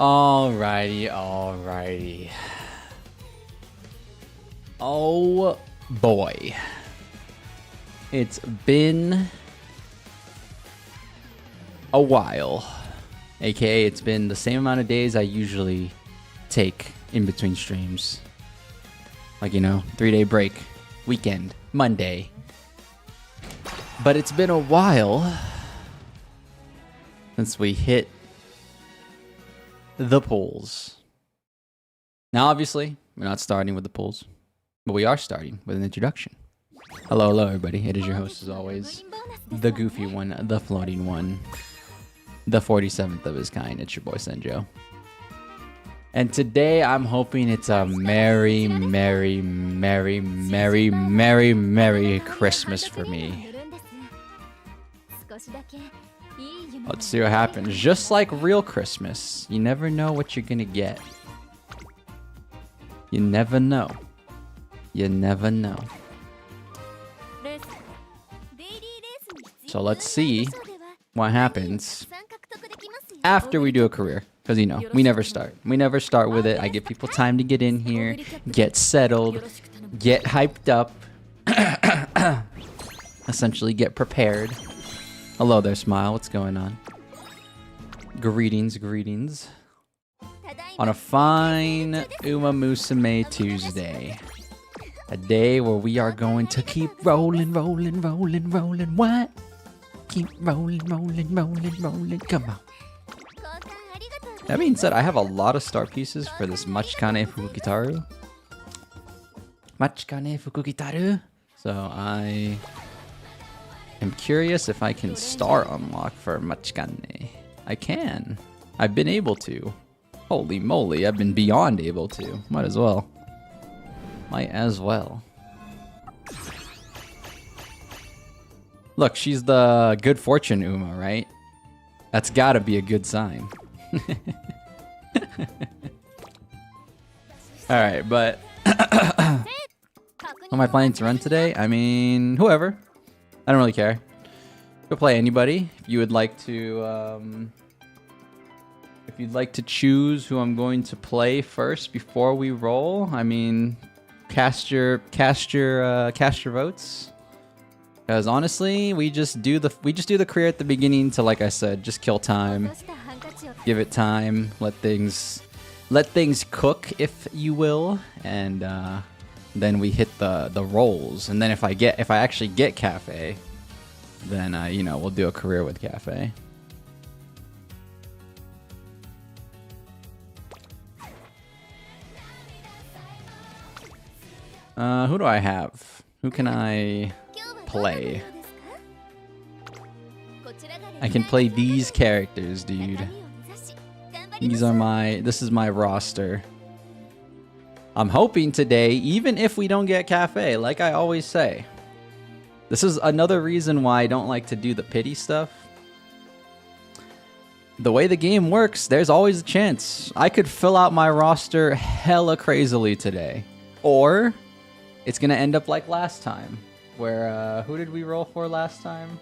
Alrighty, alrighty. Oh boy. It's been a while. AKA it's been the same amount of days I usually take in between streams. Like, you know, 3-day break, weekend, Monday. But it's been a while since we hit the pools. Now, obviously, we're not starting with the pools, but we are starting with an introduction. Hello, hello, everybody. It is your host, as always, the goofy one, the floating one, the 47th of his kind. It's your boy, Senjo. And today, I'm hoping it's a merry, merry, merry, merry, merry, merry Christmas for me. Let's see what happens. Just like real Christmas, you never know what you're gonna get. You never know. You never know. So let's see what happens after we do a career. Because, you know, we never start. We never start with it. I give people time to get in here, get settled, get hyped up, essentially get prepared. Hello there, Smile. What's going on? Greetings, greetings. On a fine Umamusume Tuesday. A day where we are going to keep rolling, rolling, rolling, rolling. What? Keep rolling, rolling, rolling, rolling. Come on. That being said, I have a lot of star pieces for this Machikane Fukukitaru. Machikane Fukukitaru. So I am curious if I can star unlock for Machikane. I can. I've been able to. Holy moly, I've been beyond able to. Might as well. Might as well. Look, she's the good fortune Uma, right? That's gotta be a good sign. Alright, but who am I planning to run today? I mean, whoever. I don't really care. Go play anybody. If you would like to, if you'd like to choose who I'm going to play first before we roll, I mean, cast your votes. Because honestly, we just do the career at the beginning to, like I said, just kill time, give it time, let things cook, if you will, and then we hit the rolls. And then if I actually get Cafe, then you know, we'll do a career with Cafe. Who do I have? Who can I play? I can play these characters, dude. This is my roster. I'm hoping today, even if we don't get Cafe, like I always say. This is another reason why I don't like to do the pity stuff. The way the game works, there's always a chance I could fill out my roster hella crazily today. Or it's gonna end up like last time, where, who did we roll for last time?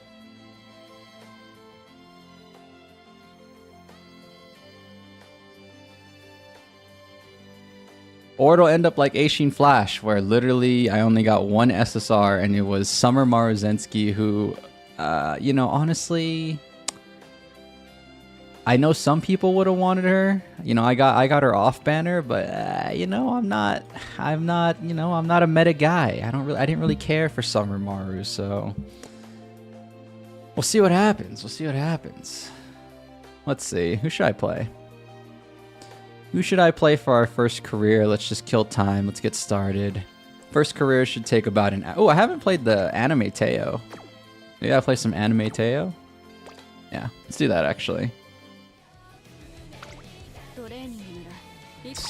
Or it'll end up like Aishin Flash, where literally I only got one SSR, and it was Summer Maruzensky, who, you know, honestly, I know some people would have wanted her. You know, I got her off banner, but you know, I'm not, you know, I'm not a meta guy. I didn't really care for Summer Maru, so we'll see what happens. We'll see what happens. Let's see. Who should I play? Who should I play for our first career? Let's just kill time. Let's get started. First career should take about an hour. Oh, I haven't played the Anime Teo. Yeah, I play some Anime Teo. Yeah, let's do that actually.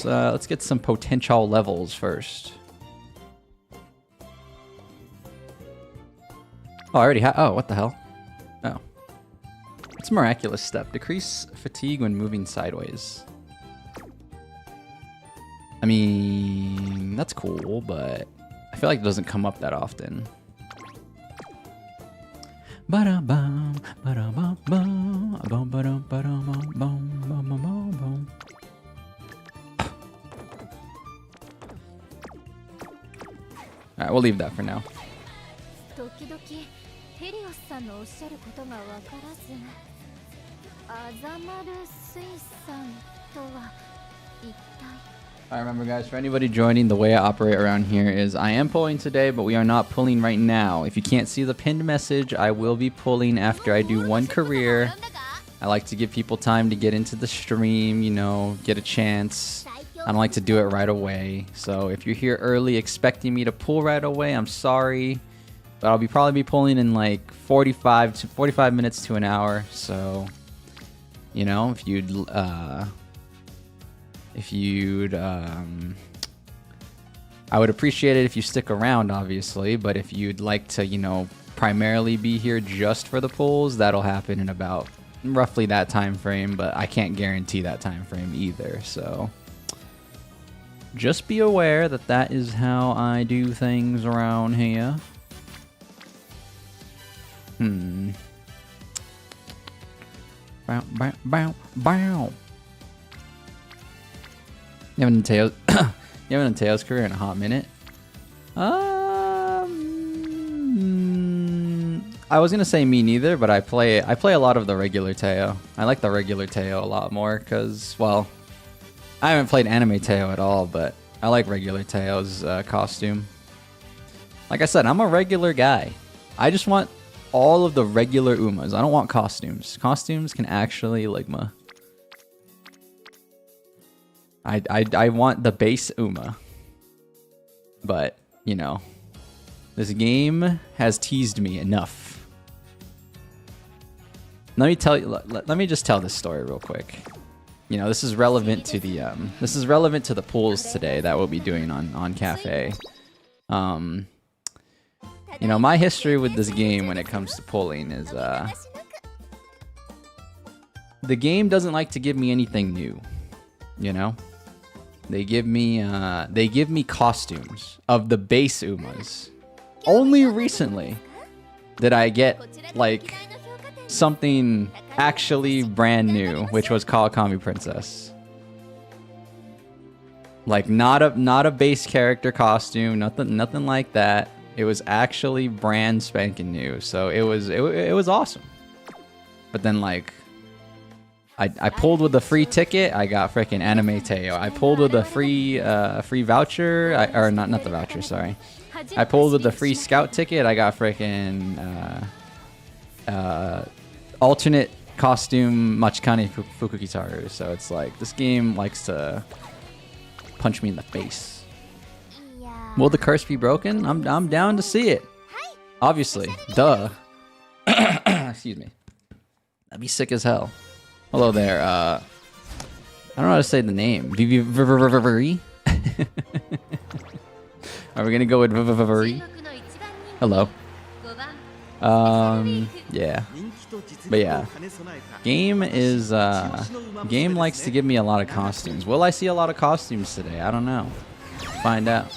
Let's get some potential levels first. Oh, I already have. Oh, what the hell? Oh. It's Miraculous Step. Decrease fatigue when moving sideways. I mean, that's cool, but I feel like it doesn't come up that often. Alright, we'll leave that for now. Alright, remember guys, for anybody joining, the way I operate around here is I am pulling today, but we are not pulling right now. If you can't see the pinned message, I will be pulling after I do one career. I like to give people time to get into the stream, you know, get a chance. I don't like to do it right away. So if you're here early expecting me to pull right away, I'm sorry. But I'll probably be pulling in like 45 minutes to an hour. So, you know, if you'd I would appreciate it if you stick around, obviously. But if you'd like to, you know, primarily be here just for the pulls, that'll happen in about roughly that time frame, but I can't guarantee that time frame either, so just be aware that that is how I do things around here. Bow, bow, bow, bow. You haven't done Teo's career in a hot minute? I was gonna say me neither, but I play a lot of the regular Teo. I like the regular Teo a lot more because, well, I haven't played anime Teo at all, but I like regular Teo's costume. Like I said, I'm a regular guy. I just want all of the regular Umas. I don't want costumes. Costumes can actually ligma. I want the base Uma. But, you know, this game has teased me enough. Let me just tell this story real quick. You know, this is relevant to the pools today that we'll be doing on Cafe. You know, my history with this game when it comes to pulling is the game doesn't like to give me anything new. You know? They give me costumes of the base Umas. Only recently did I get like something actually brand new, which was Kawakami Princess. Like not a base character costume, nothing like that. It was actually brand spanking new, so it was awesome. But then like I pulled with the free ticket, I got freaking Anime Teo. I pulled with a free voucher, or not the voucher, sorry. I pulled with the free scout ticket, I got freaking alternate costume Machikane Fukukitaru. So it's like this game likes to punch me in the face. Will the curse be broken? I'm down to see it. Obviously, duh. Excuse me. That'd be sick as hell. Hello there. I don't know how to say the name. Viviviviviri? Are we gonna go with Viviviviri? Hello. Yeah. But yeah. Game likes to give me a lot of costumes. Will I see a lot of costumes today? I don't know. Find out.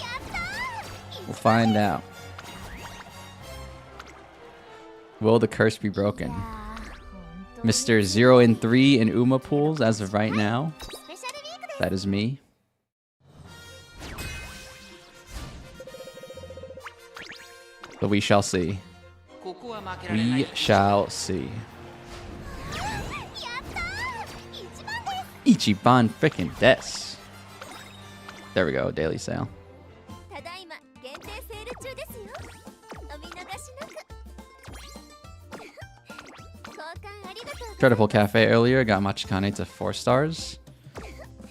We'll find out. Will the curse be broken? Mr. 0 and 3 in Uma pools as of right now. That is me. But we shall see. We shall see. Ichiban frickin' des. There we go, daily sale. Tried to pull Cafe earlier, got Machikane to 4 stars.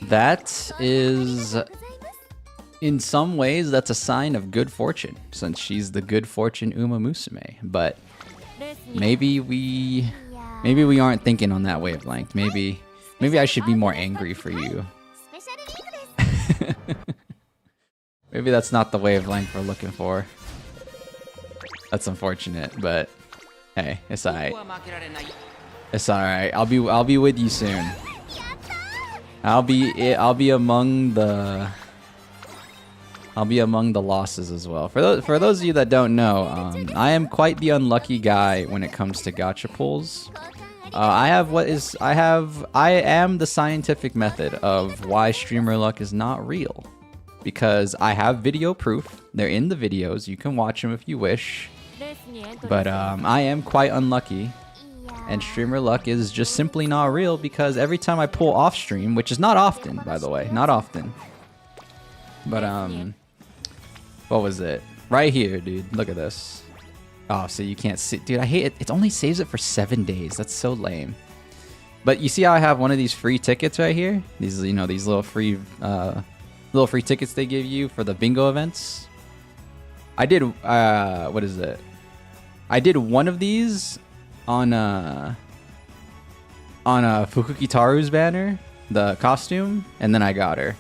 That is, in some ways, that's a sign of good fortune, since she's the good fortune Umamusume. But maybe we aren't thinking on that wavelength. Maybe I should be more angry for you. Maybe that's not the wavelength we're looking for. That's unfortunate, but hey, it's alright. It's alright. I'll be with you soon. I'll be among the losses as well. For those of you that don't know, I am quite the unlucky guy when it comes to gacha pulls. I am the scientific method of why streamer luck is not real. because I have video proof. They're in the videos. You can watch them if you wish. But I am quite unlucky. And streamer luck is just simply not real because every time I pull off stream, which is not often, by the way, not often. But what was it? Right here, dude. Look at this. Oh, so you can't see. Dude, I hate it. It only saves it for 7 days. That's so lame. But you see how I have one of these free tickets right here? These, you know, these little free tickets they give you for the bingo events. I did, what is it? I did one of these on Fukukitaru's banner, the costume, and then I got her.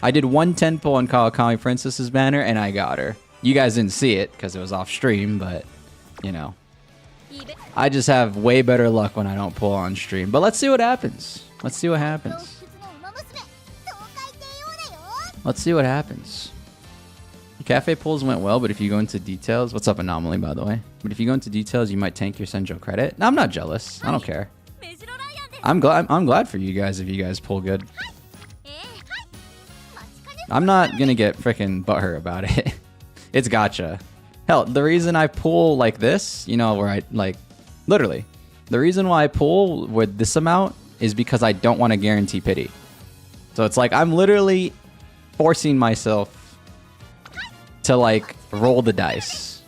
I did one 10 pull on Kawakami Princess's banner, and I got her. You guys didn't see it because it was off stream, but, you know. I just have way better luck when I don't pull on stream. But let's see what happens. Let's see what happens. Let's see what happens. The cafe pulls went well, but if you go into details... What's up, Anomaly, by the way? But if you go into details, you might tank your Senjo credit. No, I'm not jealous. I don't care. I'm glad for you guys if you guys pull good. I'm not gonna get freaking butthurt about it. It's gacha. Hell, the reason I pull like this, you know, where I, like, literally, the reason why I pull with this amount is because I don't want to guarantee pity. So it's like, I'm literally forcing myself to, like, roll the dice.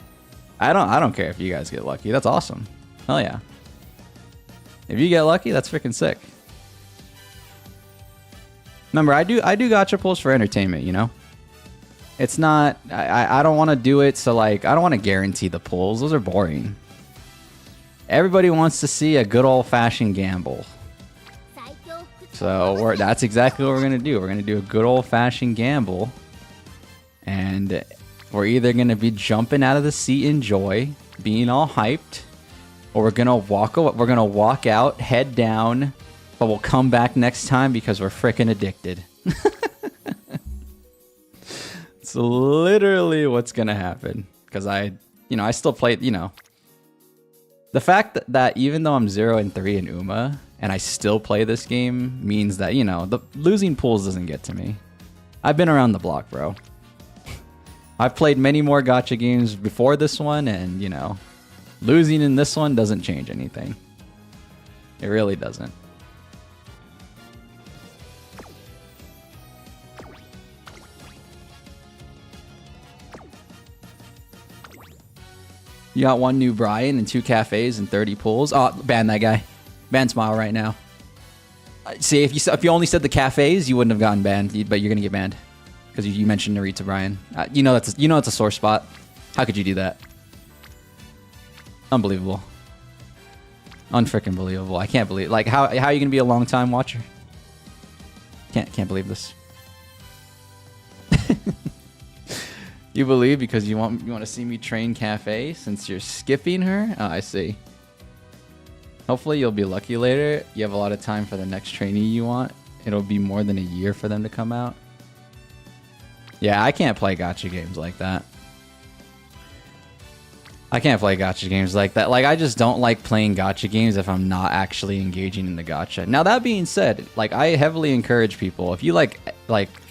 I don't care if you guys get lucky. That's awesome. Hell yeah. If you get lucky, that's freaking sick. Remember, I do gacha pulls for entertainment, you know? It's not... I don't want to do it, so, like, I don't want to guarantee the pulls. Those are boring. Everybody wants to see a good old-fashioned gamble. So, that's exactly what we're going to do. We're going to do a good old-fashioned gamble. And we're either going to be jumping out of the seat in joy, being all hyped, or we're going to walk out, head down, but we'll come back next time because we're freaking addicted. It's literally what's going to happen. Because I still play, you know. The fact that even though I'm 0-3 in Uma, and I still play this game, means that, you know, the losing pools doesn't get to me. I've been around the block, bro. I've played many more gacha games before this one, and, you know, losing in this one doesn't change anything. It really doesn't. You got one new Brian and 2 cafes and 30 pulls. Oh, ban that guy. Ban Smile right now. See, if you only said the cafes, you wouldn't have gotten banned, but you're gonna get banned because you mentioned Narita Brian. You know it's a sore spot. How could you do that? Unbelievable. Unfreaking believable. I can't believe. Like, how are you gonna be a long time watcher? Can't believe this. You believe because you want to see me train Cafe since you're skipping her? Oh, I see. Hopefully you'll be lucky later. You have a lot of time for the next trainee you want. It'll be more than a year for them to come out. Yeah, I can't play gacha games like that. I can't play gacha games like that. Like, I just don't like playing gacha games if I'm not actually engaging in the gacha. Now, that being said, like, I heavily encourage people, if you like,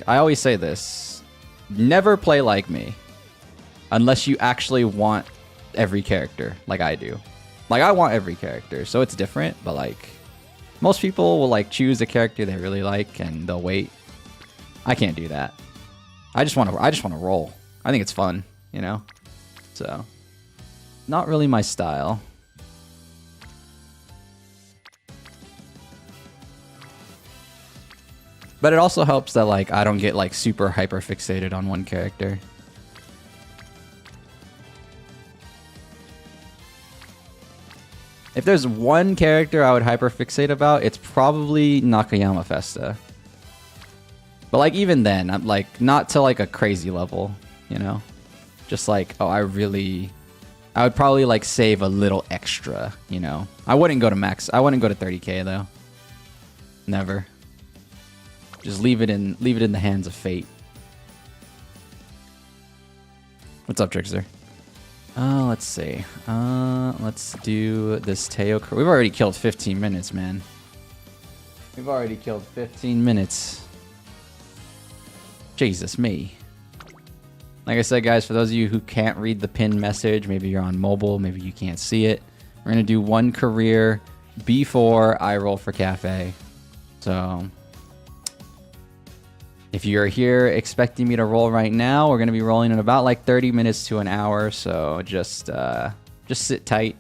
I always say this, never play like me unless you actually want every character like I do. Like, I want every character, so it's different, but like most people will like choose a character they really like and they'll wait. I can't do that. I just want to roll. I think it's fun, you know? So, not really my style. But it also helps that, like, I don't get, like, super hyper fixated on one character. If there's one character I would hyper fixate about, it's probably Nakayama Festa. But, like, even then, I'm, like, not to, like, a crazy level, you know? Just, like, oh, I would probably, like, save a little extra, you know? I wouldn't go to max. I wouldn't go to 30k, though. Never. Just leave it in the hands of fate. What's up, Trickster? Let's see. Let's do this Teo. We've already killed 15 minutes, man. We've already killed 15 minutes. Jesus me. Like I said, guys, for those of you who can't read the pinned message, maybe you're on mobile, maybe you can't see it. We're going to do one career before I roll for Cafe. So if you're here expecting me to roll right now, we're going to be rolling in about like 30 minutes to an hour. So just sit tight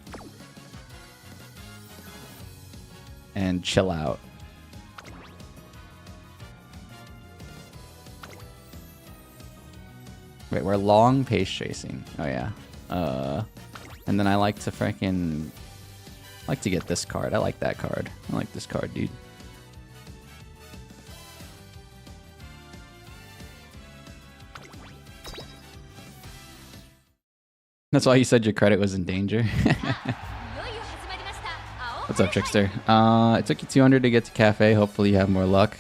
and chill out. Wait, we're long pace chasing. Oh yeah. And then I like to get this card. I like that card. I like this card, dude. That's why you said your credit was in danger. What's up, Trickster? It took you 200 to get to Cafe. Hopefully you have more luck.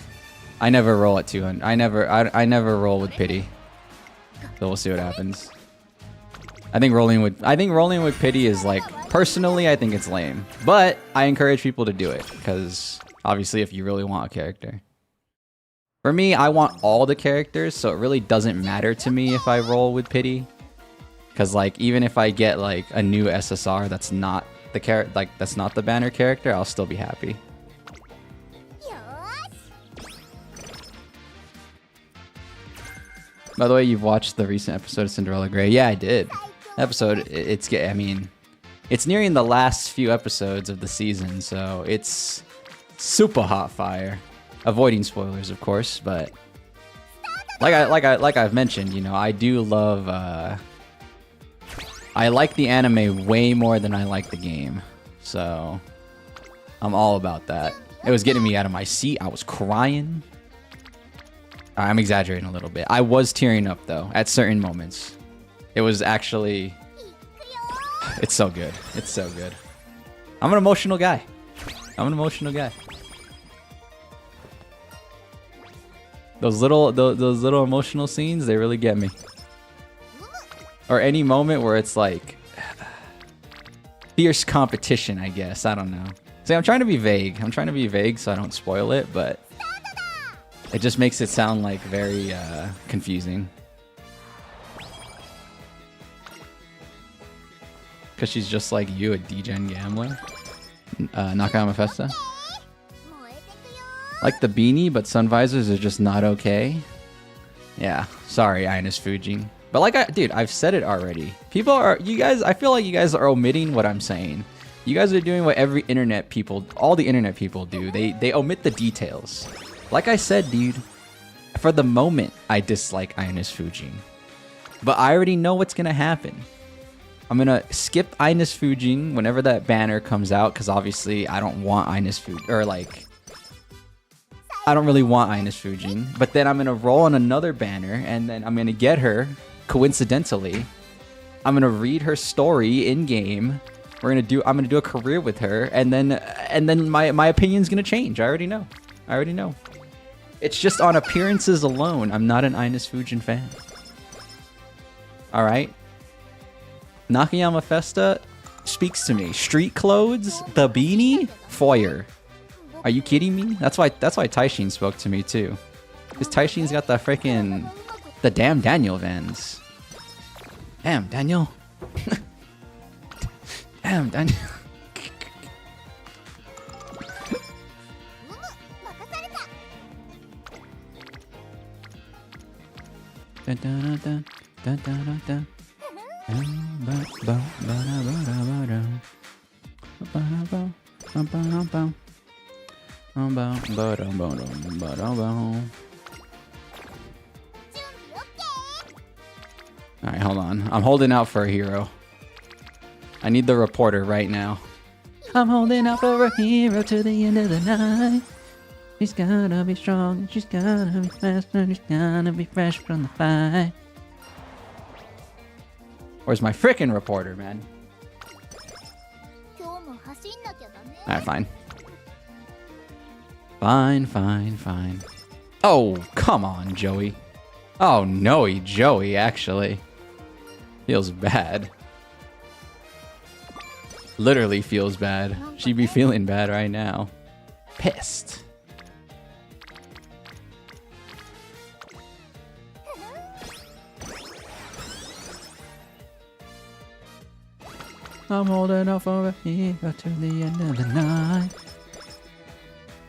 I never roll at 200. I never roll with pity. So we'll see what happens. I think rolling with pity is like, personally, I think it's lame. But I encourage people to do it because obviously if you really want a character. For me, I want all the characters, so it really doesn't matter to me if I roll with pity. Because like even if I get like a new SSR that's not the that's not the banner character, I'll still be happy. By the way, you've watched the recent episode of Cinderella Grey. Yeah, I did. Episode, I mean, it's nearing the last few episodes of the season, so it's super hot fire. Avoiding spoilers, of course, but like I've mentioned, you know, I do love. I like the anime way more than I like the game, so I'm all about that. It was getting me out of my seat. I was crying. I'm exaggerating a little bit. I was tearing up though at certain moments. It was actually, it's so good. It's so good. I'm an emotional guy. Those little emotional scenes, they really get me. Or any moment where it's like fierce competition, I guess. I don't know. See, I'm trying to be vague. So I don't spoil it, but it just makes it sound like very confusing. Because she's just like you, a degen gambler. Nakayama Festa. Like the beanie, but sun visors are just not okay. Yeah, sorry, Ines Fujin. But like, dude, I've said it already. I feel like you guys are omitting what I'm saying. You guys are doing what all the internet people do. They omit the details. Like I said, dude, for the moment, I dislike Ines Fujin. But I already know what's gonna happen. I'm gonna skip Ines Fujin whenever that banner comes out, because obviously I don't want Ines Fujin, or like, I don't really want Ines Fujin. But then I'm gonna roll on another banner, and then I'm gonna get her, coincidentally. I'm gonna read her story in game. I'm gonna do a career with her, and then my opinion's gonna change. I already know. It's just on appearances alone. I'm not an Ines Fujin fan. All right. Nakayama Festa speaks to me. Street clothes, the beanie, foyer. Are you kidding me? That's why Taishin spoke to me too. Because Taishin's got the damn Daniel Vans. Damn, Daniel. Damn, Daniel. Dun, dun, dun, dun, dun, dun. Alright, hold on. I'm holding out for a hero. I need the reporter right now. I'm holding out for a hero to the end of the night. She's gotta be strong, she's gotta be fast, and she's gotta be fresh from the fight. Where's my frickin' reporter, man? Alright, fine. Fine. Oh, come on, Joey. Oh, no, Joey, actually. Feels bad. Literally feels bad. She'd be feeling bad right now. Pissed. I'm holding out for here to the end of the night.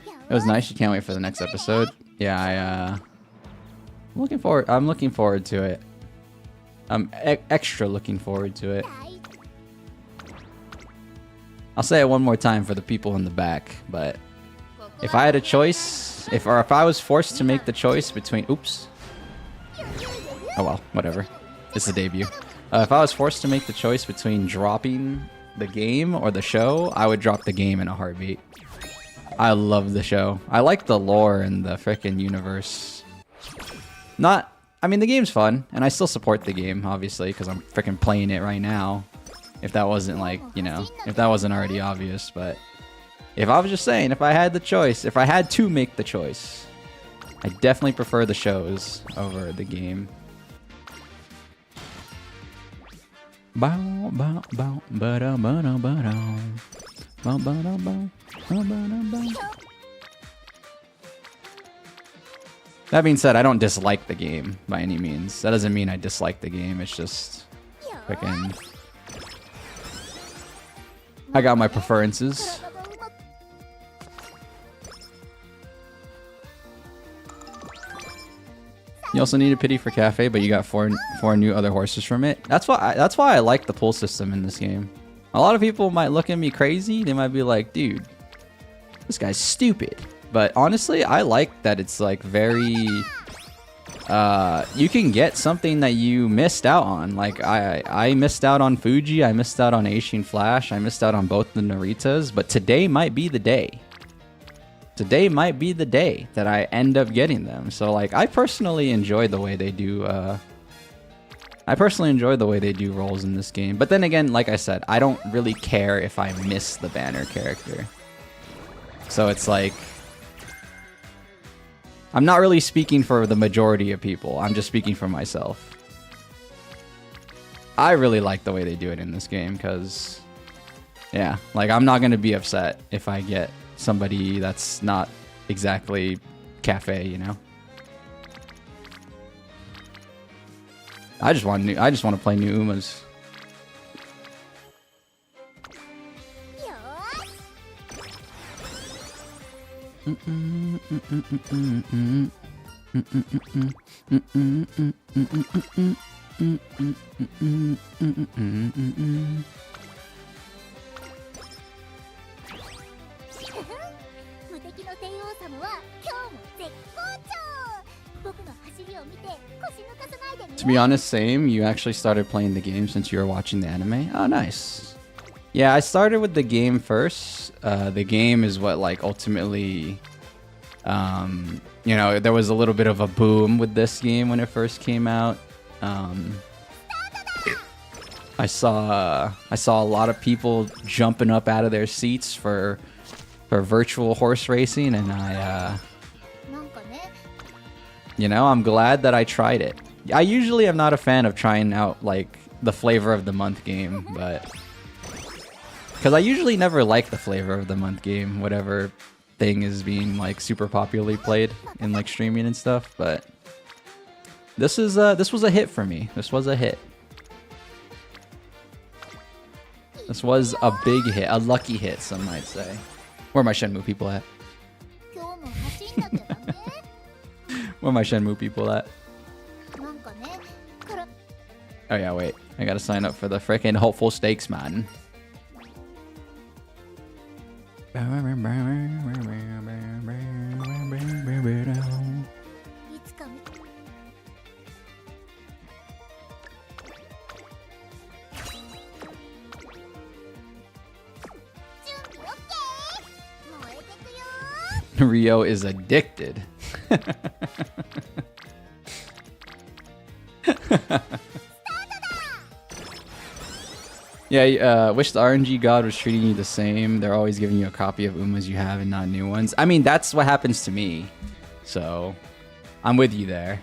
It was nice. You can't wait for the next episode. Yeah, I'm looking forward to it. I'm extra looking forward to it. I'll say it one more time for the people in the back, but if I had a choice, if I was forced to make the choice between, oops. Oh well, whatever. It's the debut. If I was forced to make the choice between dropping the game or the show, I would drop the game in a heartbeat. I love the show. I like the lore and the frickin' universe. I mean, the game's fun, and I still support the game, obviously, because I'm frickin' playing it right now. If that wasn't like, you know, if that wasn't already obvious, but if I was just saying, if I had the choice, if I had to make the choice, I definitely prefer the shows over the game. Bow, bow, bow, ba-da, ba-da, ba-da. Bow, ba-da, bow, ba-da, bow. That being said, I don't dislike the game by any means. That doesn't mean I dislike the game. It's just freaking. I got my preferences. You also need a pity for Cafe, but you got four new other horses from it. That's why I like the pull system in this game. A lot of people might look at me crazy. They might be like, dude, this guy's stupid. But honestly, I like that it's like very... you can get something that you missed out on. Like, I missed out on Fuji, I missed out on Ancient Flash, I missed out on both the Naritas, but today might be the day. Today might be the day that I end up getting them. So, like, I personally enjoy the way they do, roles in this game. But then again, like I said, I don't really care if I miss the banner character. So it's like... I'm not really speaking for the majority of people. I'm just speaking for myself. I really like the way they do it in this game because, yeah, like I'm not going to be upset if I get somebody that's not exactly Cafe, you know? I just want to play new Umas. To be honest, same. You actually started playing the game since you were watching the anime? Oh, nice. Yeah, I started with the game first. The game is what, like, ultimately... you know, there was a little bit of a boom with this game when it first came out. I saw a lot of people jumping up out of their seats for virtual horse racing, and you know, I'm glad that I tried it. I usually am not a fan of trying out like the flavor of the month game, but because I usually never like the flavor of the month game, whatever thing is being like super popularly played in like streaming and stuff. But this was a hit for me. This was a hit. This was a big hit, a lucky hit, some might say. Where are my Shenmue people at? Where are my Shenmue people at? Oh yeah, wait. I gotta sign up for the frickin' hopeful stakes, man. Rio is addicted. Yeah, wish the RNG god was treating you the same. They're always giving you a copy of Umas you have and not new ones. I mean, that's what happens to me. So, I'm with you there.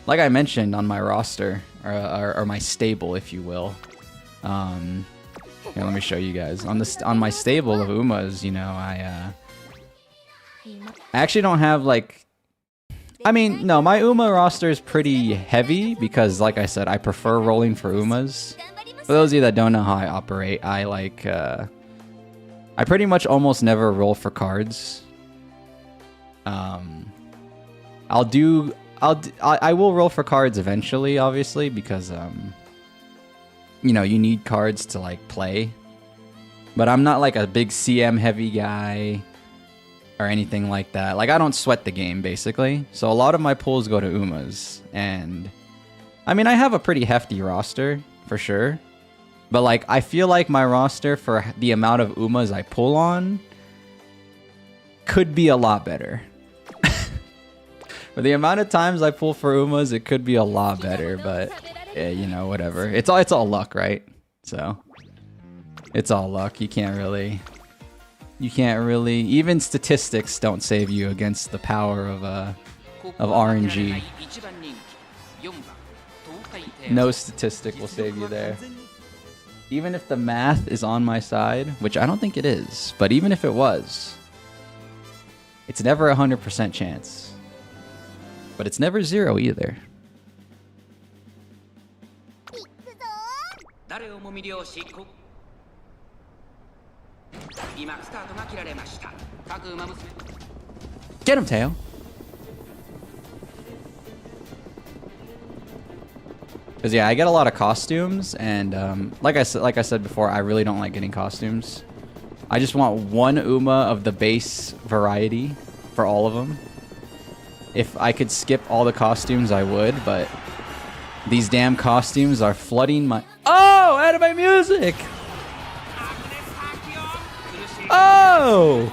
Like I mentioned on my roster, or my stable, if you will. Here, let me show you guys. On my stable of Umas, you know, I actually don't have, like... I mean, no, my Uma roster is pretty heavy because, like I said, I prefer rolling for Umas. For those of you that don't know how I operate, I like, I pretty much almost never roll for cards. I will roll for cards eventually, obviously, because, you know, you need cards to, like, play. But I'm not, like, a big CM heavy guy or anything like that. Like, I don't sweat the game, basically. So a lot of my pulls go to Umas. And, I mean, I have a pretty hefty roster, for sure. But, like, I feel like my roster, for the amount of Umas I pull on, could be a lot better. For the amount of times I pull for Umas, it could be a lot better, but yeah, you know, whatever. It's all luck, right? So it's all luck. You can't really even statistics don't save you against the power of RNG. No statistic will save you there. Even if the math is on my side, which I don't think it is, but even if it was, it's never 100% chance. But it's never 0 either. Get him, Teo. Because yeah, I get a lot of costumes, and like I said before, I really don't like getting costumes. I just want one Uma of the base variety for all of them. If I could skip all the costumes, I would, but these damn costumes are flooding my... Oh! Anime music! Oh!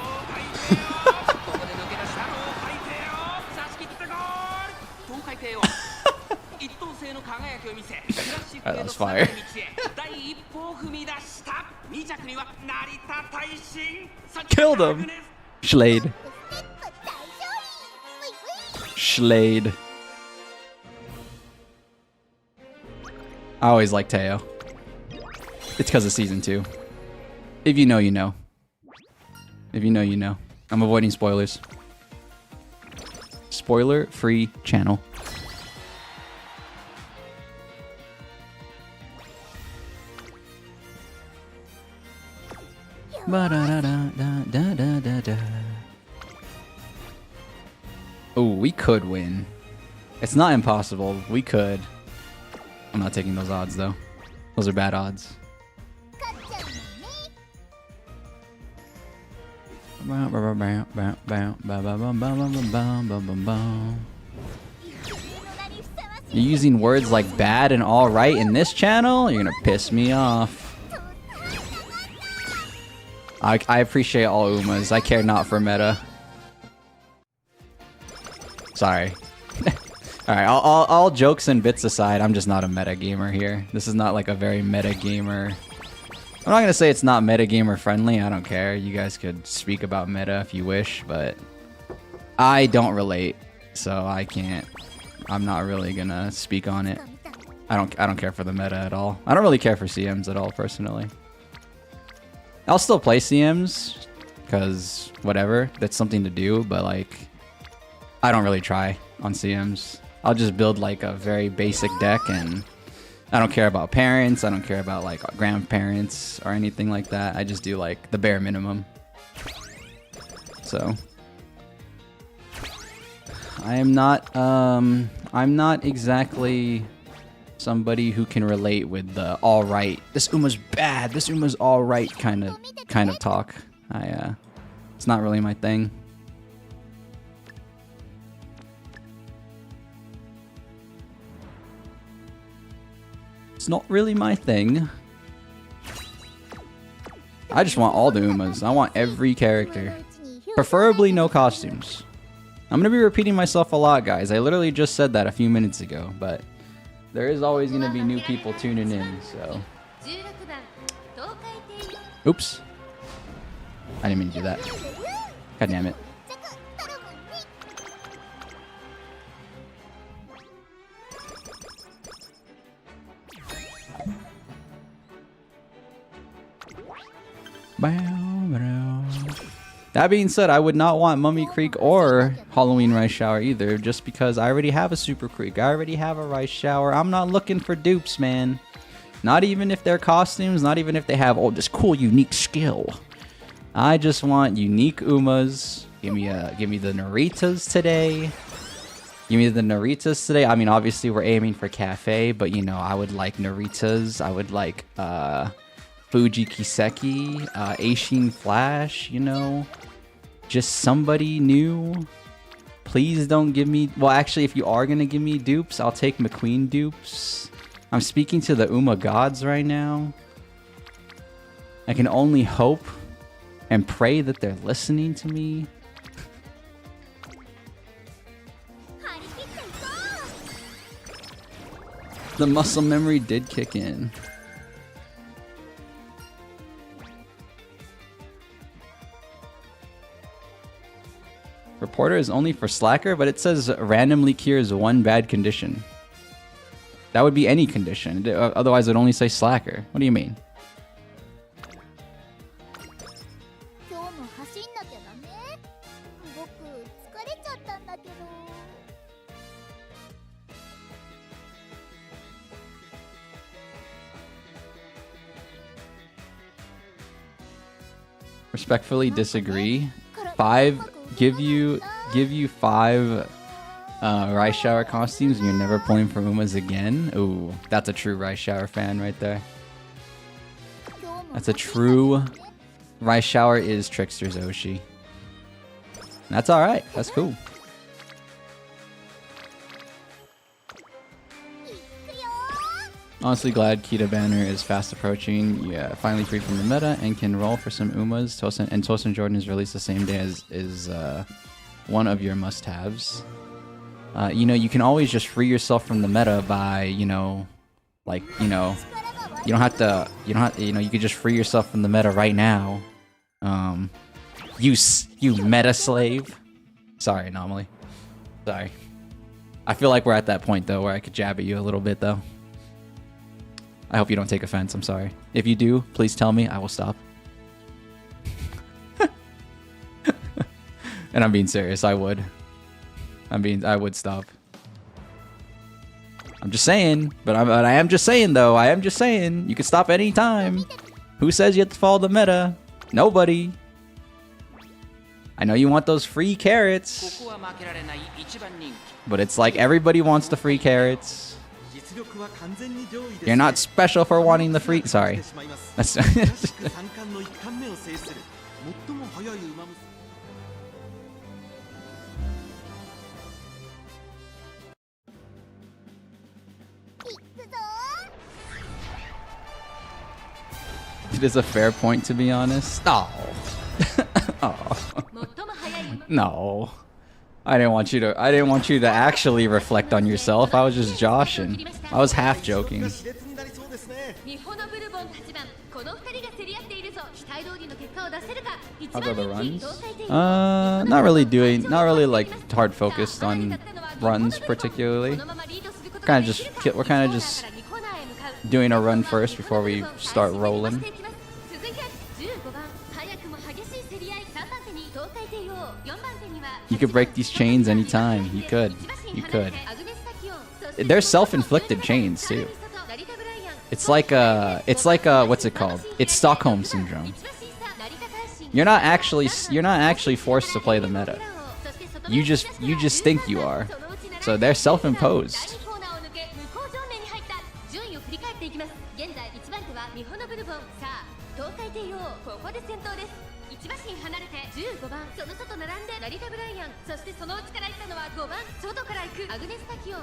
Alright, that was fire. Killed him! Schlade. Schlade. I always like Teo. It's because of season 2. If you know, you know. If you know, you know. I'm avoiding spoilers. Spoiler-free channel. Oh, we could win. It's not impossible. We could. I'm not taking those odds, though. Those are bad odds. You're using words like bad and alright in this channel? You're gonna piss me off. I appreciate all Umas. I care not for meta. Sorry. Alright, all jokes and bits aside, I'm just not a meta gamer here. This is not like a very meta gamer. I'm not gonna say it's not meta gamer friendly. I don't care. You guys could speak about meta if you wish, but I don't relate, so I can't. I'm not really gonna speak on it. I don't care for the meta at all. I don't really care for CMs at all, personally. I'll still play CMs because whatever, that's something to do, but like I don't really try on CMs. I'll just build like a very basic deck, and I don't care about parents. I don't care about like grandparents or anything like that. I just do like the bare minimum. So I'm not exactly somebody who can relate with the all right, this Uma's bad, this Uma's all right kind of talk. It's not really my thing. It's not really my thing. I just want all the Umas. I want every character. Preferably no costumes. I'm gonna be repeating myself a lot, guys. I literally just said that a few minutes ago, but there is always gonna be new people tuning in, so. Oops. I didn't mean to do that. God damn it. That being said, I would not want Mummy Creek or Halloween Rice Shower either, just because I already have a Super Creek. I already have a Rice Shower. I'm not looking for dupes, man. Not even if they're costumes, not even if they have, oh, this cool, unique skill. I just want unique Umas. Give me the Naritas today. Give me the Naritas today. I mean, obviously we're aiming for cafe, but you know, I would like Naritas. I would like Fuji Kiseki, Aishin Flash, you know. Just somebody new. Please don't give me... Well, actually, if you are going to give me dupes, I'll take McQueen dupes. I'm speaking to the Uma gods right now. I can only hope and pray that they're listening to me. The muscle memory did kick in. Reporter is only for slacker, but it says randomly cures one bad condition. That would be any condition. Otherwise, it would only say slacker. What do you mean? Respectfully disagree. Give you 5 Rice Shower costumes and you're never pulling for Umas again. Ooh, that's a true Rice Shower fan right there. That's a true... Rice Shower is Trickster's Oshi. That's alright. That's cool. Honestly glad Kita Banner is fast approaching. Yeah, finally free from the meta and can roll for some Umas. Tosin Jordan is released the same day as is one of your must-haves. You know, you can always just free yourself from the meta by, you know, like, you know, you don't have to, you know, you could just free yourself from the meta right now. You meta slave. Sorry, Anomaly. Sorry. I feel like we're at that point though where I could jab at you a little bit though. I hope you don't take offense. I'm sorry. If you do, please tell me. I will stop. And I'm being serious. I would. I would stop. I'm just saying. But I am just saying, though. I am just saying. You can stop any time. Who says you have to follow the meta? Nobody. I know you want those free carrots. But it's like everybody wants the free carrots. You're not special for wanting the free... Sorry. It is a fair point, to be honest. Oh. Oh. No. I didn't want you to actually reflect on yourself. I was just joshing. I was half joking. How about the runs? Not really like hard focused on runs particularly. We're kind of just doing a run first before we start rolling. You could break these chains anytime. You could. They're self-inflicted chains too. It's like what's it called? It's Stockholm syndrome. You're not actually forced to play the meta. You just think you are. So they're self-imposed.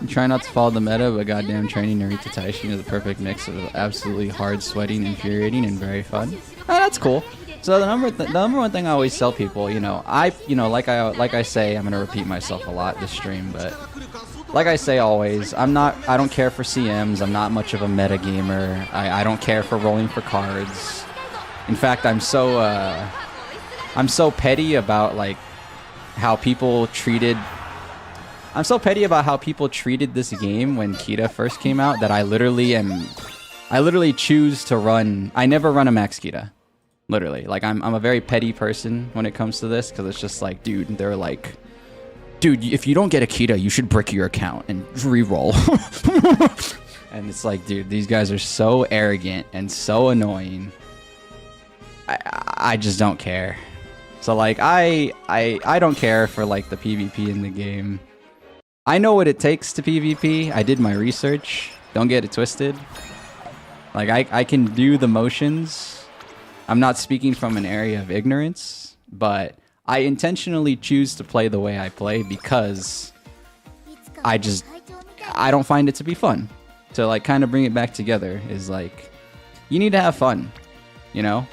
You try not to follow the meta, but goddamn training Narita Taishin is a perfect mix of absolutely hard, sweating, infuriating, and very fun. Oh, that's cool. So the number one thing I always tell people, you know, like I say, I'm gonna repeat myself a lot this stream, but like I say always, I don't care for CMs. I'm not much of a meta gamer. I don't care for rolling for cards. In fact, I'm so petty about like how people treated. I'm so petty about how people treated this game when Kita first came out that I literally choose to run. I never run a max Kita. Literally, like I'm a very petty person when it comes to this because it's just like, dude, they're like, dude, if you don't get a Kita, you should brick your account and re-roll. And it's like, dude, these guys are so arrogant and so annoying. I just don't care. So like I don't care for like the PvP in the game. I know what it takes to PvP. I did my research. Don't get it twisted. Like I can do the motions. I'm not speaking from an area of ignorance, but I intentionally choose to play the way I play because I don't find it to be fun. To like kind of bring it back together is like, you need to have fun, you know?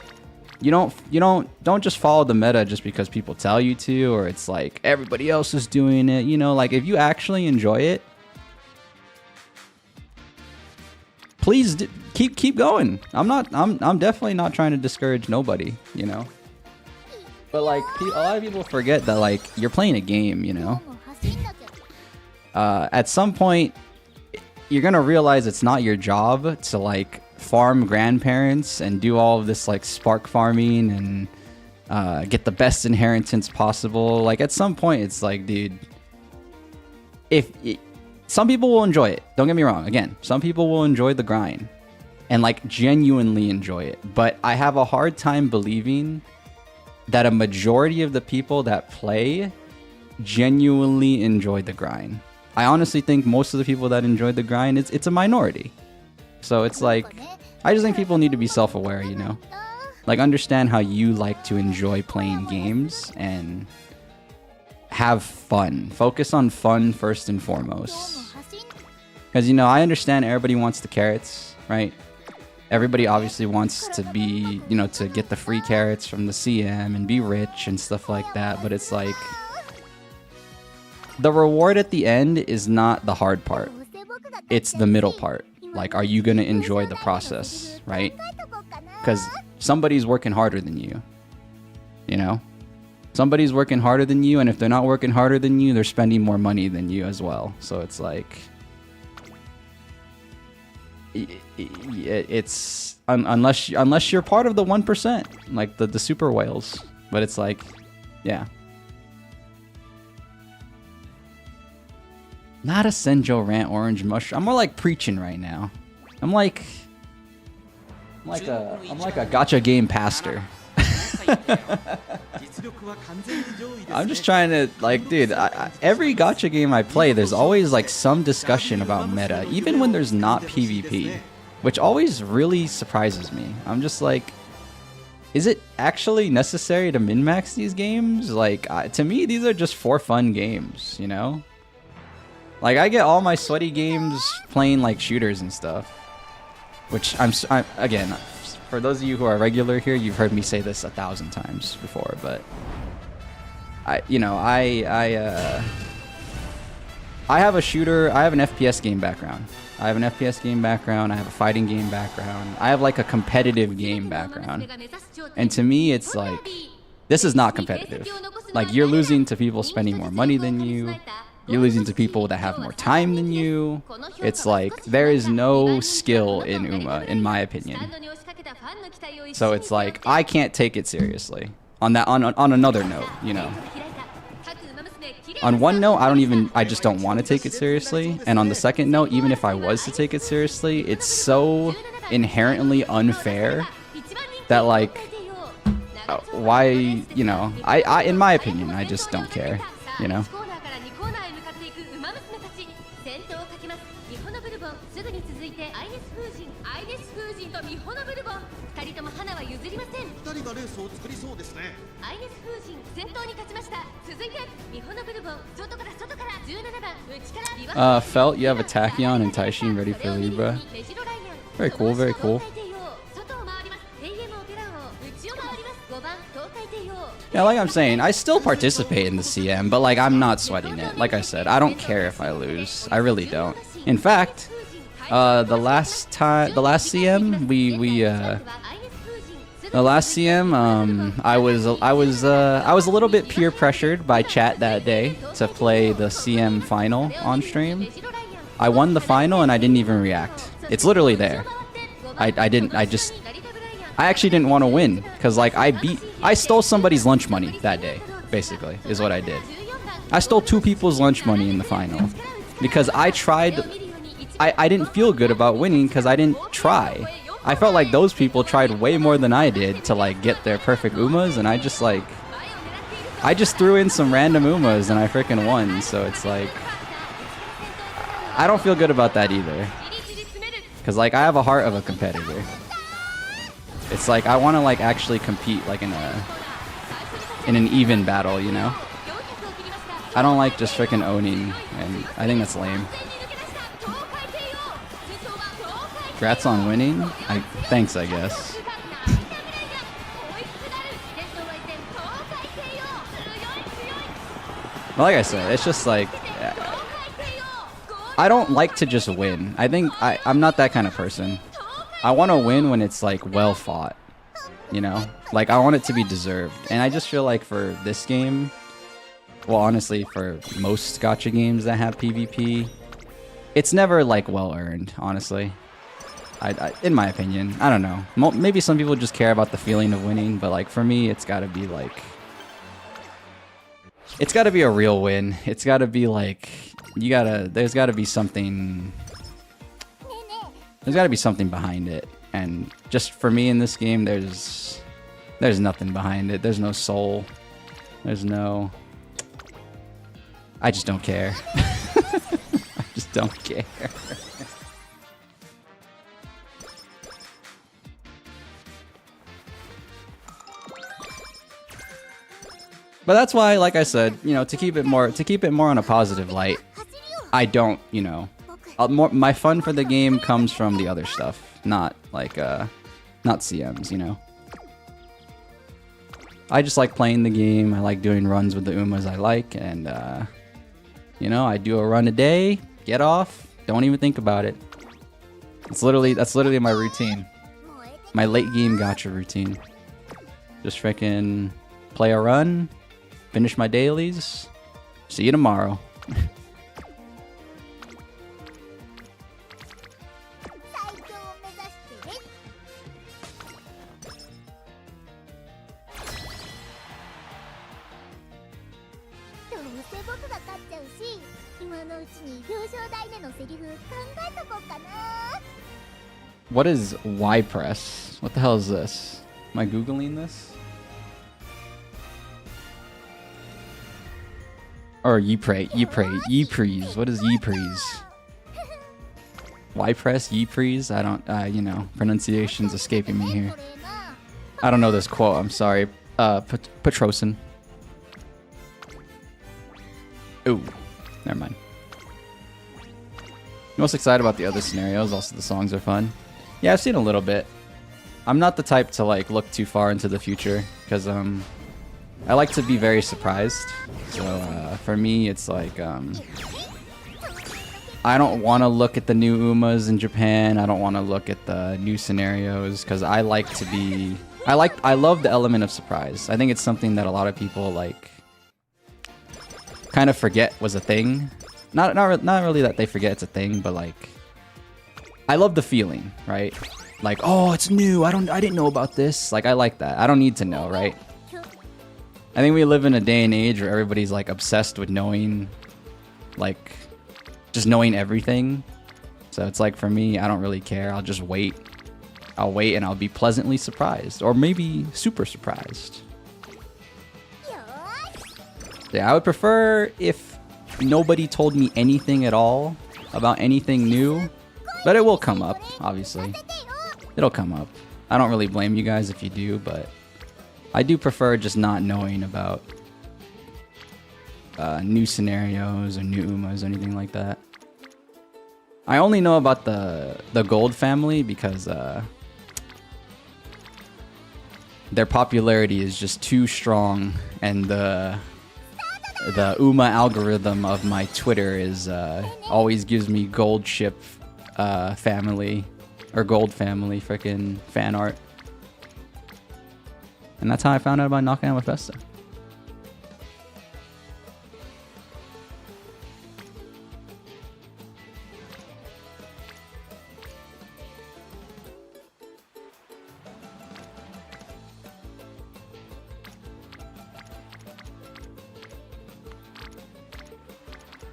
You don't just follow the meta just because people tell you to, or it's like everybody else is doing it, you know? Like if you actually enjoy it, please keep going. I'm definitely not trying to discourage nobody, you know? But like a lot of people forget that like you're playing a game, you know? At some point you're gonna realize it's not your job to like farm grandparents and do all of this like spark farming and get the best inheritance possible. Like at some point it's like, dude, some people will enjoy it, don't get me wrong, again, some people will enjoy the grind and like genuinely enjoy it, but I have a hard time believing that a majority of the people that play genuinely enjoy the grind. I honestly think most of the people that enjoy the grind, it's a minority. So it's like, I just think people need to be self-aware, you know? Like understand how you like to enjoy playing games and have fun. Focus on fun first and foremost. Because, you know, I understand everybody wants the carrots, right? Everybody obviously wants to be, you know, to get the free carrots from the CM and be rich and stuff like that. But it's like, the reward at the end is not the hard part. It's the middle part. Like, are you going to enjoy the process, right? Because somebody's working harder than you, you know? Somebody's working harder than you, and if they're not working harder than you, they're spending more money than you as well. So it's like, it's unless you're part of the 1%, like the super whales. But it's like, yeah. Not a Senjo rant, orange mushroom. I'm more like preaching right now. I'm like a gacha game pastor. I'm just trying to, like, dude, every gacha game I play, there's always like some discussion about meta, even when there's not PvP, which always really surprises me. I'm just like, is it actually necessary to min-max these games? Like, to me, these are just for fun games, you know? Like, I get all my sweaty games playing like shooters and stuff, which I'm again, for those of you who are regular here, you've heard me say this 1,000 times before, but I have a shooter, I have an FPS game background. I have a fighting game background. I have like a competitive game background. And to me, it's like, this is not competitive. Like, you're losing to people spending more money than you. You're losing to people that have more time than you. It's like, there is no skill in Uma, in my opinion. So it's like, I can't take it seriously. On another note, you know. On one note, I just don't want to take it seriously. And on the second note, even if I was to take it seriously, it's so inherently unfair that, like, why, you know, in my opinion, I just don't care, you know. Felt, you have a Tachyon and Taishin ready for Libra. Very cool, very cool. Yeah, like I'm saying, I still participate in the CM, but like, I'm not sweating it. Like I said, I don't care if I lose. I really don't. In fact, the last CM, I was a little bit peer pressured by chat that day to play the CM final on stream. I won the final and I didn't even react. It's literally there. I actually didn't want to win because, like, I stole somebody's lunch money that day, basically, is what I did. I stole 2 people's lunch money in the final because I tried I didn't feel good about winning because I didn't try. I felt like those people tried way more than I did to like get their perfect Umas, and I just threw in some random Umas and I freaking won. So it's like, I don't feel good about that either. Cause like I have a heart of a competitor. It's like I want to like actually compete like in an even battle, you know? I don't like just freaking owning, and I think that's lame. Congrats on winning. Thanks, I guess. Like I said, it's just like I don't like to just win. I think I'm not that kind of person. I want to win when it's like well fought, you know? Like I want it to be deserved. And I just feel like for this game, well honestly for most gacha games that have PvP, it's never like well earned, honestly. In my opinion, I don't know. Maybe some people just care about the feeling of winning, but like for me, it's got to be like, it's got to be a real win. It's got to be like, there's got to be something. There's got to be something behind it. And just for me in this game, there's nothing behind it. There's no soul. There's no. I just don't care. I just don't care. But that's why, like I said, you know, to keep it more on a positive light, I don't, you know, my fun for the game comes from the other stuff, not like, not CMs, you know. I just like playing the game. I like doing runs with the Umas I like, and you know, I do a run a day, get off, don't even think about it. That's literally my routine, my late game gacha routine. Just freaking play a run. Finish my dailies. See you tomorrow. What is Y press? What the hell is this? Am I Googling this? Or Yprees. What is Yprees? Y-press, Yprees? I don't, you know, pronunciation's escaping me here. I don't know this quote, I'm sorry. Petrosin. Ooh, never mind. Most excited about the other scenarios, also the songs are fun. Yeah, I've seen a little bit. I'm not the type to like look too far into the future, because I like to be very surprised. So for me, it's like I don't want to look at the new Umas in Japan. I don't want to look at the new scenarios because I like to be. I love the element of surprise. I think it's something that a lot of people like kind of forget was a thing. Not really that they forget it's a thing, but like I love the feeling, right? Like, oh, it's new. I didn't know about this. Like I like that. I don't need to know, right? I think we live in a day and age where everybody's like obsessed with knowing, like, just knowing everything. So it's like for me, I don't really care. I'll just wait. I'll wait and I'll be pleasantly surprised, or maybe super surprised. Yeah, I would prefer if nobody told me anything at all about anything new, but it will come up, obviously. It'll come up. I don't really blame you guys if you do, but I do prefer just not knowing about new scenarios or new Umas or anything like that. I only know about the Gold family because their popularity is just too strong, and the Uma algorithm of my Twitter is always gives me gold ship family or gold family freaking fan art. And that's how I found out about Knocking Out with Vesta.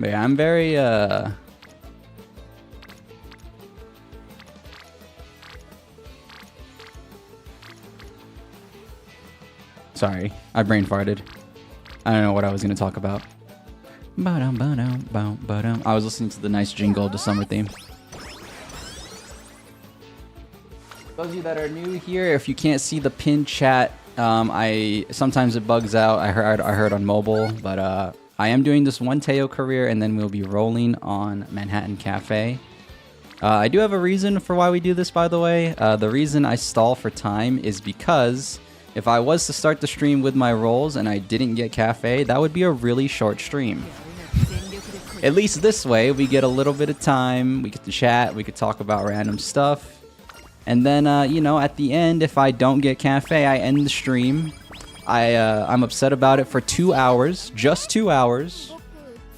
But yeah, I'm very Sorry, I brain farted. I don't know what I was gonna talk about. I was listening to the nice jingle of the summer theme. Those of you that are new here, if you can't see the pinned chat, sometimes it bugs out. I heard on mobile, but I am doing this one Teo career, and then we'll be rolling on Manhattan Cafe. I do have a reason for why we do this, by the way. The reason I stall for time is because if I was to start the stream with my rolls and I didn't get Cafe, that would be a really short stream. At least this way, we get a little bit of time, we get to chat, we could talk about random stuff. And then, you know, at the end, if I don't get Cafe, I end the stream. I'm upset about it for 2 hours, just 2 hours.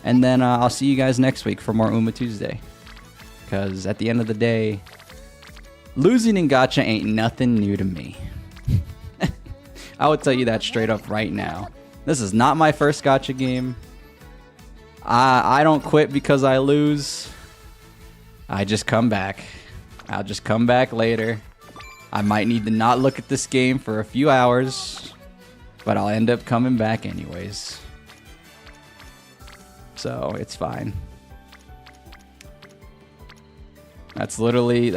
And then I'll see you guys next week for more Uma Tuesday. Because at the end of the day, losing in gacha ain't nothing new to me. I will tell you that straight up right now. This is not my first gacha game. I don't quit because I lose. I just come back. I'll just come back later. I might need to not look at this game for a few hours, but I'll end up coming back anyways. So it's fine. That's literally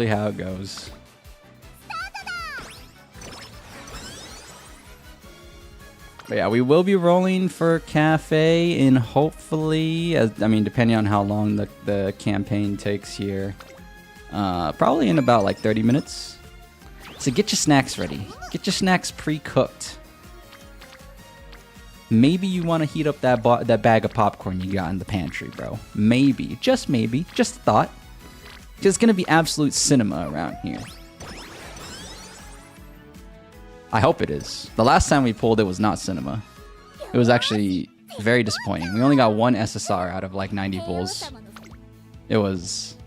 how it goes. But yeah, we will be rolling for Cafe in hopefully, I mean, depending on how long the campaign takes here. Probably in about like 30 minutes. So get your snacks ready. Get your snacks pre-cooked. Maybe you want to heat up that bag of popcorn you got in the pantry, bro. Maybe. Just maybe. Just a thought. Because it's going to be absolute cinema around here. I hope it is. The last time we pulled it was not cinema. It was actually very disappointing. We only got one SSR out of like 90 pulls. It was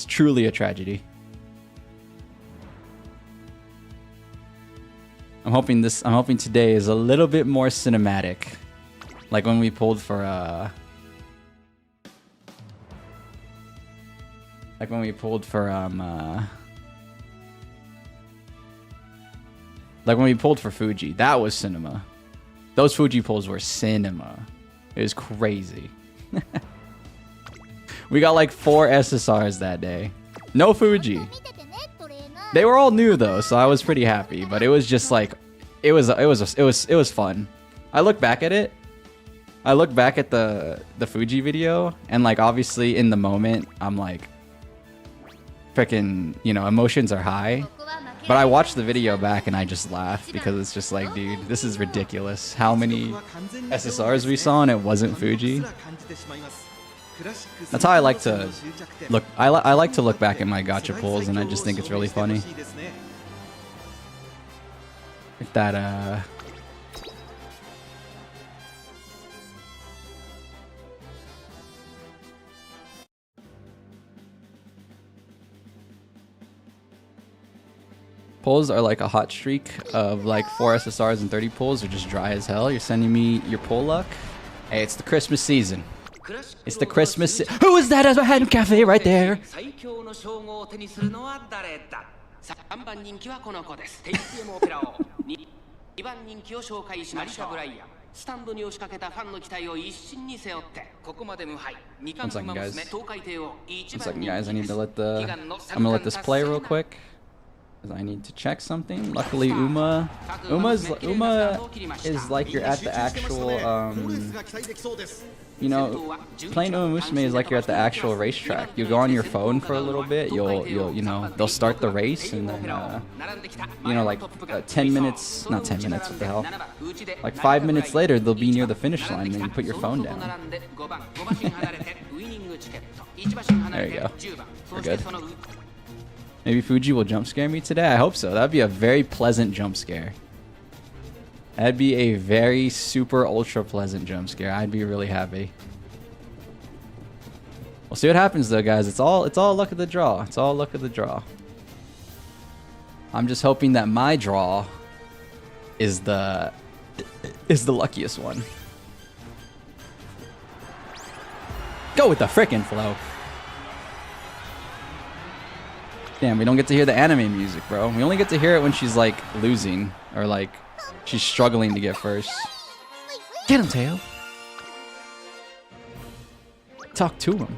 truly a tragedy. I'm hoping today is a little bit more cinematic. Like when we pulled for Fuji. That was cinema. Those Fuji pulls were cinema. It was crazy. We got like 4 SSRs that day. No Fuji. They were all new though, so I was pretty happy. But it was just like, it was fun. I look back at it. I look back at the Fuji video, and like obviously in the moment, I'm like, freaking, you know, emotions are high. But I watched the video back and I just laughed because it's just like, dude, this is ridiculous. How many SSRs we saw and it wasn't Fuji. That's how I like to look. I like to look back at my gacha pulls, and I just think it's really funny. If that pulls are like a hot streak of like 4 SSRs and 30 pulls are just dry as hell. You're sending me your pull luck? Hey, it's the Christmas season. It's the Christmas Who is that at the Manhattan Cafe right there? One second, guys. I need to let I'm gonna let this play real quick. I need to check something. Luckily, Uma is like you're at the actual, you know, playing Umamusume is like you're at the actual racetrack. You go on your phone for a little bit. You'll you know, they'll start the race, and then you know, like 10 minutes, not 10 minutes. What the hell? Like 5 minutes later, they'll be near the finish line, and then you put your phone down. There you go. We're good. Maybe Fuji will jump scare me today? I hope so. That'd be a very pleasant jump scare. That'd be a very super ultra pleasant jump scare. I'd be really happy. We'll see what happens though, guys. It's all luck of the draw. It's all luck of the draw. I'm just hoping that my draw is the luckiest one. Go with the frickin' flow. Damn, we don't get to hear the anime music, bro. We only get to hear it when she's like losing. Or like, she's struggling to get first. Get him, Tail. Talk to him.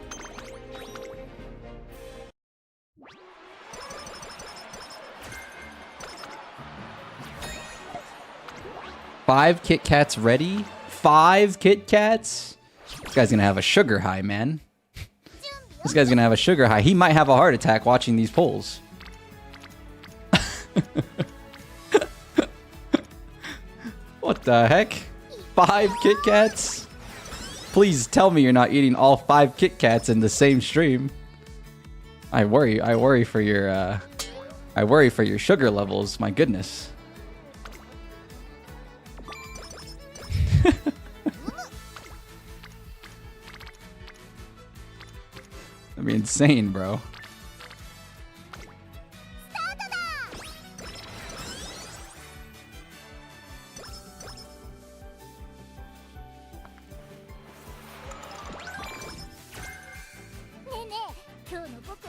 Five Kit Kats ready? 5 Kit Kats? This guy's gonna have a sugar high, man. This guy's gonna have a sugar high. He might have a heart attack watching these polls. What the heck? 5 Kit Kats? Please tell me you're not eating all 5 Kit Kats in the same stream. I worry for your sugar levels, my goodness. That'd be insane, bro.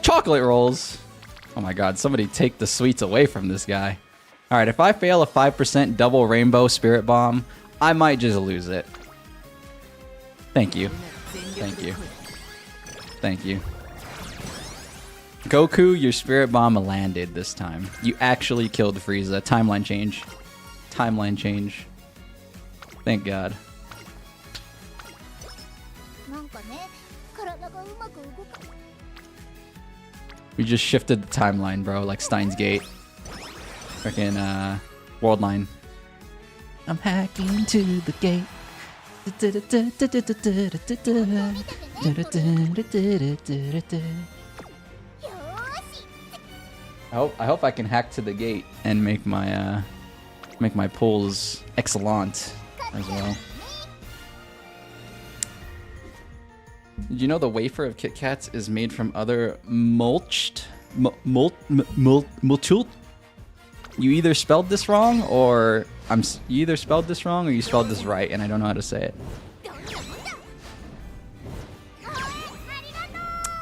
Chocolate rolls. Oh my god, somebody take the sweets away from this guy. Alright, if I fail a 5% double rainbow spirit bomb, I might just lose it. Thank you. Thank you. Thank you. Goku, your spirit bomb landed this time. You actually killed Frieza. Timeline change. Timeline change. Thank God. We just shifted the timeline, bro, like Steins Gate. Freaking, World Line. I'm hacking to the gate. I hope I can hack to the gate and make my pulls excellent as well. Did you know the wafer of Kit Kats is made from other mulched? Mulchult? You either spelled this wrong or you either spelled this wrong or you spelled this right, and I don't know how to say it.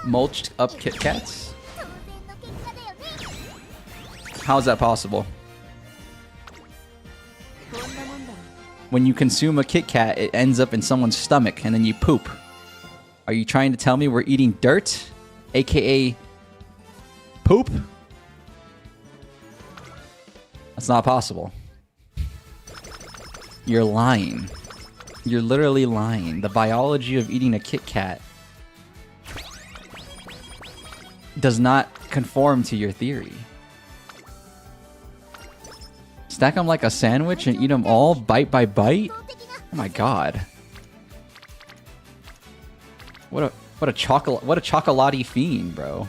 Mulched up Kit Kats? How is that possible? When you consume a Kit Kat, it ends up in someone's stomach and then you poop. Are you trying to tell me we're eating dirt? AKA poop? That's not possible. You're lying. You're literally lying. The biology of eating a Kit Kat does not conform to your theory. Stack them like a sandwich and eat them all bite by bite? Oh my god. What a chocolatey fiend, bro.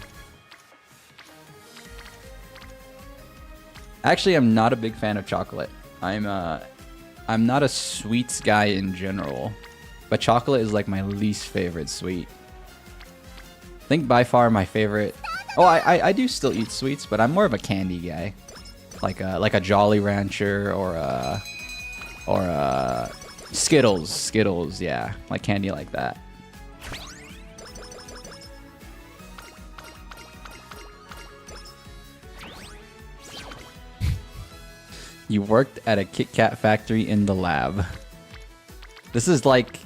Actually, I'm not a big fan of chocolate. I'm not a sweets guy in general, but chocolate is like my least favorite sweet. I think by far my favorite. Oh, I do still eat sweets, but I'm more of a candy guy, like a Jolly Rancher or a Skittles, yeah, like candy like that. You worked at a Kit Kat factory in the lab. This is like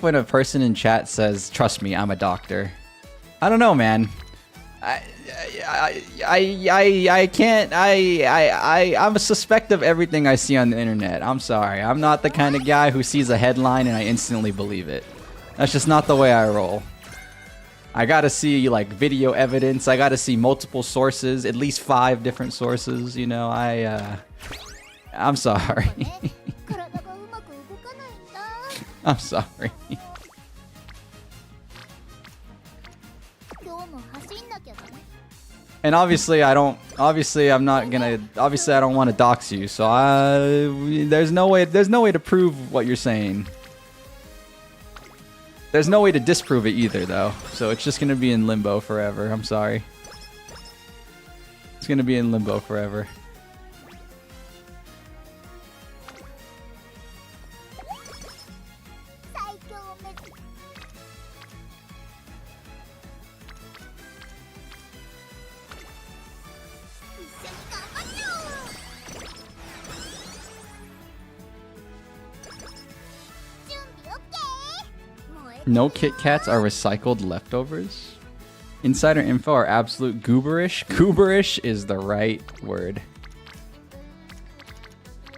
when a person in chat says, "Trust me, I'm a doctor." I don't know, man. I can't. I'm a suspect of everything I see on the internet. I'm sorry. I'm not the kind of guy who sees a headline and I instantly believe it. That's just not the way I roll. I gotta see like video evidence. I gotta see multiple sources, at least 5 different sources. You know, I'm sorry. I'm sorry. And obviously, I don't want to dox you. So there's no way to prove what you're saying. There's no way to disprove it either, though. So it's just gonna be in limbo forever. I'm sorry. It's gonna be in limbo forever. No Kit Kats are recycled leftovers. Insider info are absolute gooberish. Gooberish is the right word.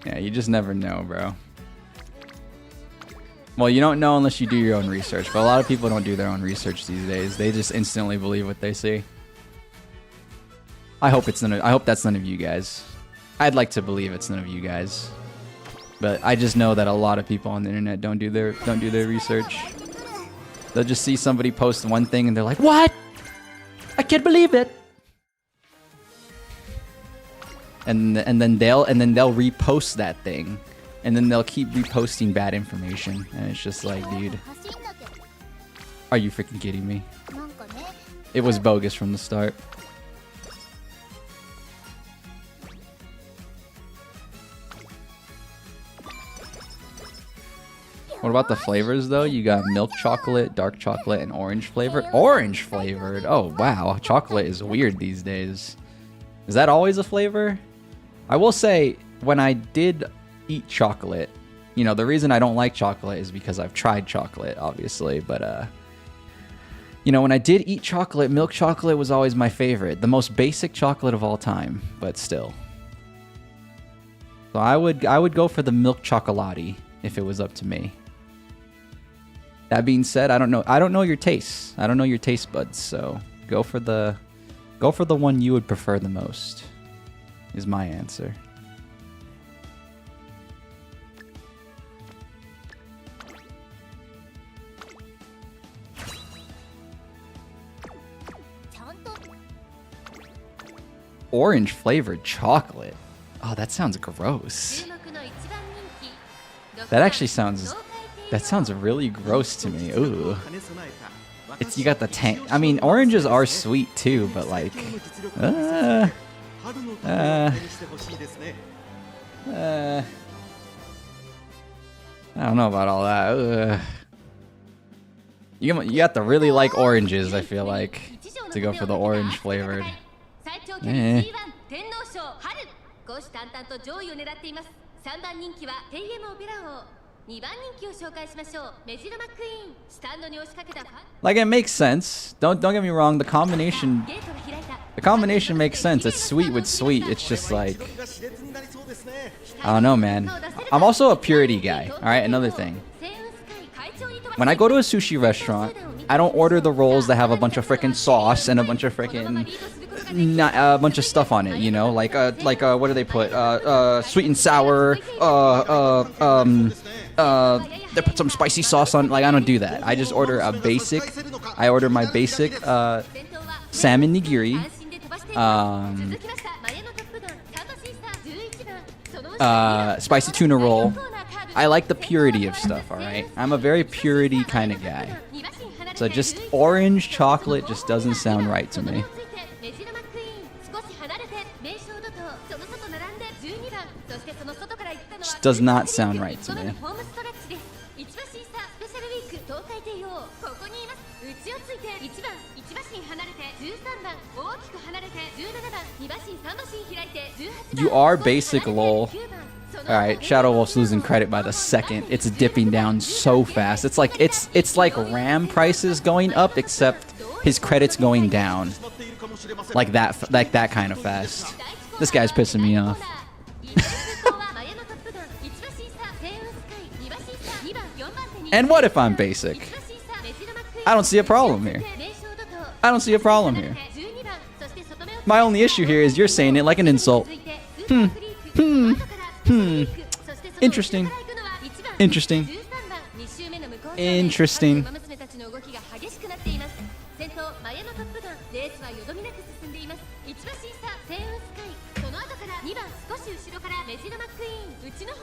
Yeah, you just never know, bro. Well, you don't know unless you do your own research, but a lot of people don't do their own research these days. They just instantly believe what they see. I hope that's none of you guys. I'd like to believe it's none of you guys. But I just know that a lot of people on the internet don't do their research. They'll just see somebody post one thing and they're like, "What? I can't believe it." And then they'll repost that thing. And then they'll keep reposting bad information. And it's just like, dude, are you freaking kidding me? It was bogus from the start. What about the flavors, though? You got milk chocolate, dark chocolate, and orange flavored. Orange flavored? Oh, wow. Chocolate is weird these days. Is that always a flavor? I will say, when I did eat chocolate, you know, the reason I don't like chocolate is because I've tried chocolate, obviously, but you know, when I did eat chocolate, milk chocolate was always my favorite, the most basic chocolate of all time, but still. So I would go for the milk chocolate if it was up to me. That being said, I don't know your tastes. I don't know your taste buds, so go for the one you would prefer the most is my answer. Orange flavored chocolate. Oh, that sounds gross. That actually sounds really gross to me. Ooh. You got the tang. I mean, oranges are sweet too, but like I don't know about all that. You have to really like oranges, I feel like, to go for the orange flavored. Like, it makes sense. Don't get me wrong. The combination makes sense. It's sweet with sweet. It's just like, I don't know, man. I'm also a purity guy. All right, another thing. When I go to a sushi restaurant, I don't order the rolls that have a bunch of freaking sauce and a bunch of freaking stuff on it, you know, like what do they put? Sweet and sour. They put some spicy sauce on. Like, I don't do that. I just order a basic. I order my basic salmon nigiri, spicy tuna roll. I like the purity of stuff. All right, I'm a very purity kind of guy. So just orange chocolate just doesn't sound right to me. Just does not sound right to me. You are basic, lol. Alright, Shadow Wolf's losing credit by the second. It's dipping down so fast. It's like RAM prices going up, except his credit's going down. Like that kind of fast. This guy's pissing me off. And what if I'm basic? I don't see a problem here. I don't see a problem here. My only issue here is you're saying it like an insult. Interesting. Interesting. Interesting.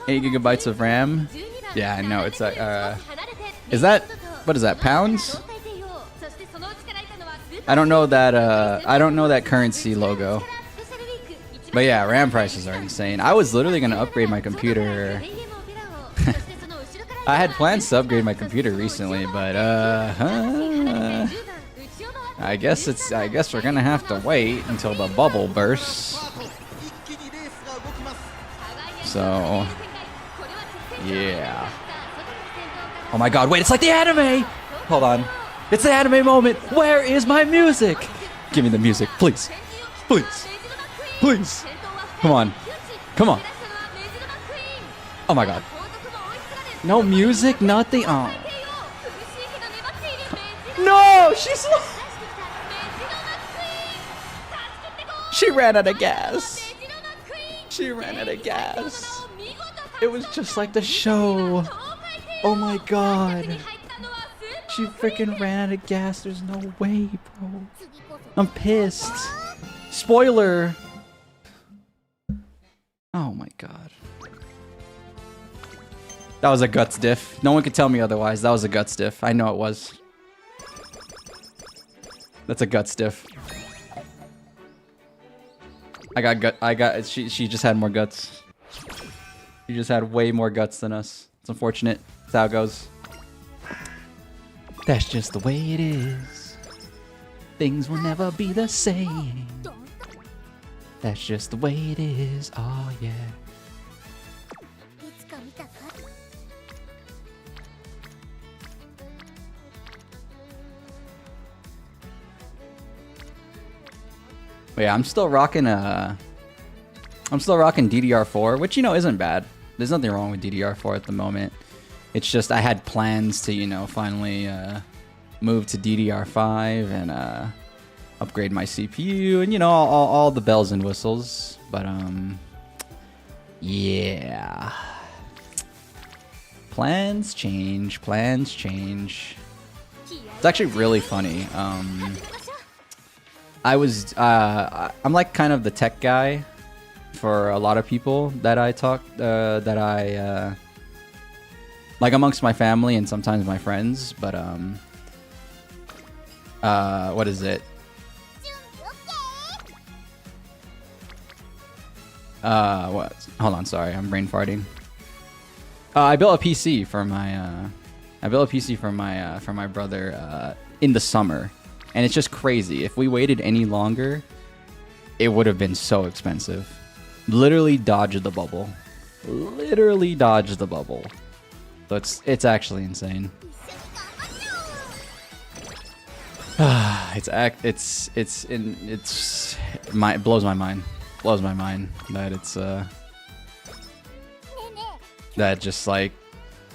Eight gigabytes of RAM. Yeah, I know. It's is that, what is that, pounds? I don't know that currency logo. But yeah, RAM prices are insane. I was literally gonna upgrade my computer. I had plans to upgrade my computer recently, but I guess we're gonna have to wait until the bubble bursts. So yeah. Oh my god, wait, it's like the anime! Hold on. It's the anime moment. Where is my music? Give me the music, please. Please. Please. Come on. Come on. Oh my god. No music, nothing. Oh. No, she's. She ran out of gas. She ran out of gas. It was just like the show. Oh my god. She freaking ran out of gas. There's no way, bro. I'm pissed. Spoiler. Oh my god. That was a guts diff. No one could tell me otherwise. That was a guts diff. I know it was. That's a guts diff. She just had more guts. She just had way more guts than us. It's unfortunate. That's how it goes. That's just the way it is. Things will never be the same. That's just the way it is. Oh yeah. But yeah, I'm still rocking DDR4, which, you know, isn't bad. There's nothing wrong with DDR4 at the moment. It's just I had plans to, you know, finally move to DDR5 and upgrade my CPU and, you know, all the bells and whistles. But yeah. Plans change, plans change. It's actually really funny. I'm like kind of the tech guy for a lot of people that I talk, like amongst my family and sometimes my friends, but what is it? What? Hold on, sorry, I'm brain farting. I built a PC for my brother in the summer. And it's just crazy. If we waited any longer, it would have been so expensive. Literally dodged the bubble. Literally dodged the bubble. So it's actually insane. It blows my mind. Blows my mind that it's that just like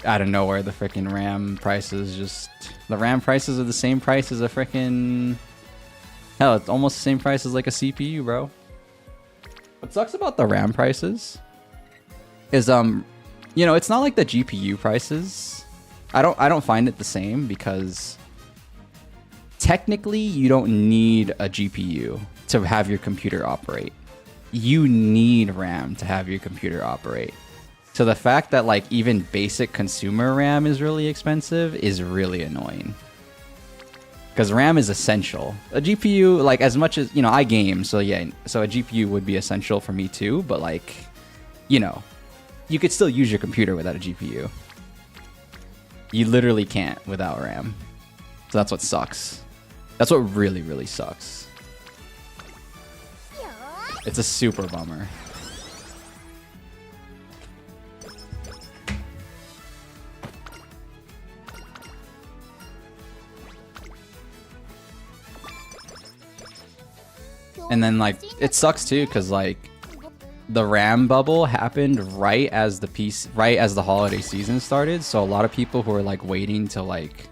out of nowhere the freaking RAM prices just. The RAM prices are the same price as a freaking... Hell, it's almost the same price as like a CPU, bro. What sucks about the RAM prices is, you know, it's not like the GPU prices. I don't find it the same because technically you don't need a GPU to have your computer operate. You need RAM to have your computer operate. So the fact that like even basic consumer RAM is really expensive is really annoying. Because RAM is essential. A GPU, like as much as, you know, I game, so yeah, so a GPU would be essential for me too, but like, you know, you could still use your computer without a GPU. You literally can't without RAM. So that's what sucks. That's what really, really sucks. It's a super bummer. And then like it sucks too because like the RAM bubble happened right as the holiday season started, so a lot of people who are like waiting to like,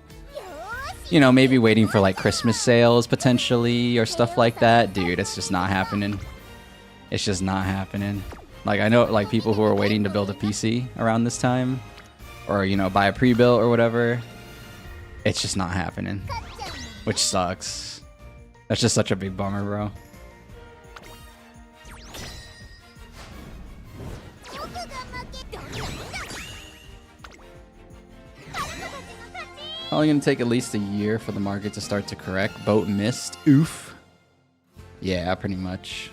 you know, maybe waiting for like Christmas sales potentially or stuff like that, dude, it's just not happening. It's just not happening. Like I know like people who are waiting to build a PC around this time or, you know, buy a pre-built or whatever. It's just not happening, which sucks. That's just such a big bummer, bro. Only gonna take at least a year for the market to start to correct. Boat missed. Oof. Yeah, pretty much.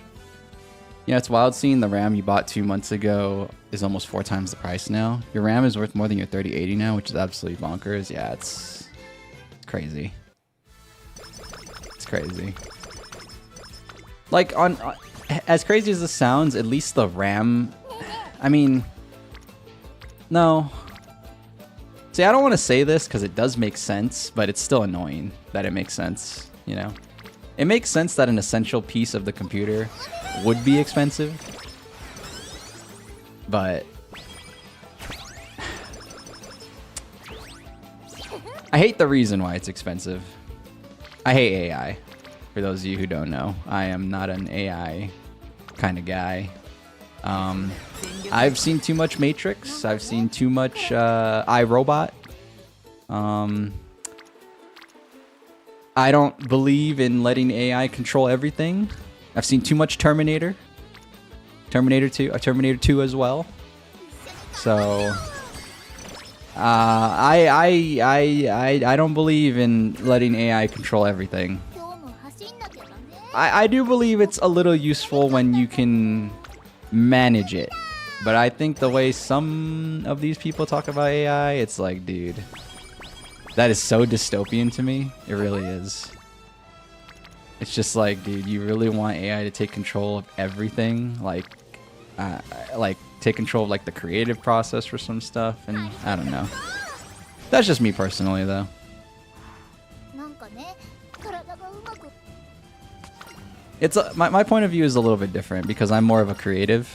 Yeah, it's wild seeing the RAM you bought 2 months ago is almost 4 times the price now. Your RAM is worth more than your 3080 now, which is absolutely bonkers. Yeah, it's crazy. It's crazy. Like, as crazy as this sounds, at least the RAM... I mean... No. See, I don't want to say this because it does make sense, but it's still annoying that it makes sense, you know? It makes sense that an essential piece of the computer would be expensive, but I hate the reason why it's expensive. I hate AI. For those of you who don't know, I am not an AI kind of guy. I've seen too much Matrix. I've seen too much iRobot. I don't believe in letting AI control everything. I've seen too much Terminator. Terminator 2 as well. So I don't believe in letting AI control everything. I do believe it's a little useful when you can manage it. But I think the way some of these people talk about AI, it's like, dude, that is so dystopian to me. It really is. It's just like, dude, you really want AI to take control of everything? Like take control of like the creative process for some stuff? And I don't know. That's just me personally, though. It's my point of view is a little bit different because I'm more of a creative,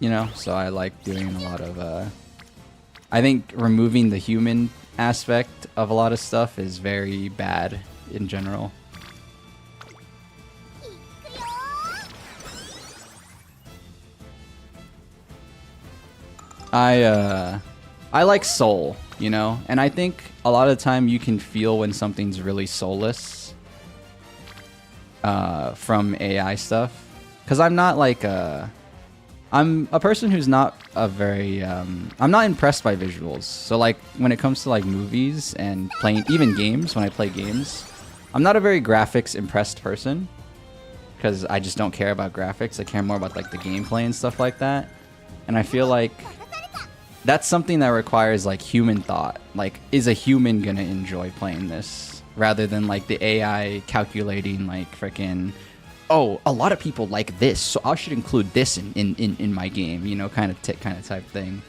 you know, so I like doing a lot of I think removing the human aspect of a lot of stuff is very bad in general. I like soul, you know, and I think a lot of the time you can feel when something's really soulless from AI stuff, because I'm not like I'm a person who's not a very I'm not impressed by visuals. So like when it comes to like movies and playing even games, when I play games, I'm not a very graphics impressed person because I just don't care about graphics. I care more about like the gameplay and stuff like that. And I feel like that's something that requires like human thought. Like, is a human gonna enjoy playing this? Rather than like the AI calculating like freaking, oh, a lot of people like this, so I should include this in my game, you know, kind of type thing.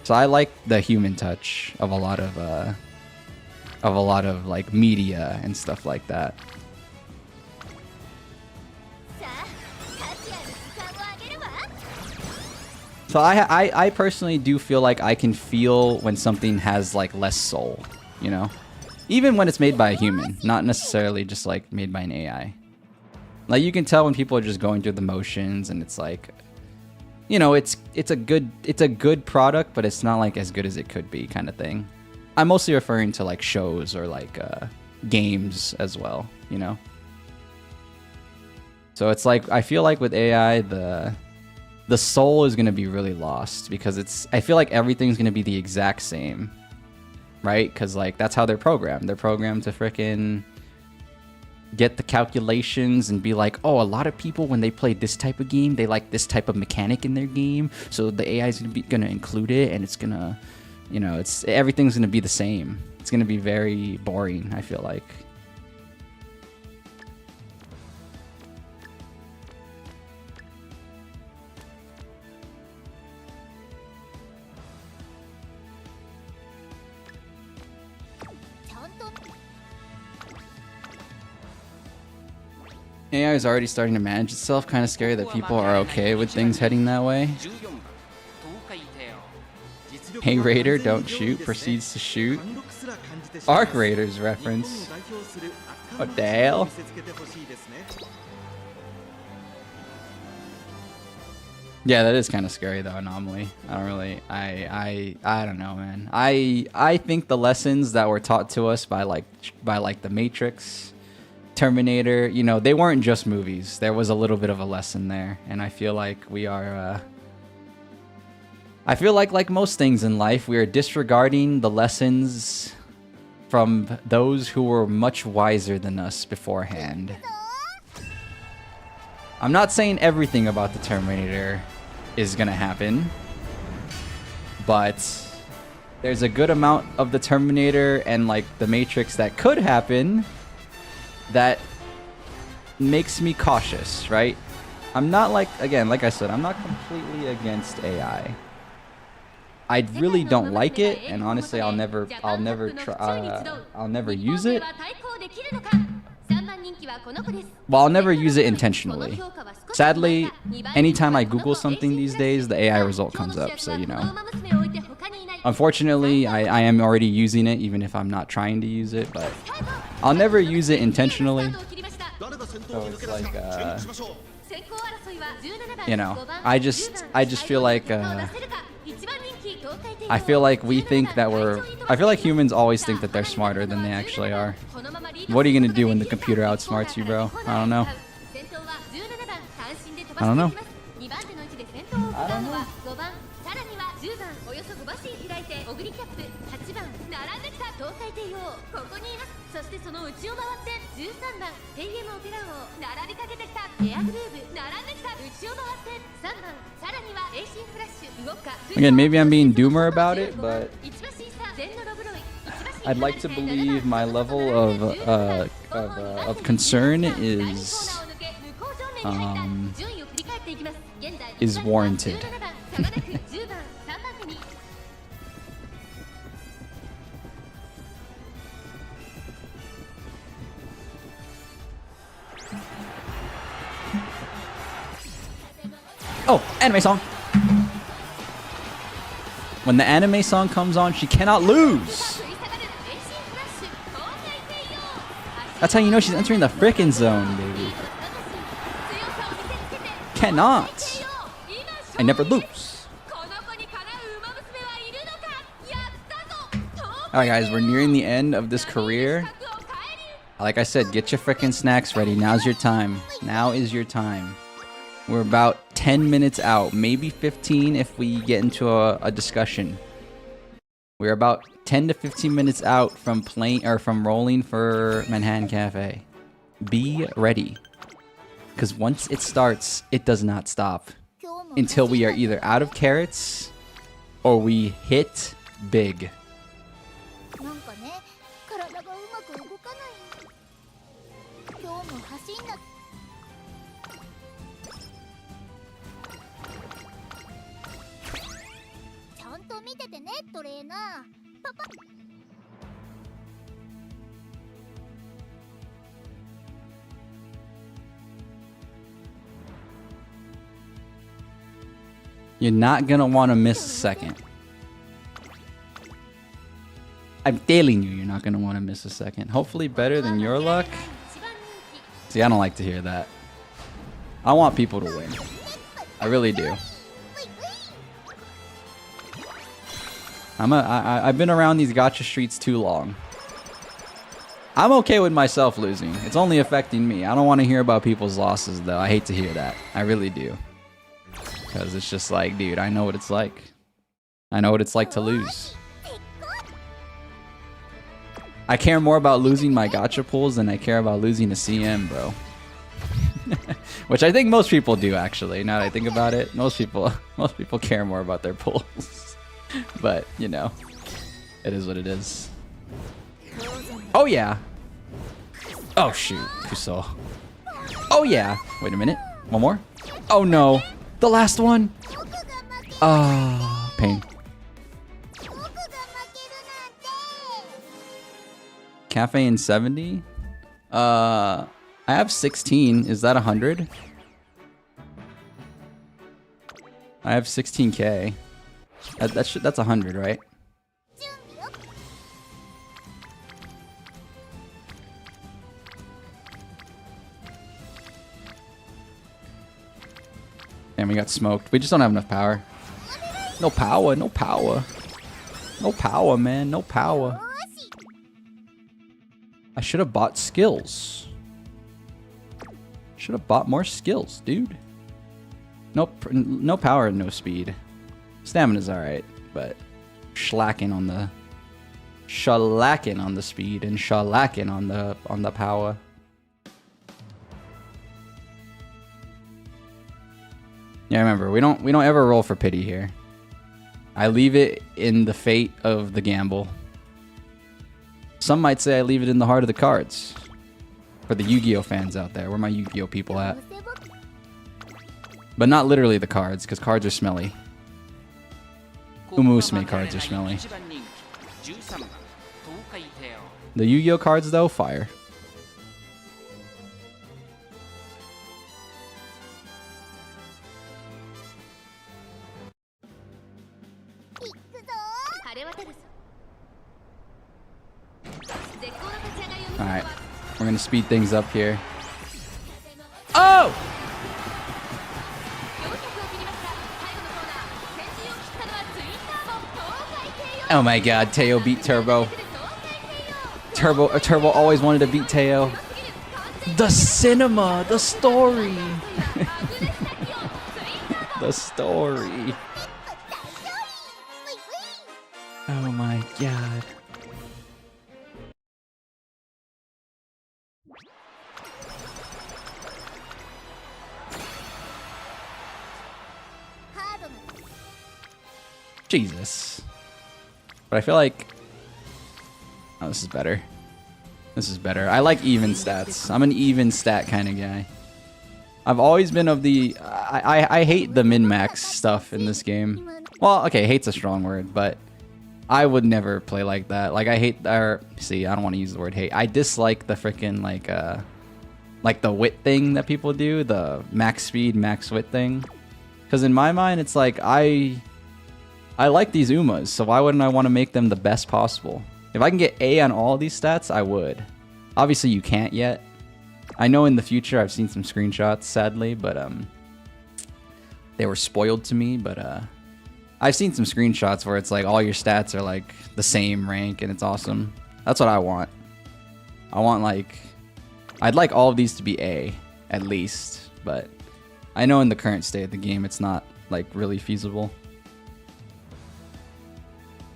So I like the human touch of a lot of like media and stuff like that. So I personally do feel like I can feel when something has like less soul, you know? Even when it's made by a human, not necessarily just like made by an AI. Like you can tell when people are just going through the motions and it's like, you know, it's a good product, but it's not like as good as it could be kind of thing. I'm mostly referring to like shows or like games as well, you know? So it's like, I feel like with AI, the soul is going to be really lost because I feel like everything's going to be the exact same, right? Because like that's how they're programmed. They're programmed to frickin' get the calculations and be like, oh, a lot of people when they play this type of game, they like this type of mechanic in their game, so the AI is going to include it, and it's going to, you know, everything's going to be the same. It's going to be very boring, I feel like. AI is already starting to manage itself. Kind of scary that people are okay with things heading that way. Hey Raider, don't shoot. Proceeds to shoot. Arc Raiders reference. What the hell? Yeah, that is kind of scary though, Anomaly. I don't know, man. I think the lessons that were taught to us by the Matrix, Terminator, you know, they weren't just movies. There was a little bit of a lesson there, and I feel like we are I feel like most things in life, we are disregarding the lessons from those who were much wiser than us beforehand. I'm not saying everything about the Terminator is gonna happen, but there's a good amount of the Terminator and like the Matrix that could happen that makes me cautious, right? I'm not like, again, like I said, I'm not completely against AI. I really don't like it, and honestly, I'll never use it. Well, I'll never use it intentionally. Sadly, anytime I Google something these days, the AI result comes up, so you know. Unfortunately, I am already using it, even if I'm not trying to use it, but I'll never use it intentionally. So it's like, you know, I just feel like, I feel like we think that I feel like humans always think that they're smarter than they actually are. What are you gonna do when the computer outsmarts you, bro? I don't know. I don't know. I don't know. Again, maybe I'm being doomer about it, but I'd like to believe my level of concern is warranted. Oh, anime song. When the anime song comes on, she cannot lose. That's how you know she's entering the frickin' zone, baby. Cannot. I never lose. Alright guys, we're nearing the end of this career. Like I said, get your frickin' snacks ready. Now's your time. Now is your time. We're about 10 minutes out, maybe 15 if we get into a discussion. We're about 10 to 15 minutes out from playing or from rolling for Manhattan Cafe. Be ready. Because once it starts, it does not stop. Until we are either out of carrots or we hit big. You're not gonna want to miss a second. I'm telling you, you're not gonna want to miss a second. Hopefully better than your luck. See, I don't like to hear that. I want people to win. I really do. I've been around these gacha streets too long. I'm okay with myself losing. It's only affecting me. I don't want to hear about people's losses, though. I hate to hear that. I really do. Because it's just like, dude, I know what it's like. I know what it's like to lose. I care more about losing my gacha pulls than I care about losing a CM, bro. Which I think most people do, actually. Now that I think about it, most people care more about their pulls. But, you know, it is what it is. Oh, yeah. Oh, shoot. Kuso. Oh, yeah. Wait a minute. One more. Oh, no. The last one. Ah, pain. Cafe in 70? I have 16. Is that 100? I have 16k. That's 100, right? And we got smoked. We just don't have enough power. No power, no power. No power, man, no power. I should have bought skills. Should have bought more skills, dude. Nope, no power and no speed. Stamina's alright, but shellacking on the speed and shellacking on the power. Yeah, remember, we don't ever roll for pity here. I leave it in the fate of the gamble. Some might say I leave it in the heart of the cards. For the Yu-Gi-Oh fans out there, where my Yu-Gi-Oh people at? But not literally the cards, because cards are smelly. Umamusume cards are smelly. The Yu-Gi-Oh cards though, fire. Alright, we're gonna speed things up here. Oh! Oh my god, Teo beat Turbo. Turbo always wanted to beat Teo. The cinema, the story. The story. Oh my god. Jesus. But I feel like... Oh, this is better. This is better. I like even stats. I'm an even stat kind of guy. I've always been of the... I hate the min-max stuff in this game. Well, okay, hate's a strong word, but I would never play like that. Like, I hate... Or, see, I don't want to use the word hate. I dislike the freaking, like the wit thing that people do. The max speed, max wit thing. Because in my mind, it's like, I like these Umas, so why wouldn't I want to make them the best possible? If I can get A on all these stats, I would. Obviously, you can't yet. I know in the future, I've seen some screenshots, sadly, but they were spoiled to me, but I've seen some screenshots where it's like all your stats are like the same rank, and it's awesome. That's what I want. I want like... I'd like all of these to be A, at least, but I know in the current state of the game, it's not like really feasible.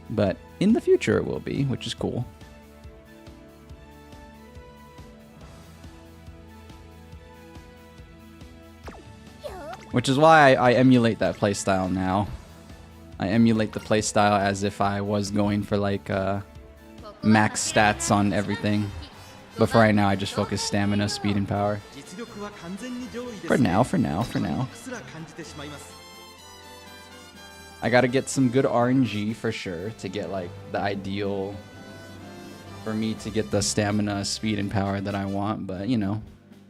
But in the future it will be, which is cool. Which is why I emulate that playstyle now. I emulate the playstyle as if I was going for like max stats on everything. But for right now, I just focus stamina, speed, and power. For now. I gotta get some good RNG for sure to get like the ideal for me to get the stamina, speed, and power that I want. But you know,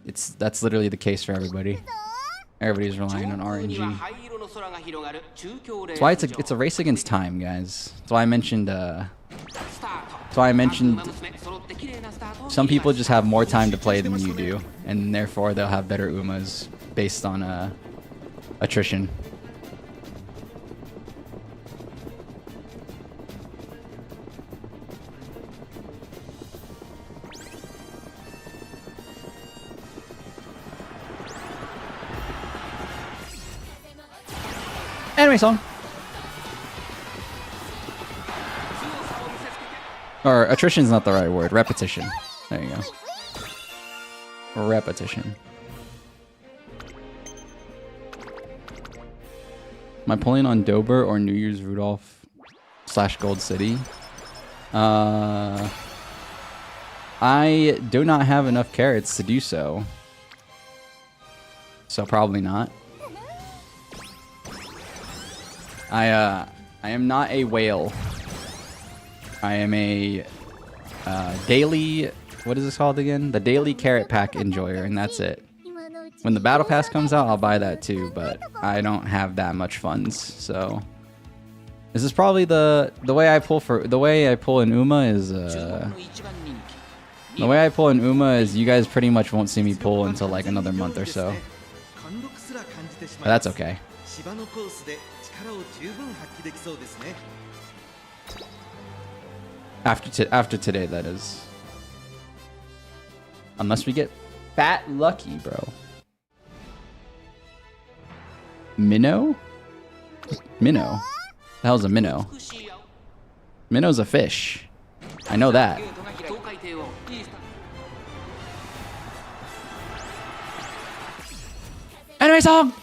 that's literally the case for everybody. Everybody's relying on RNG. That's why it's a race against time, guys. That's why I mentioned. Some people just have more time to play than you do, and therefore they'll have better Umas based on attrition. Anime song. Or attrition's not the right word. Repetition. There you go. Repetition. Am I pulling on Dober or New Year's Rudolph / Gold City? I do not have enough carrots to do so. So probably not. I am not a whale. I am a daily, what is this called again? The daily carrot pack enjoyer, and that's it. When the battle pass comes out, I'll buy that too, but I don't have that much funds, so. This is probably the way I pull in Uma is the way I pull in Uma is you guys pretty much won't see me pull until like another month or so. But that's okay. After today, that is. Unless we get fat lucky, bro. Minnow? Minnow? The hell's a minnow? Minnow's a fish. I know that. Anime song!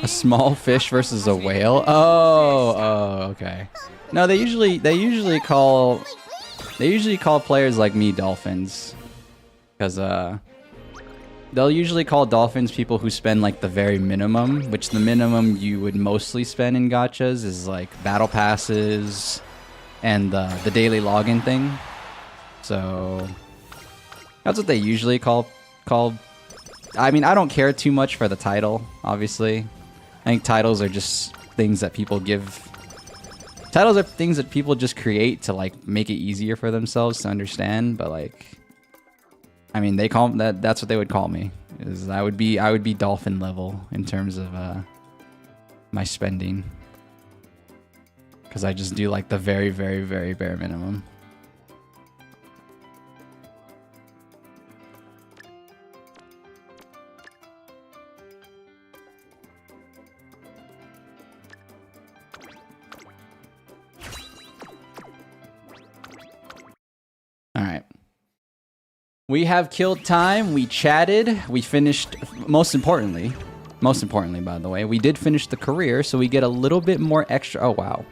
A small fish versus a whale? Oh, okay. No, they usually call players like me dolphins, because they'll usually call dolphins people who spend like the very minimum, which the minimum you would mostly spend in gachas is like battle passes and the daily login thing. So that's what they usually call. I mean, I don't care too much for the title, obviously. I think titles are just things that people give. Titles are things that people just create to like make it easier for themselves to understand. But like, I mean, they call that's what they would call me. Is I would be dolphin level in terms of my spending, because I just do like the very, very, very bare minimum. Alright. We have killed time, we chatted, we finished, most importantly, by the way, we did finish the career, so we get a little bit more extra, oh wow.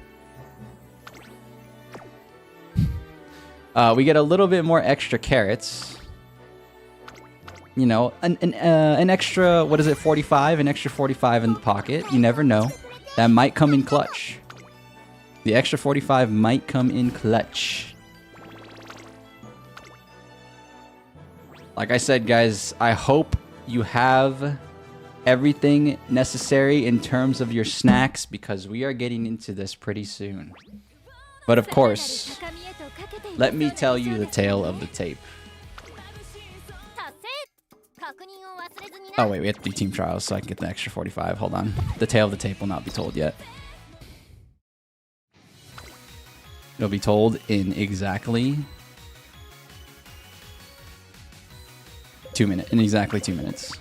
We get a little bit more extra carrots. You know, an extra, what is it, 45? An extra 45 in the pocket, you never know. That might come in clutch. The extra 45 might come in clutch. Like I said, guys, I hope you have everything necessary in terms of your snacks, because we are getting into this pretty soon. But of course, let me tell you the tale of the tape. Oh wait, we have to do team trials so I can get the extra 45. Hold on. The tale of the tape will not be told yet. It'll be told in exactly 2 minutes. In exactly 2 minutes.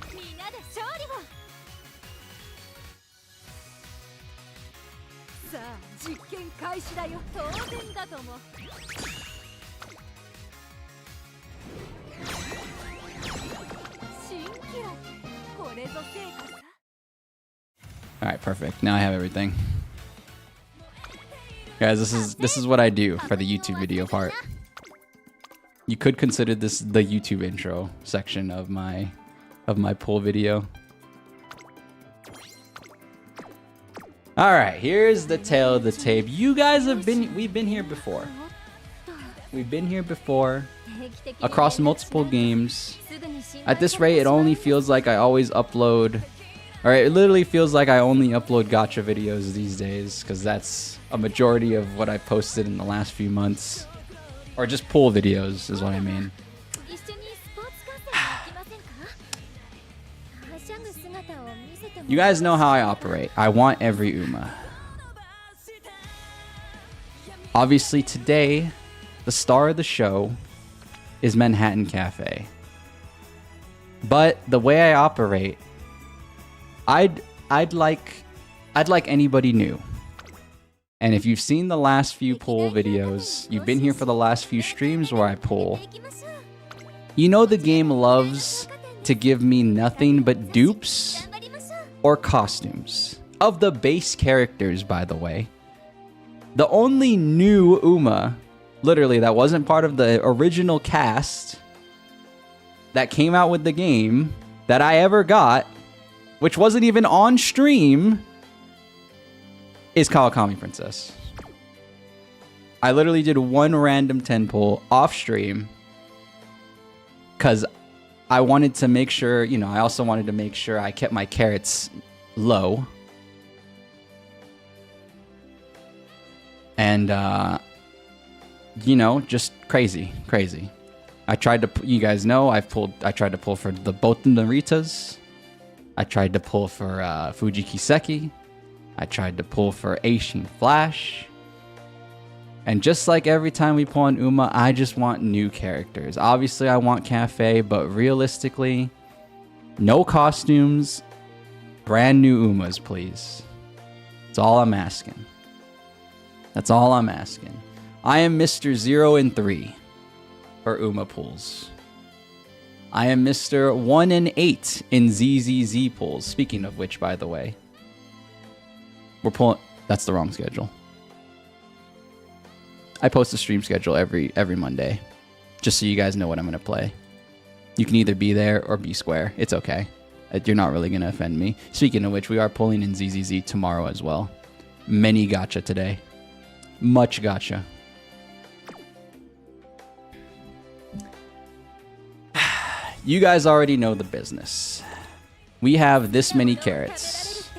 Alright, perfect. Now I have everything. Guys, this is what I do for the YouTube video part. You could consider this the YouTube intro section of my pool video. Alright, here's the tale of the tape. You guys we've been here before. We've been here before. Across multiple games. At this rate, it only feels like I always upload, or it literally feels like I only upload gacha videos these days, because that's a majority of what I've posted in the last few months. Or just pool videos is what I mean. You guys know how I operate. I want every Uma. Obviously today, the star of the show is Manhattan Cafe. But the way I operate, I'd like anybody new. And if you've seen the last few pool videos, you've been here for the last few streams where I pool, you know the game loves to give me nothing but dupes or costumes. Of the base characters, by the way. The only new Uma, literally, that wasn't part of the original cast that came out with the game that I ever got, which wasn't even on stream, is Kawakami Princess. I literally did one random 10 pull off stream because I wanted to make sure, you know, I also wanted to make sure I kept my carrots low. And, you know, just crazy. I tried to, you guys know, I tried to pull for both the Naritas. I tried to pull for Fuji Kiseki. I tried to pull for Aishin Flash. And just like every time we pull on Uma, I just want new characters. Obviously, I want Cafe, but realistically, no costumes, brand new Umas, please. That's That's all I'm asking. That's all I'm asking. I am Mr. 0 and 3 for Uma pools. I am Mr. 1 and 8 in ZZZ pools. Speaking of which, by the way, we're pulling. That's the wrong schedule. I post a stream schedule every Monday, just so you guys know what I'm gonna play. You can either be there or be square. It's okay. You're not really gonna offend me. Speaking of which, we are pulling in ZZZ tomorrow as well. Many gacha today. Much gacha. You guys already know the business. We have this many carrots.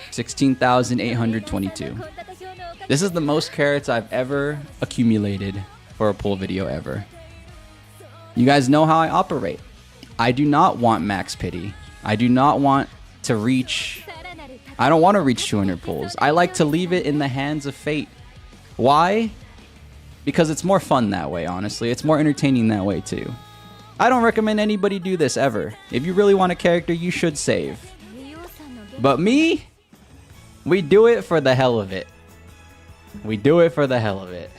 16,822. This is the most carrots I've ever accumulated for a pull video ever. You guys know how I operate. I do not want max pity. I do not want to reach... I don't want to reach 200 pulls. I like to leave it in the hands of fate. Why? Because it's more fun that way, honestly. It's more entertaining that way, too. I don't recommend anybody do this ever. If you really want a character, you should save. But me? We do it for the hell of it. We do it for the hell of it.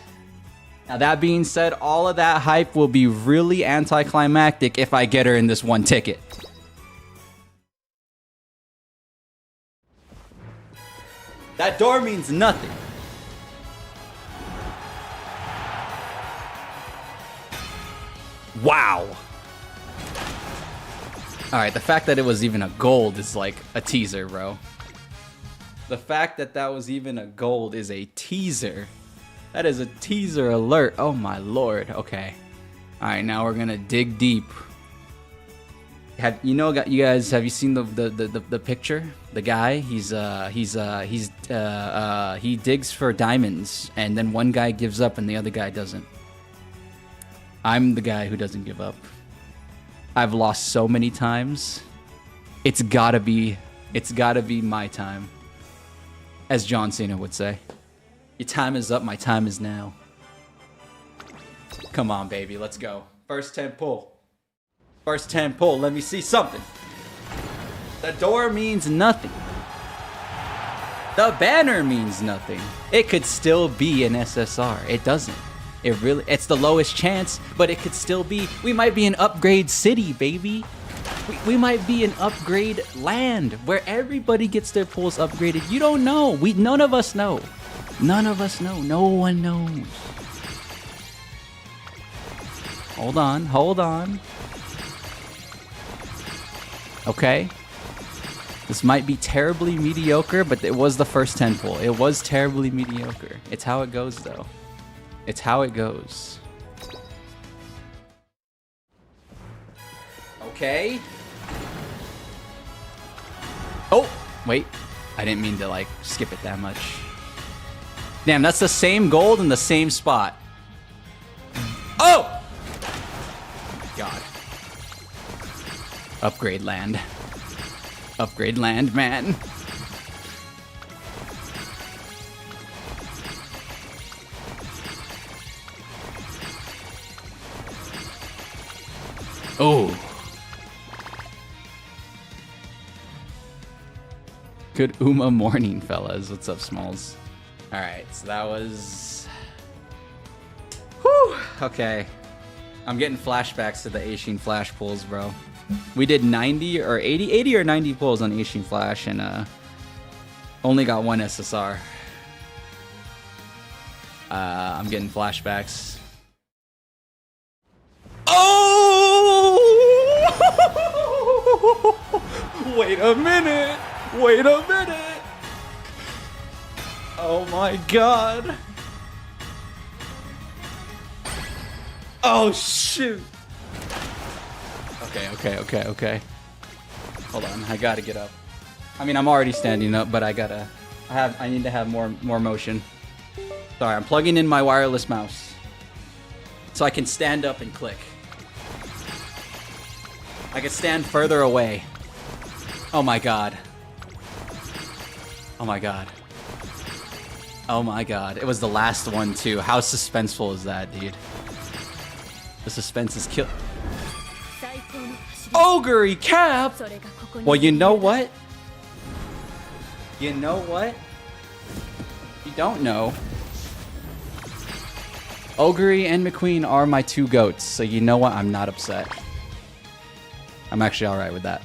Now, that being said, all of that hype will be really anticlimactic if I get her in this one ticket. That door means nothing. Wow. Alright, the fact that it was even a gold is like a teaser, bro. The fact that that was even a gold is a teaser. That is a teaser alert. Oh my lord. Okay. Alright, now we're gonna dig deep. Have you seen the picture? The guy, he digs for diamonds, and then one guy gives up and the other guy doesn't. I'm the guy who doesn't give up. I've lost so many times. It's gotta be my time. As John Cena would say. Your time is up, my time is now. Come on, baby, let's go. First 10 pull. First 10 pull, let me see something. The door means nothing. The banner means nothing. It could still be an SSR. It doesn't. It's the lowest chance, but it could still be. We might be an upgrade city, baby. We might be an upgrade land where everybody gets their pulls upgraded. You don't know. None of us know. None of us know. No one knows. Hold on. Hold on. Okay. This might be terribly mediocre, but it was the first 10 pull. It was terribly mediocre. It's how it goes, though. It's how it goes. Okay. Oh, wait. I didn't mean to, like, skip it that much. Damn, that's the same gold in the same spot. Oh! God. Upgrade land. Upgrade land, man. Oh. Good Uma morning, fellas. What's up, Smalls? Alright, so that was... Whew! Okay. I'm getting flashbacks to the Aishin Flash pulls, bro. We did 90 or 80 or 90 pulls on Aishin Flash and only got one SSR. I'm getting flashbacks. Oh! Wait a minute! Wait a minute! Oh my god! Oh shoot! Okay. Hold on, I gotta get up. I mean, I'm already standing up, but I need to have more motion. Sorry, I'm plugging in my wireless mouse so I can stand up and click. I can stand further away. Oh my god. Oh my god. Oh my god. It was the last one too. How suspenseful is that, dude? The suspense is kill. Ogre cap! Well, you know what? You know what? You don't know. Ogre and McQueen are my two goats, so you know what? I'm not upset. I'm actually alright with that.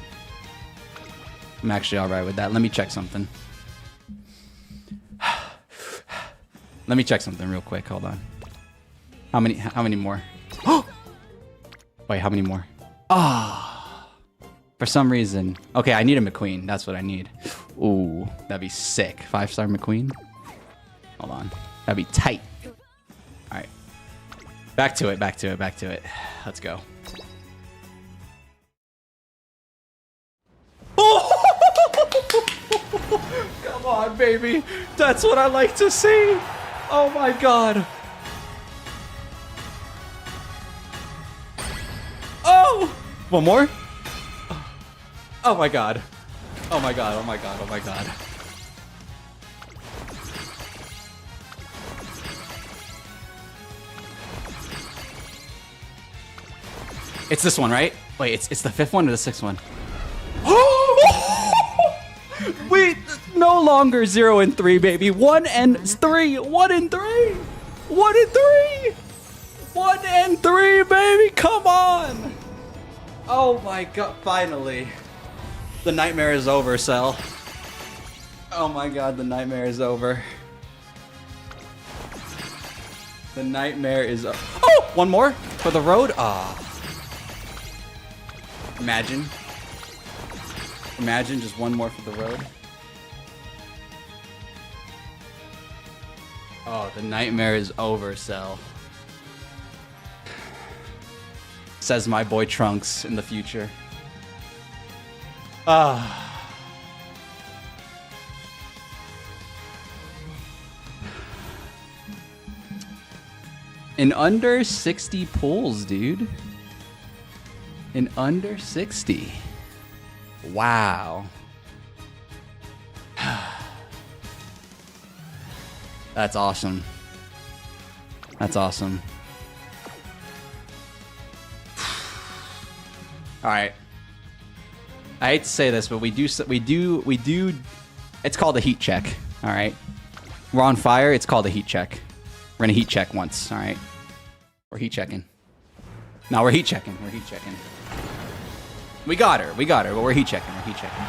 I'm actually alright with that. Let me check something. Let me check something real quick. Hold on. How many more? Wait, how many more? Ah. For some reason. Okay, I need a McQueen. That's what I need. Ooh, that'd be sick. 5-star McQueen. Hold on. That'd be tight. All right. Back to it, back to it, back to it. Let's go. Come on, baby. That's what I like to see. Oh my god. Oh! One more? Oh my god. Oh my god, oh my god, oh my god. It's this one, right? Wait, it's the 5th one or the 6th one? Wait, no longer 0 and 3, baby. 1 and 3. 1 and 3. 1 and 3. 1 and 3, baby. Come on. Oh my god, finally. The nightmare is over, Cell. Oh my god, the nightmare is over. The nightmare is over. Oh! One more for the road? Ah. Imagine. Imagine just one more for the road. Oh, the nightmare is over, Cell. Says my boy Trunks in the future. Ah. In under 60 pulls, dude. In under 60. Wow. That's awesome. That's awesome. All right. I hate to say this, but we do. It's called a heat check. All right. We're on fire. It's called a heat check. We're gonna heat check once. All right. We're heat checking. No, we're heat checking. We're heat checking. We got her. We got her. But we're heat checking. We're heat checking.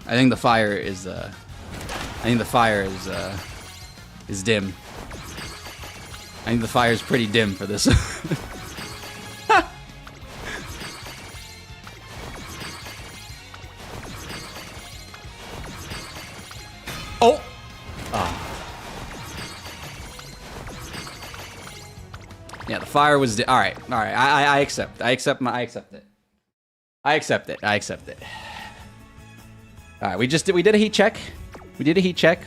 I think the fire is. I think the fire is dim. I think the fire is pretty dim for this. Oh. Oh. Yeah, the fire was. All right. All right. I accept. I accept it. I accept it. I accept it. All right. We did a heat check. We did a heat check.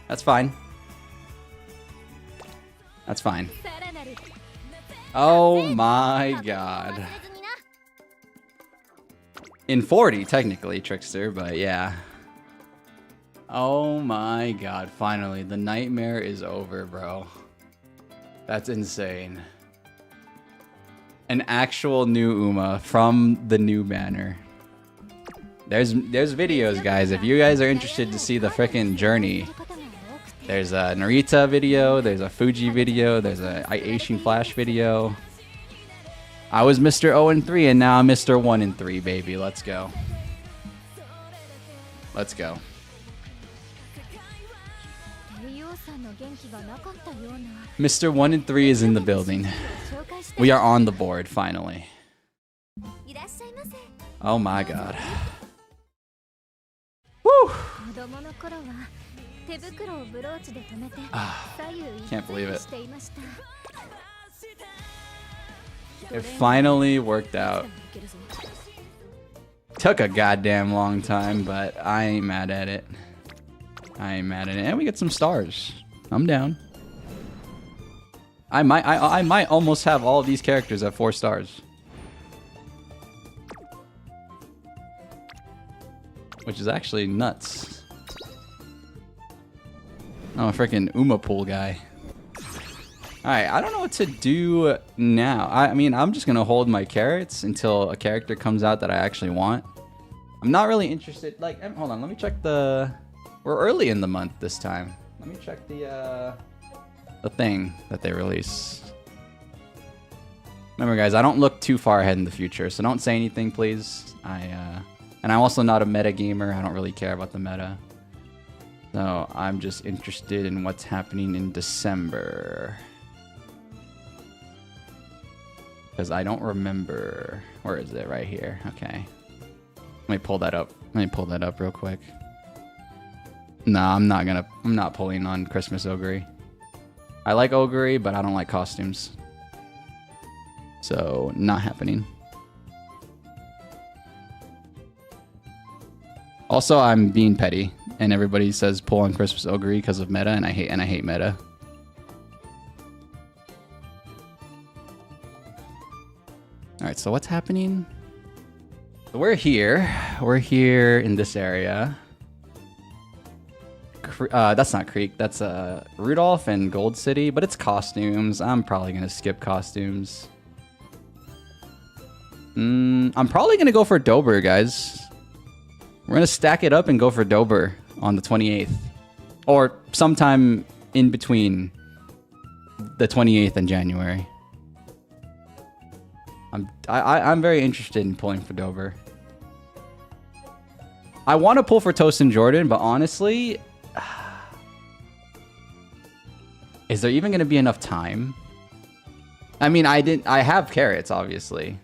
That's fine. That's fine. Oh my god. In 40, technically, Trickster, but yeah. Oh my god, finally. The nightmare is over, bro. That's insane. An actual new Uma from the new banner. There's videos, guys. If you guys are interested to see the frickin' journey, there's a Narita video, there's a Fuji video, there's a Aishin Flash video. I was Mr. 0 and 3 and now I'm Mr. 1 and 3, baby. Let's go. Let's go. Mr. 1 and 3 is in the building. We are on the board, finally. Oh my god. Woo! Can't believe it. It finally worked out. Took a goddamn long time, but I ain't mad at it. I ain't mad at it. And we get some stars. I'm down. I might almost have all of these characters at 4 stars. Which is actually nuts. I'm a freaking Uma pool guy. Alright, I don't know what to do now. I mean, I'm just gonna hold my carrots until a character comes out that I actually want. I'm not really interested. Like, hold on, let me check the... We're early in the month this time. Let me check the thing that they release. Remember, guys, I don't look too far ahead in the future, so don't say anything, please. And I'm also not a meta gamer. I don't really care about the meta. So I'm just interested in what's happening in December. Because I don't remember. Where is it? Right here. Okay. Let me pull that up. Let me pull that up real quick. No, I'm not pulling on Christmas Ogre. I like Ogre, but I don't like costumes. So, not happening. Also, I'm being petty, and everybody says pull on Christmas Ogre because of meta, and I hate meta. Alright, so what's happening? So we're here. We're here in this area. That's not Creek. That's Rudolph and Gold City, but it's costumes. I'm probably gonna skip costumes. I'm probably gonna go for Dober, guys. We're gonna stack it up and go for Dober on the 28th, or sometime in between the 28th and January. I'm very interested in pulling for Dober. I want to pull for Tosin Jordan, but honestly, is there even going to be enough time? I mean, I have carrots, obviously.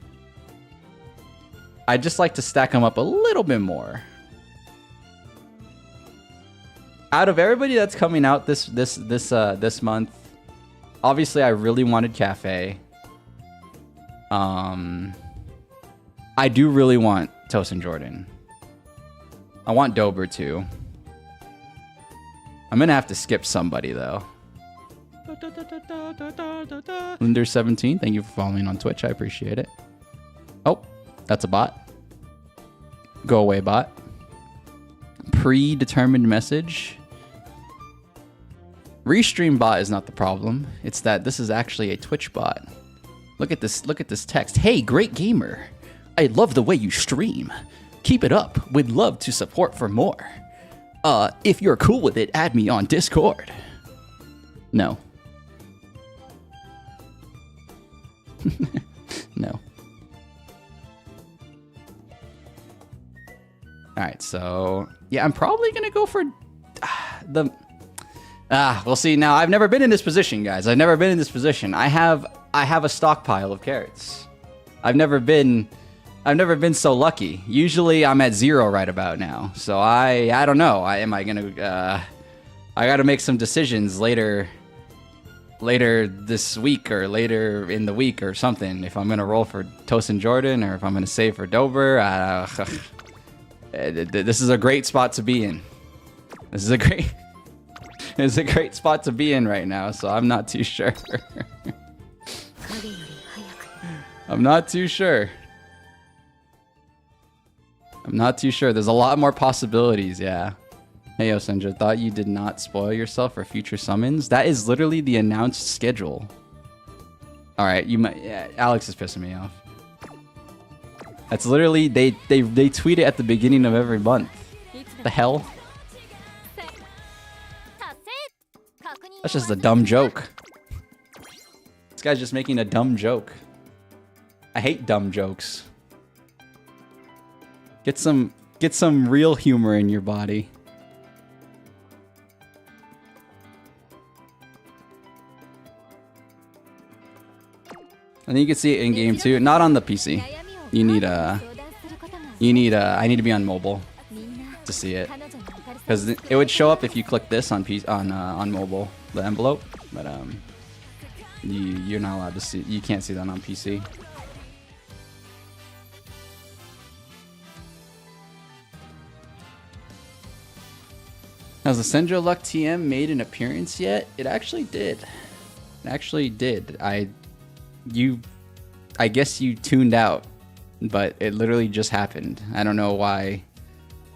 I'd just like to stack them up a little bit more. Out of everybody that's coming out this month, obviously I really wanted Cafe. I do really want Tosin Jordan. I want Dober too. I'm gonna have to skip somebody though. Linder17, thank you for following on Twitch. I appreciate it. Oh, that's a bot. Go away, bot. Predetermined message. Restream bot is not the problem. It's that this is actually a Twitch bot. Look at this text. Hey, great gamer. I love the way you stream. Keep it up. We'd love to support for more. If you're cool with it, add me on Discord. No. No. Alright, so... Yeah, I'm probably gonna go for... we'll see. Now, I've never been in this position, guys. I've never been in this position. I have a stockpile of carrots. I've never been so lucky. Usually I'm at 0 right about now. So I don't know. I gotta make some decisions later this week or later in the week or something. If I'm gonna roll for Tosin Jordan or if I'm gonna save for Dober. This is a great spot to be in. This is a great spot to be in right now. So I'm not too sure. I'm not too sure. I'm not too sure. There's a lot more possibilities, yeah. Hey, Osendra, thought you did not spoil yourself for future summons? That is literally the announced schedule. Alright, you might... Yeah, Alex is pissing me off. That's literally... They tweet it at the beginning of every month. The hell? That's just a dumb joke. This guy's just making a dumb joke. I hate dumb jokes. Get some real humor in your body. And then you can see it in game too. Not on the PC. I need to be on mobile to see it, because it would show up if you click this on mobile, the envelope. But you're not allowed to see. You can't see that on PC. Has the Sendro Luck TM made an appearance yet? It actually did. It actually did. I guess you tuned out, but it literally just happened. I don't know why.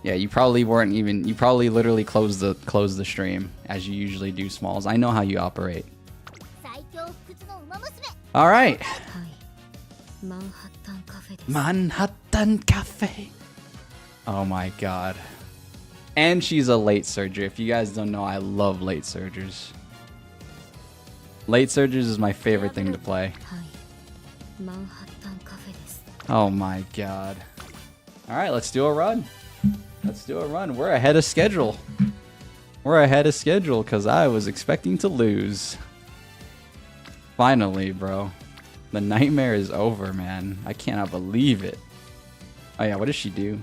Yeah, you probably weren't even. You probably literally closed the stream as you usually do, Smalls. I know how you operate. All right. Manhattan Cafe. Oh my god. And she's a late surger. If you guys don't know, I love late surgers. Late surgers is my favorite thing to play. Oh my god. Alright, let's do a run. Let's do a run. We're ahead of schedule. We're ahead of schedule because I was expecting to lose. Finally, bro. The nightmare is over, man. I cannot believe it. Oh yeah, what does she do?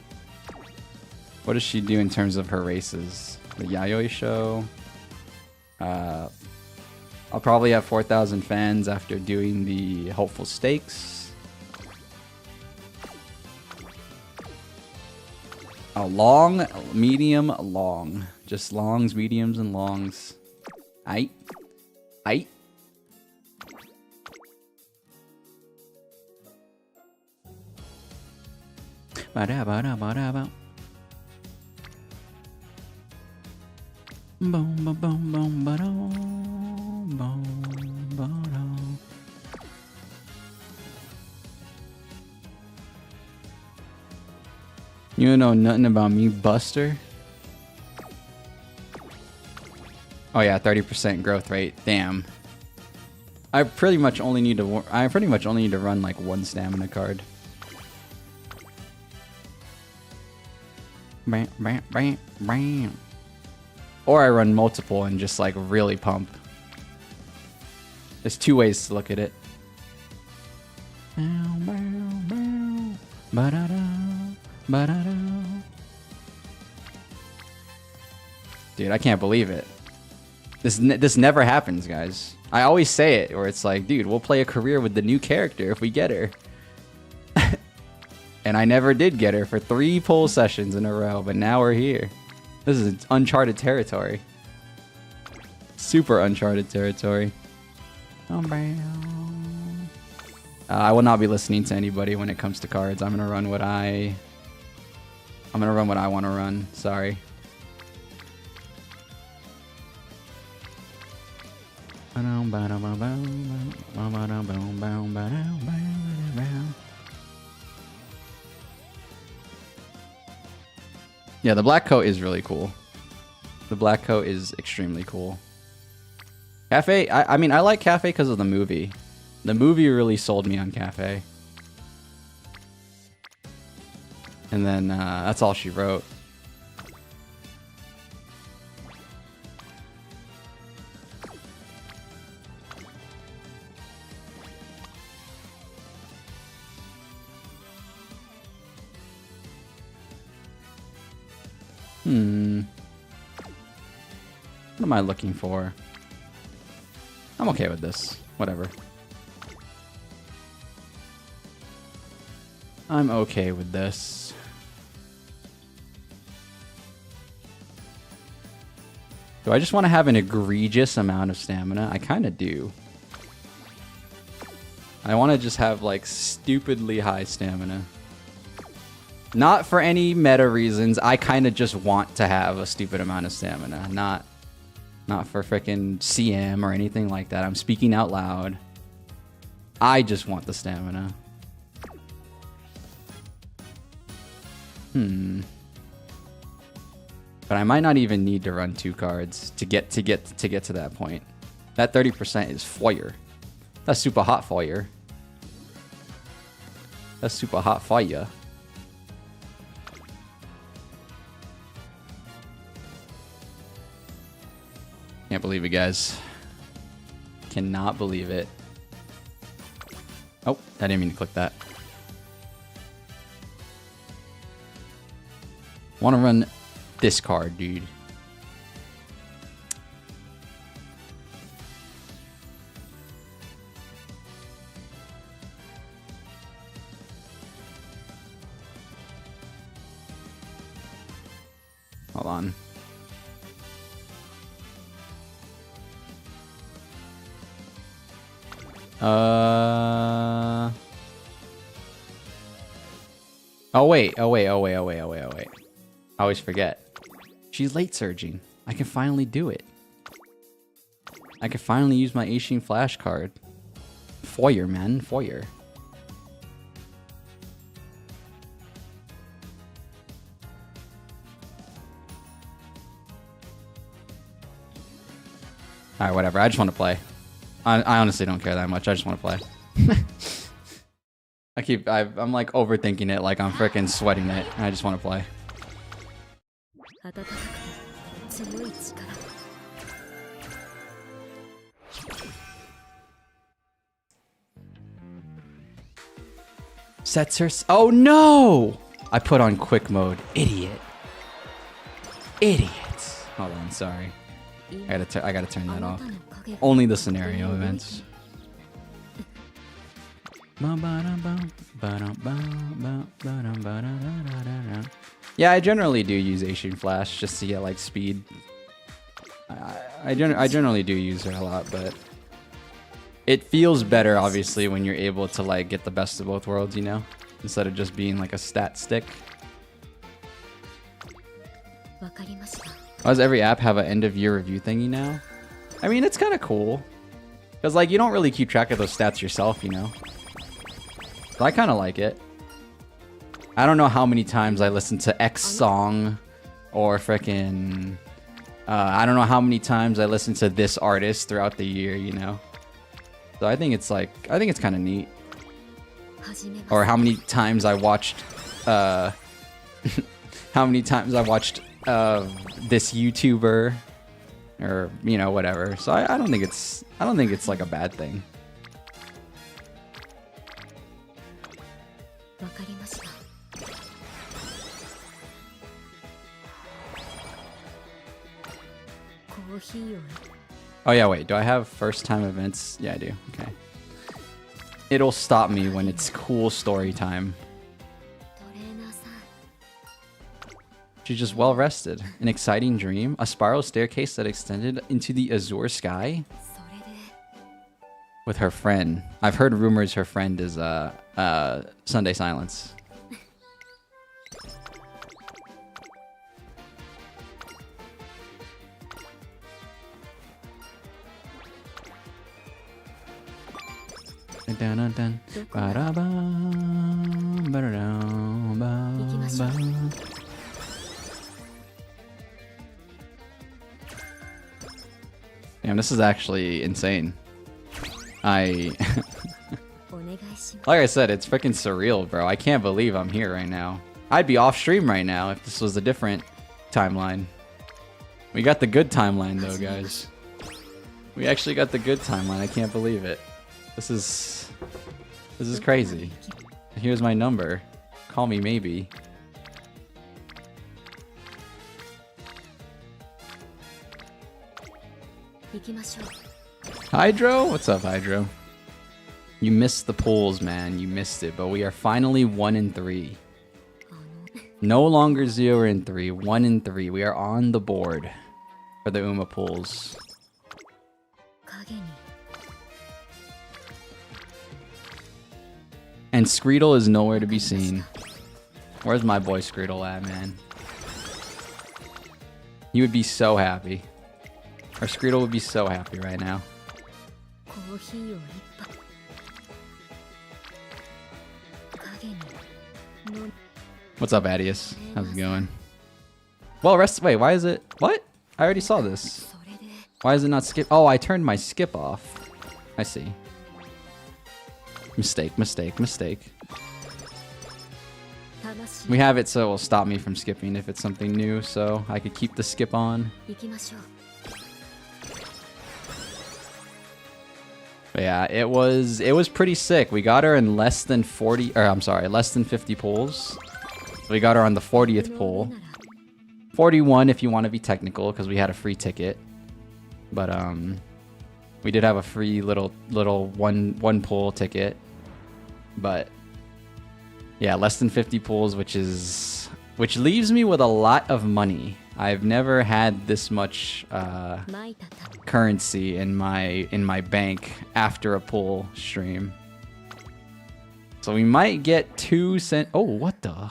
What does she do in terms of her races? The Yayoi show. I'll probably have 4,000 fans after doing the hopeful stakes. Long, medium, long. Just longs, mediums, and longs. Aight. Aight. Ba-da-ba-da-ba-da-ba. Boom, boom, boom, boom, ba-dum, boom, ba-dum. You know nothing about me, Buster? Oh yeah, 30% growth rate. Damn. I pretty much only need to run like one stamina card. Bam, bam, bam, bam. Or I run multiple and just like really pump. There's two ways to look at it. Dude, I can't believe it. This never happens, guys. I always say it, or it's like, dude, we'll play a career with the new character if we get her. And I never did get her for 3 poll sessions in a row, but now we're here. This is uncharted territory. Super uncharted territory. I will not be listening to anybody when it comes to cards. I'm gonna run what I want to run. Sorry. Yeah, the black coat is really cool. The black coat is extremely cool. Cafe, I mean, I like Cafe because of the movie. The movie really sold me on Cafe. And then that's all she wrote. What am I looking for? I'm okay with this. Whatever. I'm okay with this. Do I just want to have an egregious amount of stamina? I kind of do. I want to just have like stupidly high stamina. Not for any meta reasons. I kind of just want to have a stupid amount of stamina. Not for freaking CM or anything like that. I'm speaking out loud. I just want the stamina. But I might not even need to run 2 cards to get to that point. That 30% is fire. That's super hot fire. That's super hot fire. Can't believe it, guys. Cannot believe it. Oh, I didn't mean to click that. Want to run this card, dude. Hold on. Oh wait. I always forget. She's late surging. I can finally do it. I can finally use my Ancient Flash card. Foyer, man. Foyer. Alright, whatever. I just want to play. I honestly don't care that much. I just want to play. I'm like overthinking it, like I'm freaking sweating it. And I just want to play. Sets her. Oh no! I put on quick mode. Idiot. Idiot. Hold on, sorry. I gotta turn that off. Only the scenario events. Yeah, I generally do use Ancient Flash just to get like speed. I generally do use her a lot, but it feels better obviously when you're able to like get the best of both worlds, you know, instead of just being like a stat stick. Why does every app have an end of year review thingy now? I mean, it's kind of cool because like you don't really keep track of those stats yourself, you know. So I kind of like it. I don't know how many times I listened to X song or frickin' I don't know how many times I listened to this artist throughout the year, you know. So I think it's kind of neat. Or how many times I watched how many times I watched this YouTuber or you know whatever. So I don't think it's like a bad thing. Oh yeah, wait, do I have first time events? Yeah, I do. Okay. It'll stop me when it's cool story time. She's just well rested. An exciting dream. A spiral staircase that extended into the azure sky. With her friend. I've heard rumors her friend is Sunday Silence. Damn, this is actually insane. Like I said, it's freaking surreal, bro. I can't believe I'm here right now. I'd be off stream right now if this was a different timeline. We got the good timeline though, guys. We actually got the good timeline. I can't believe it. This is crazy. Here's my number. Call me maybe. Hydro? What's up, Hydro? You missed the polls, man. You missed it, but we are finally 1 in 3. No longer 0 in 3. 1 in 3. We are on the board for the Uma polls. And Screedle is nowhere to be seen. Where's my boy Screedle at, man? He would be so happy. Or Screedle would be so happy right now. What's up, Adius? How's it going? Well, wait, why is it... What? I already saw this. Why is it not skip? Oh, I turned my skip off. I see. Mistake, mistake, mistake. We have it so it will stop me from skipping if it's something new, so I could keep the skip on. But yeah, it was pretty sick. We got her in less than 40, or I'm sorry, less than 50 pulls. We got her on the 40th pull. 41 if you want to be technical, because we had a free ticket. But we did have a free little one pull ticket. But yeah, less than 50 pulls, which leaves me with a lot of money. I've never had this much currency in my bank after a pull stream. So we might get 2 cent. Oh, what the?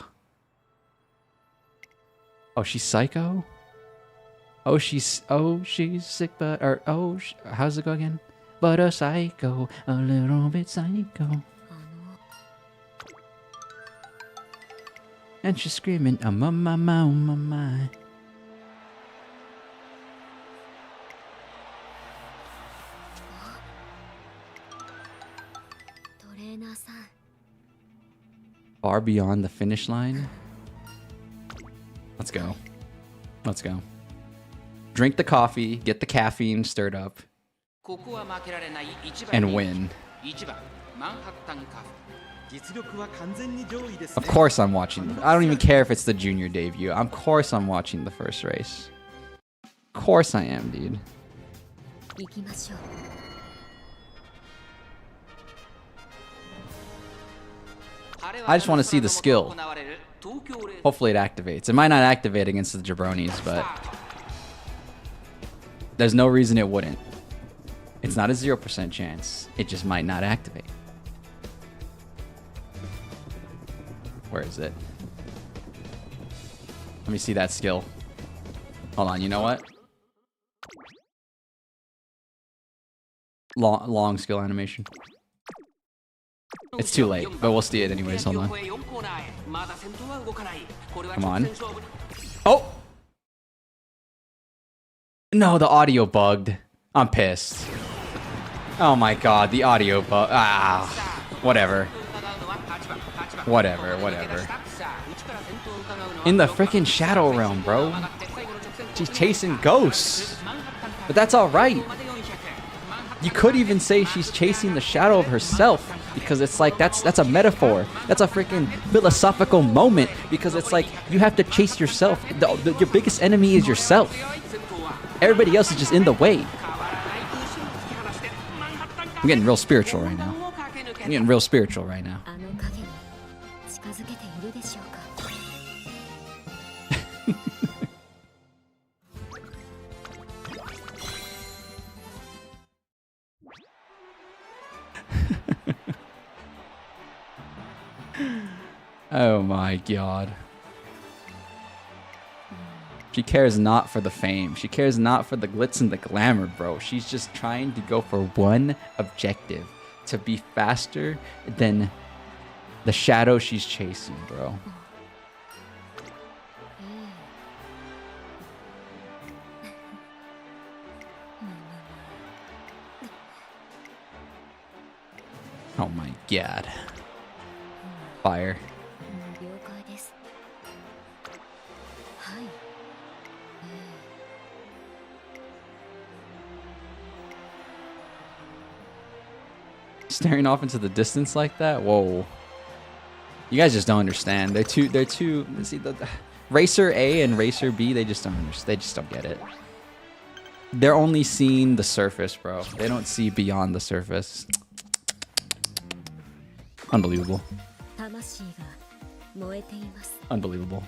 Oh, she's psycho? Oh, she's sick, but how's it go again? But a psycho, a little bit psycho. And she's screaming, oh my, my, my, oh my, my. Far beyond the finish line. Let's go. Let's go. Drink the coffee, get the caffeine stirred up, and win. Of course I'm watching. I don't even care if it's the junior debut. Of course I'm watching the first race. Of course I am, dude. I just want to see the skill. Hopefully it activates. It might not activate against the jabronis, but there's no reason it wouldn't. It's not a 0% chance. It just might not activate. Where is it? Let me see that skill. Hold on, you know what? Long skill animation. It's too late, but we'll see it anyways. Hold on. Come on. Oh! No, the audio bugged. I'm pissed. Oh my god, the audio bug. Ah, whatever. Whatever. In the freaking Shadow Realm, bro. She's chasing ghosts. But that's alright. You could even say she's chasing the shadow of herself, because it's like that's a metaphor. That's a freaking philosophical moment, because it's like you have to chase yourself. Your biggest enemy is yourself. Everybody else is just in the way. I'm getting real spiritual right now. Oh my god. She cares not for the fame. She cares not for the glitz and the glamour, bro. She's just trying to go for one objective. To be faster than the shadow she's chasing, bro. Oh my god. Fire. Staring off into the distance like that? Whoa. You guys just don't understand. They're too see the Racer A and Racer B, they just don't understand. They just don't get it. They're only seeing the surface, bro. They don't see beyond the surface. Unbelievable. Unbelievable.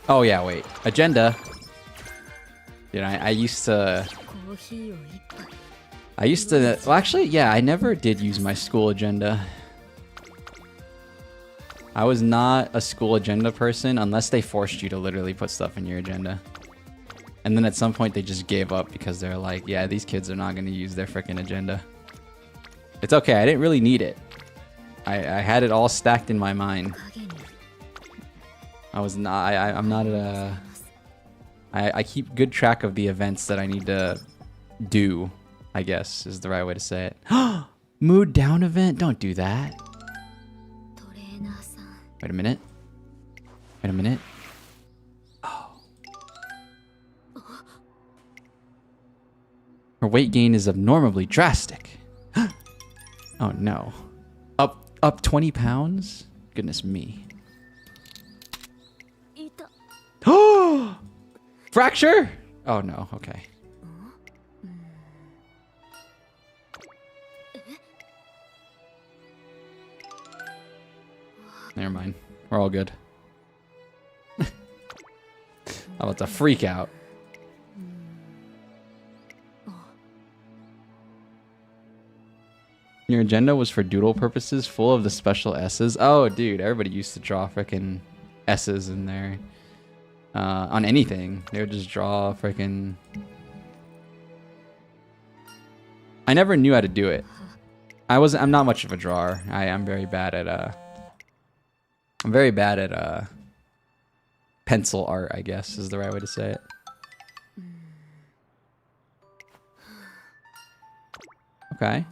Oh yeah, wait. Agenda. Dude, I used to... Well, actually, yeah, I never did use my school agenda. I was not a school agenda person unless they forced you to literally put stuff in your agenda. And then at some point they just gave up because they're like, yeah, these kids are not going to use their freaking agenda. It's okay, I didn't really need it. I had it all stacked in my mind. I'm not a... I keep good track of the events that I need to do, I guess, is the right way to say it. Mood down event? Don't do that. Wait a minute. Wait a minute. Oh. Her weight gain is abnormally drastic. Oh no. Up 20 pounds? Goodness me. Oh! Fracture? Oh no, okay. Never mind. We're all good. I'm about to freak out. Your agenda was for doodle purposes, full of the special S's. Oh, dude, everybody used to draw freaking S's in there. On anything. They would just draw freaking... I never knew how to do it. I'm not much of a drawer. I'm very bad at pencil art, I guess is the right way to say it. Okay.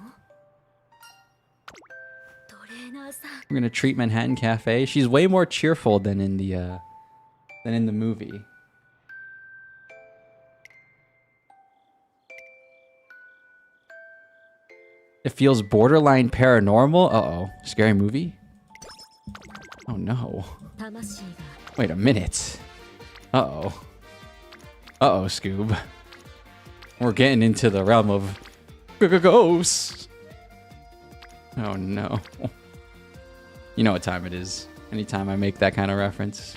We're gonna treat Manhattan Cafe. She's way more cheerful than in the movie. It feels borderline paranormal. Uh-oh. Scary movie? Oh no. Wait a minute. Uh-oh. Uh-oh, Scoob. We're getting into the realm of ghosts. Oh no. You know what time it is. Anytime I make that kind of reference.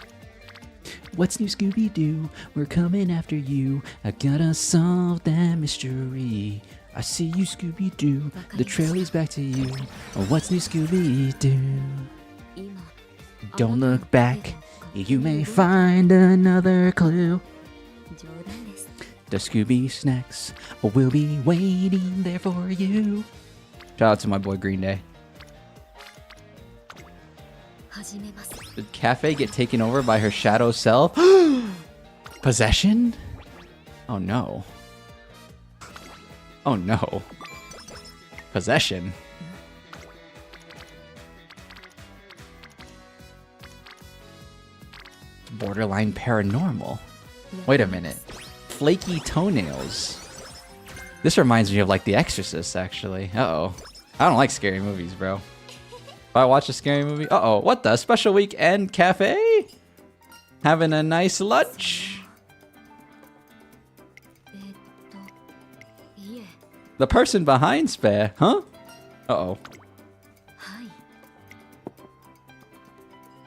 What's new, Scooby-Doo? We're coming after you. I gotta solve that mystery. I see you, Scooby-Doo. The trail is back to you. What's new, Scooby-Doo? Don't look back. You may find another clue. The Scooby snacks will be waiting there for you. Shout out to my boy Green Day. Did Cafe get taken over by her shadow self? Possession? Oh no. Oh no. Possession? Borderline paranormal. Wait a minute. Flaky toenails. This reminds me of like The Exorcist, actually. Uh-oh. I don't like scary movies, bro. If I watch a scary movie... Uh-oh. What the? Special weekend cafe? Having a nice lunch? The person behind Spare, huh? Uh-oh.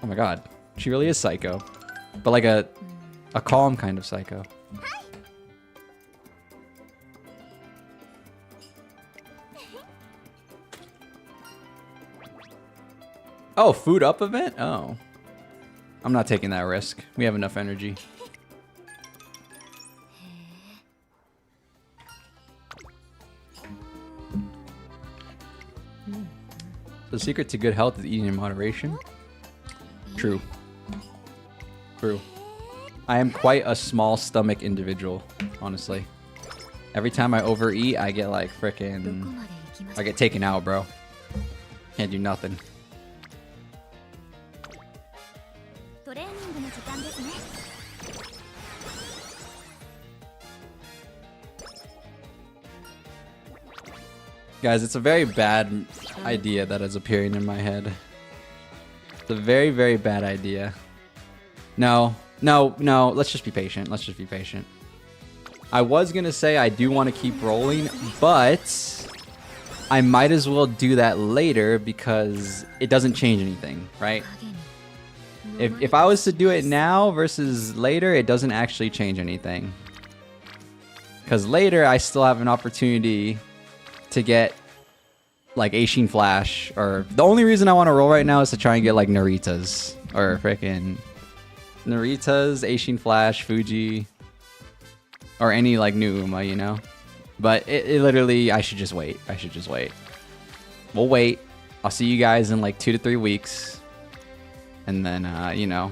Oh my god. She really is psycho. But like a calm kind of psycho. Oh, food up event? Oh. I'm not taking that risk. We have enough energy. The secret to good health is eating in moderation. True. True. I am quite a small stomach individual, honestly. Every time I overeat, I get like frickin'... I get taken out, bro. Can't do nothing. Guys, it's a very bad idea that is appearing in my head. It's a very, very bad idea. No, no, no. Let's just be patient. Let's just be patient. I was going to say I do want to keep rolling, but I might as well do that later because it doesn't change anything, right? If I was to do it now versus later, it doesn't actually change anything. Because later, I still have an opportunity to get like Aishin Flash, or the only reason I want to roll right now is to try and get like Naritas or freaking Naritas, Aishin Flash, Fuji, or any like new Uma, you know. But it literally, I should just wait. I should just wait. We'll wait. I'll see you guys in like 2 to 3 weeks, and then you know.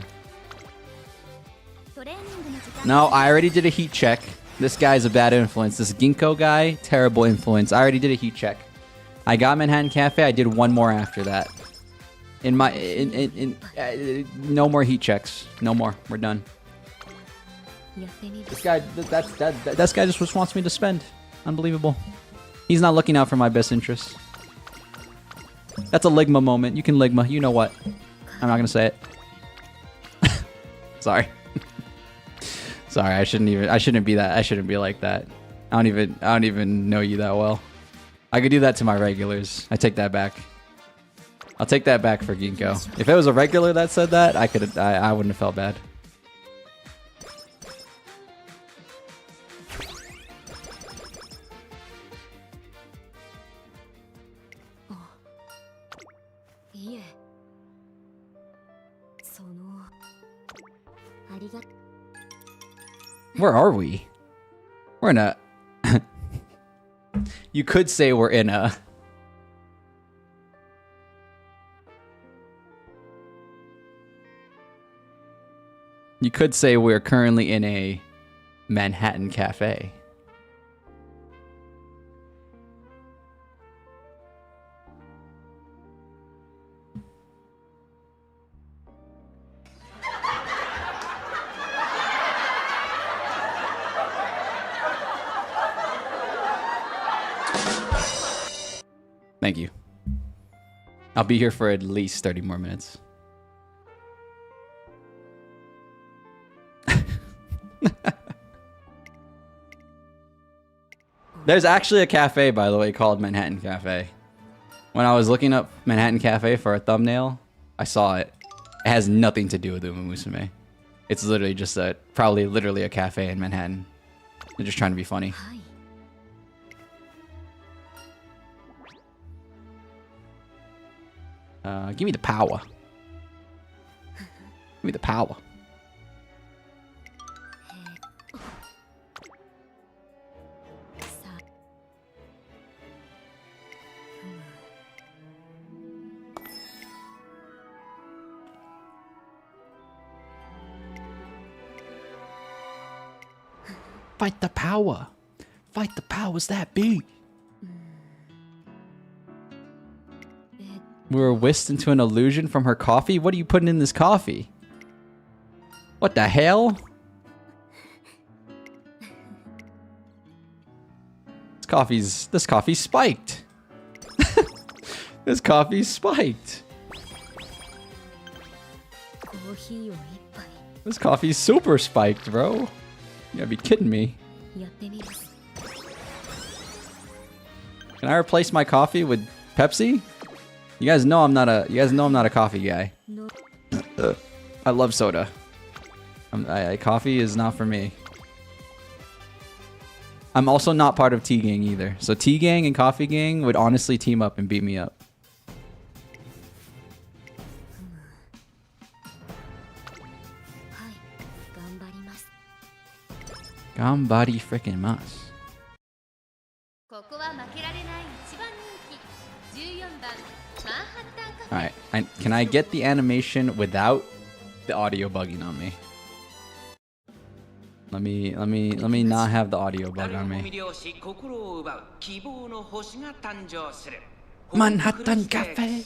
No, I already did a heat check. This guy's a bad influence. This Ginkgo guy, terrible influence. I already did a heat check. I got Manhattan Cafe. I did one more after that. No more heat checks. No more. We're done. This guy, that guy just wants me to spend. Unbelievable. He's not looking out for my best interests. That's a Ligma moment. You can Ligma. You know what? I'm not gonna say it. Sorry. Sorry, I shouldn't be like that. I don't even know you that well. I could do that to my regulars. I take that back. I'll take that back for Ginkgo. If it was a regular that said that, I wouldn't have felt bad. Where are we? We're in a... You could say we're in a... You could say we're currently in a Manhattan cafe. Thank you. I'll be here for at least 30 more minutes. There's actually a cafe, by the way, called Manhattan Cafe. When I was looking up Manhattan Cafe for a thumbnail, I saw it. It has nothing to do with Umamusume. It's literally just probably literally a cafe in Manhattan. They're just trying to be funny. Give me the power. Give me the power. Fight the power. Fight the powers that be. We were whisked into an illusion from her coffee? What are you putting in this coffee? What the hell? This coffee's spiked. This coffee's spiked. This coffee's super spiked, bro. You gotta be kidding me. Can I replace my coffee with Pepsi? You guys know I'm not a coffee guy. I love soda. Coffee is not for me. I'm also not part of Tea Gang either. So Tea Gang and Coffee Gang would honestly team up and beat me up. Gambari frickin' mas. Alright, can I get the animation without the audio bugging on me? Let me not have the audio bug on me. Manhattan Cafe.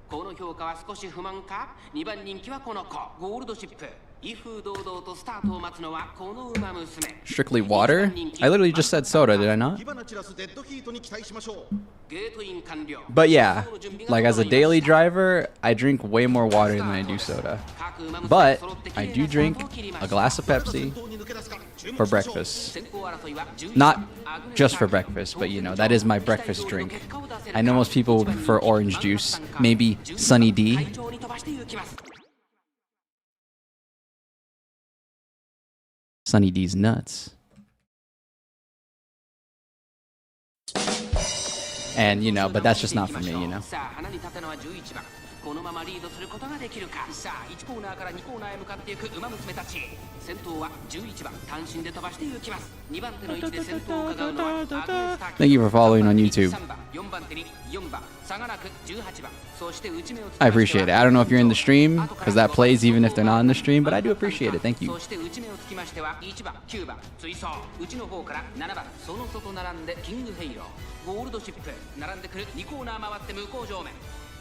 この評価は少し不満か ?2 番人気はこの子、ゴールドシップ。威風堂々とスタートを待つのはこの馬娘。Strictly water? I literally just said soda, did I not? But yeah, like as a daily driver, I drink way more water than I do soda. But I do drink a glass of Pepsi for breakfast. Not just for breakfast, but you know, that is my breakfast drink. I know most people would prefer orange juice, maybe Sunny D. Sunny D's nuts. And you know, but that's just not for me, you know. このままリードすることができるか。さあ、1コーナーから2コーナーへ向かっていく馬娘たち。先頭は11番単身で飛ばしていきます。2番手の位置で先頭を伺うのは Thank you for following on YouTube. I appreciate it. I don't know if you're in the stream because that plays even if they're not in the stream, but I do appreciate it. Thank you. そして内目をつきましては1番、9番追走。内の方から7番その外並んでキングヘイロー、ゴールドシップ並んでくる2コーナー回って向こう上面。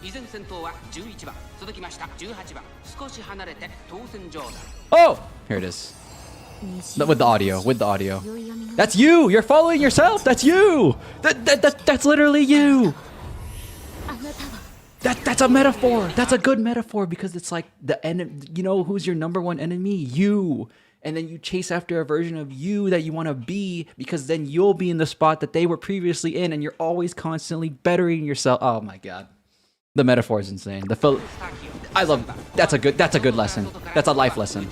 依然先頭は11番続きました18番少し離れて当選場だ Oh! Here it is. With the audio, That's you! You're following yourself! That's you! That's literally you! That's a metaphor! That's a good metaphor because it's like the enemy, you know who's your number one enemy? You! and then you chase after a version of you that you want to be, because then you'll be in the spot that they were previously in, and you're always constantly bettering yourself. Oh my god. The metaphor is insane. I love that's a good lesson. That's a life lesson.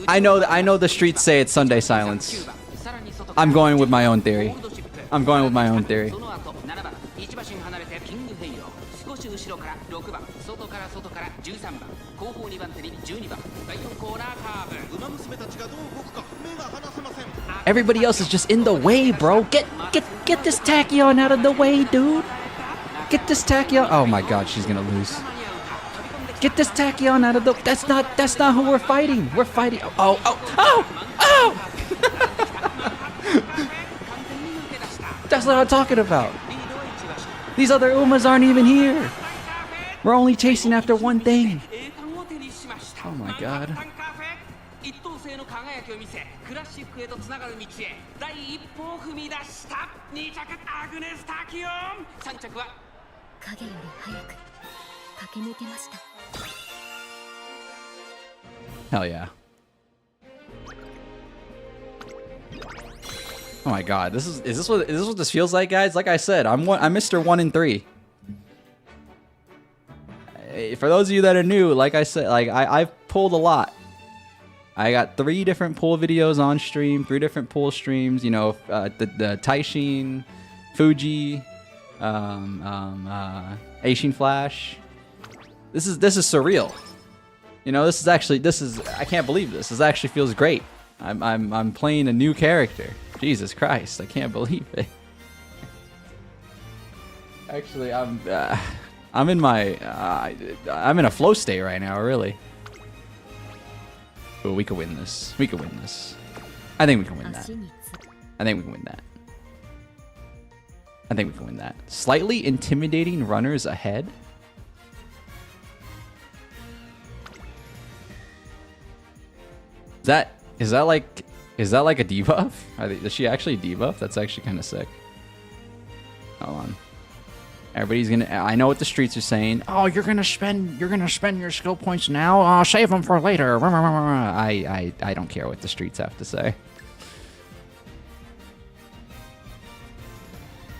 I know the streets say it's Sunday silence. I'm going with my own theory. I'm going with my own theory. Everybody else is just in the way, bro. Get this Tachyon out of the way, dude. Get this Tachyon. Oh my god, she's gonna lose. Get this Tachyon out of the. That's not who we're fighting. We're fighting. Oh. That's what I'm talking about. These other Umas aren't even here. We're only chasing after one thing. Oh my god. Hell yeah. Oh my god, is this what this feels like, guys? Like I said, I'm Mr. 1 in 3. For those of you that are new, like I said, like I've pulled a lot. I got 3 different pull videos on stream, 3 different pull streams. You know, the Taishin, Fuji, Aishin Flash. This is surreal. You know, this is I can't believe this. This actually feels great. I'm playing a new character. Jesus Christ, I can't believe it. Actually, I'm in a flow state right now, really. But we could win this. We could win this. I think we can win that. I think we can win that. I think we can win that. Slightly intimidating runners ahead. Is that like a debuff? Is she actually debuff? That's actually kind of sick. Hold on. Everybody's gonna. I know what the streets are saying. Oh, you're gonna spend your skill points now. Save them for later. I don't care what the streets have to say.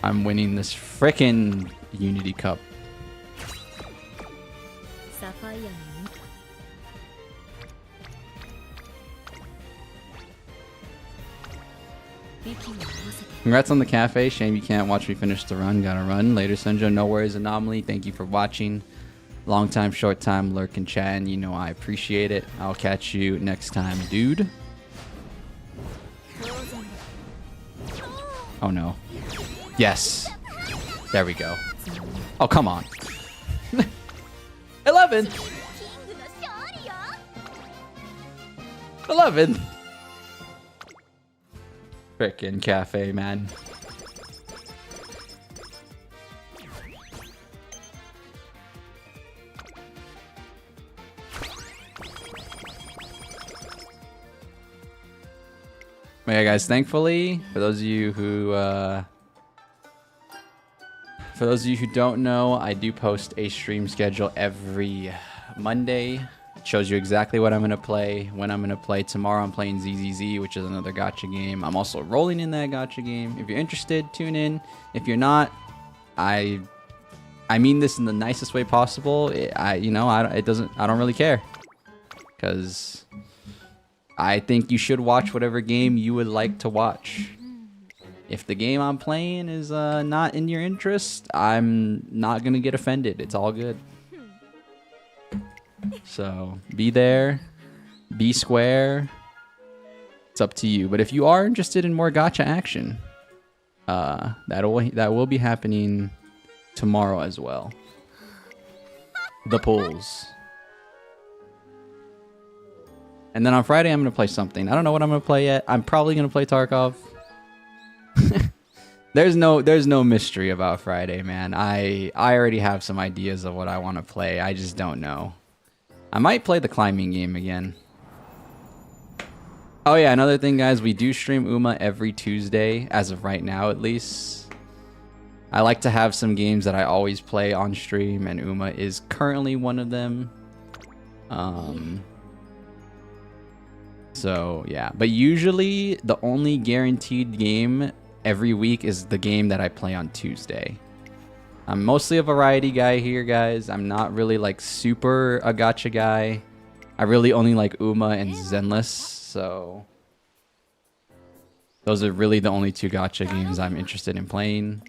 I'm winning this frickin' Unity Cup. Congrats on the cafe. Shame you can't watch me finish the run. Gotta run. Later, Senjo. No worries, Anomaly. Thank you for watching. Long time, short time, lurk and chat, and you know I appreciate it. I'll catch you next time, dude. Oh no. Yes. There we go. Oh, come on. 11. 11. Frickin' cafe, man. Yeah, guys, thankfully, for those of you who don't know, I do post a stream schedule every Monday. It shows you exactly what I'm going to play, when I'm going to play. Tomorrow I'm playing ZZZ, which is another gacha game. I'm also rolling in that gacha game. If you're interested, tune in. If you're not, I mean this in the nicest way possible. I don't really care, because I think you should watch whatever game you would like to watch. If the game I'm playing is not in your interest, I'm not going to get offended. It's all good. So be there, be square. It's up to you. But if you are interested in more gacha action, that will be happening tomorrow as well. The pulls. And then on Friday I'm gonna play something. I don't know what I'm gonna play yet. I'm probably gonna play Tarkov. There's no mystery about Friday, man. I already have some ideas of what I want to play. I just don't know. I might play the climbing game again. Oh yeah, another thing, guys, we do stream Uma every Tuesday, as of right now at least. I like to have some games that I always play on stream, and Uma is currently one of them. So yeah, but usually the only guaranteed game every week is the game that I play on Tuesday. I'm mostly a variety guy here, guys. I'm not really like super a gacha guy. I really only like Uma and Zenless, so those are really the only two gacha games I'm interested in playing.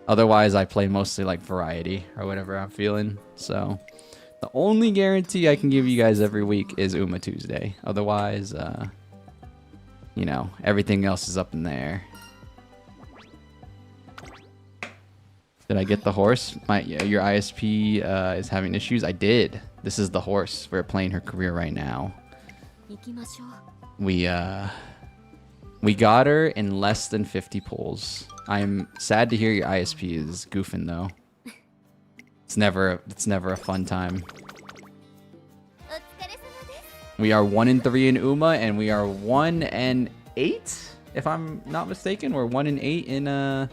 Otherwise, I play mostly like variety or whatever I'm feeling. So the only guarantee I can give you guys every week is Uma Tuesday. Otherwise, you know, everything else is up in the air. Did I get the horse? Your ISP is having issues. I did. This is the horse. We're playing her career right now. We got her in less than 50 pulls. I'm sad to hear your ISP is goofing though. It's never a fun time. We are 1-3 in Uma, and we are 1-8, if I'm not mistaken. We're 1-8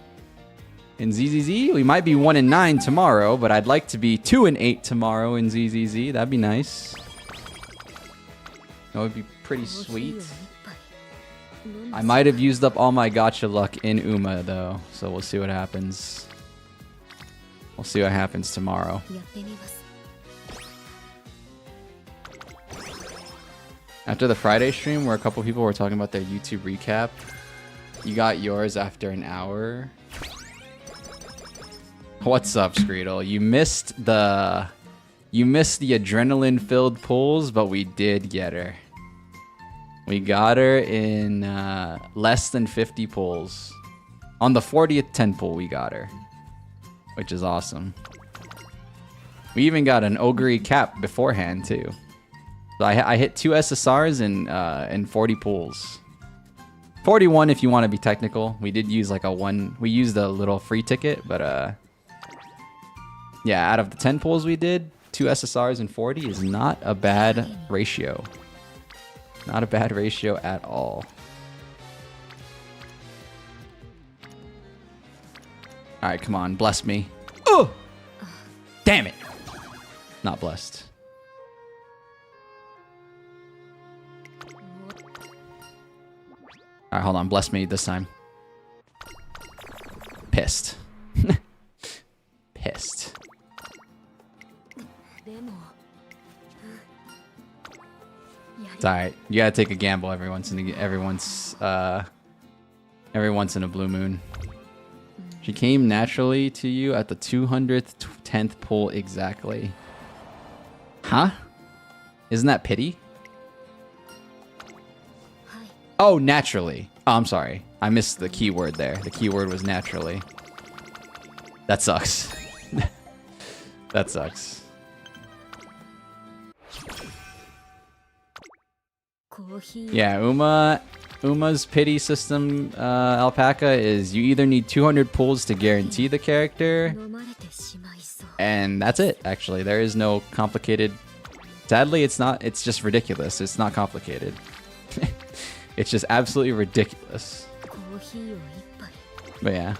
in ZZZ. We might be 1-9 tomorrow, but I'd like to be 2-8 tomorrow in ZZZ. That'd be nice. That would be pretty sweet. I might have used up all my gacha luck in Uma though, so we'll see what happens. We'll see what happens tomorrow. After the Friday stream where a couple people were talking about their YouTube recap, you got yours after an hour. What's up, Screedle? You missed the adrenaline-filled pulls, but we did get her. We got her in less than 50 pulls. On the 40th 10 pull, we got her, which is awesome. We even got an Ogre cap beforehand too. So I hit 2 SSRs in 40 pulls. 41 if you want to be technical. We did use like we used a little free ticket, but yeah, out of the 10 pulls we did, 2 SSRs and 40 is not a bad ratio. Not a bad ratio at all. Alright, come on, bless me. Oh! Damn it! Not blessed. Alright, hold on, bless me this time. Pissed. Pissed. It's alright. You gotta take a gamble every once in a blue moon. She came naturally to you at the 200th 10th pull exactly. Huh? Isn't that pity? Oh, naturally. Oh, I'm sorry. I missed the keyword there. The keyword was naturally. That sucks. That sucks. Yeah, Uma's pity system, Alpaca, is you either need 200 pulls to guarantee the character, and that's it, actually. There is no complicated... Sadly, it's not. It's just ridiculous. It's not complicated. It's just absolutely ridiculous. But yeah.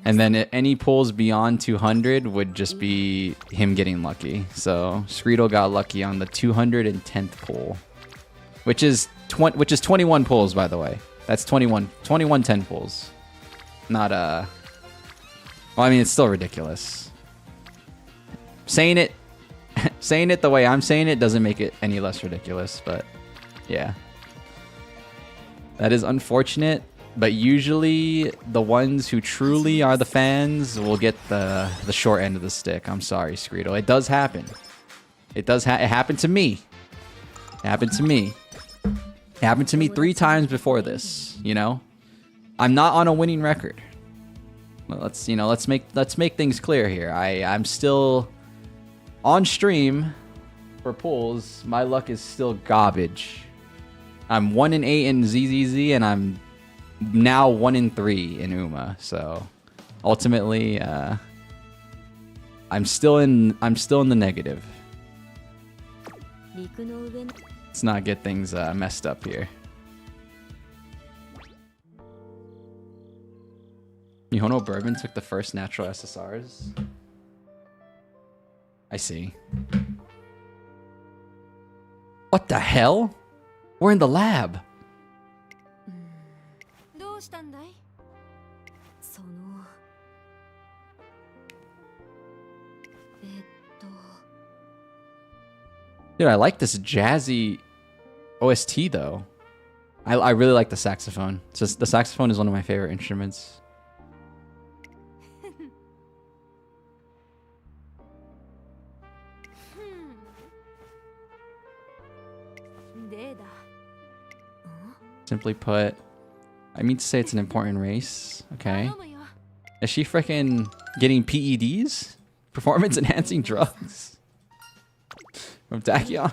And then any pulls beyond 200 would just be him getting lucky. So Screedle got lucky on the 210th pull, which is 21 pulls, by the way. That's 21 10 pulls. Not well, I mean, it's still ridiculous. Saying it the way I'm saying it doesn't make it any less ridiculous, but yeah. That is unfortunate. But usually, the ones who truly are the fans will get the short end of the stick. I'm sorry, Screedle. It does happen. It does. It happened to me. It happened to me. It happened to me 3 times before this. You know, I'm not on a winning record. Let's make things clear here. I'm still on stream for pulls. My luck is still garbage. I'm 1-8 in ZZZ, and I'm now 1-3 in Uma, so ultimately I'm still in the negative. Let's not get things messed up here. Mihono Bourbon took the first natural SSRs. I see. What the hell? We're in the lab. Dude, I like this jazzy OST though. I really like the saxophone. It's just, the saxophone is one of my favorite instruments. Simply put, I mean to say it's an important race. Okay. Is she freaking getting PEDs? Performance enhancing drugs? From Tachyon?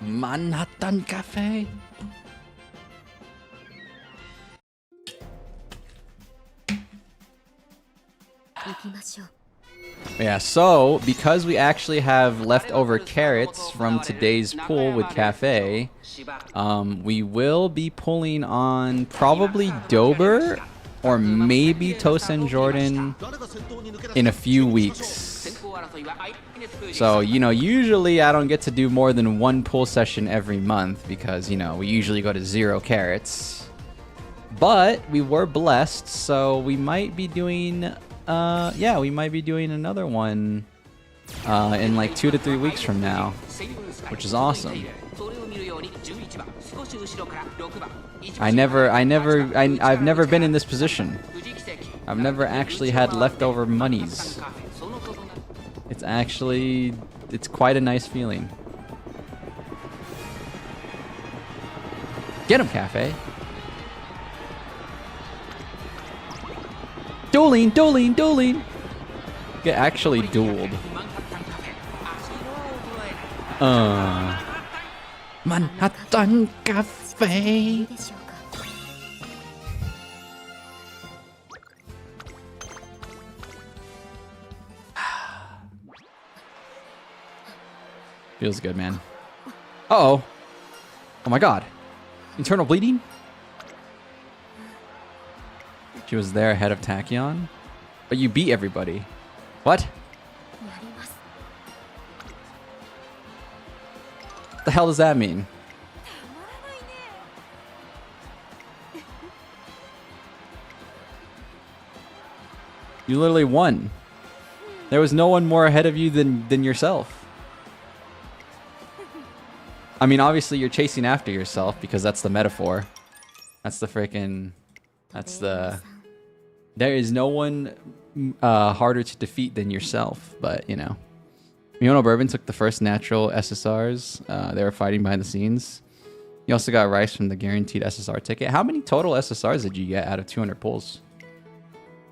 Manhattan Cafe? Yeah, so because we actually have leftover carrots from today's pool with Cafe, we will be pulling on probably Dober or maybe Tosin Jordan in a few weeks. So, you know, usually I don't get to do more than one pull session every month because, you know, we usually go to 0 carrots. But we were blessed, so we might be doing, yeah, we might be doing another one in like 2 to 3 weeks from now, which is awesome. I've never been in this position. I've never actually had leftover monies. It's quite a nice feeling. Get him, Cafe. Dueling, dueling, dueling. Get actually dueled. Manhattan Cafe. Feels good, man. Uh-oh. Oh my god. Internal bleeding? She was there ahead of Tachyon? But you beat everybody. What? What the hell does that mean? You literally won. There was no one more ahead of you than yourself. I mean, obviously you're chasing after yourself because that's the metaphor. That's the freaking... That's the... There is no one harder to defeat than yourself, but, you know. Miyono Bourbon took the first natural SSRs. They were fighting behind the scenes. You also got Rice from the guaranteed SSR ticket. How many total SSRs did you get out of 200 pulls?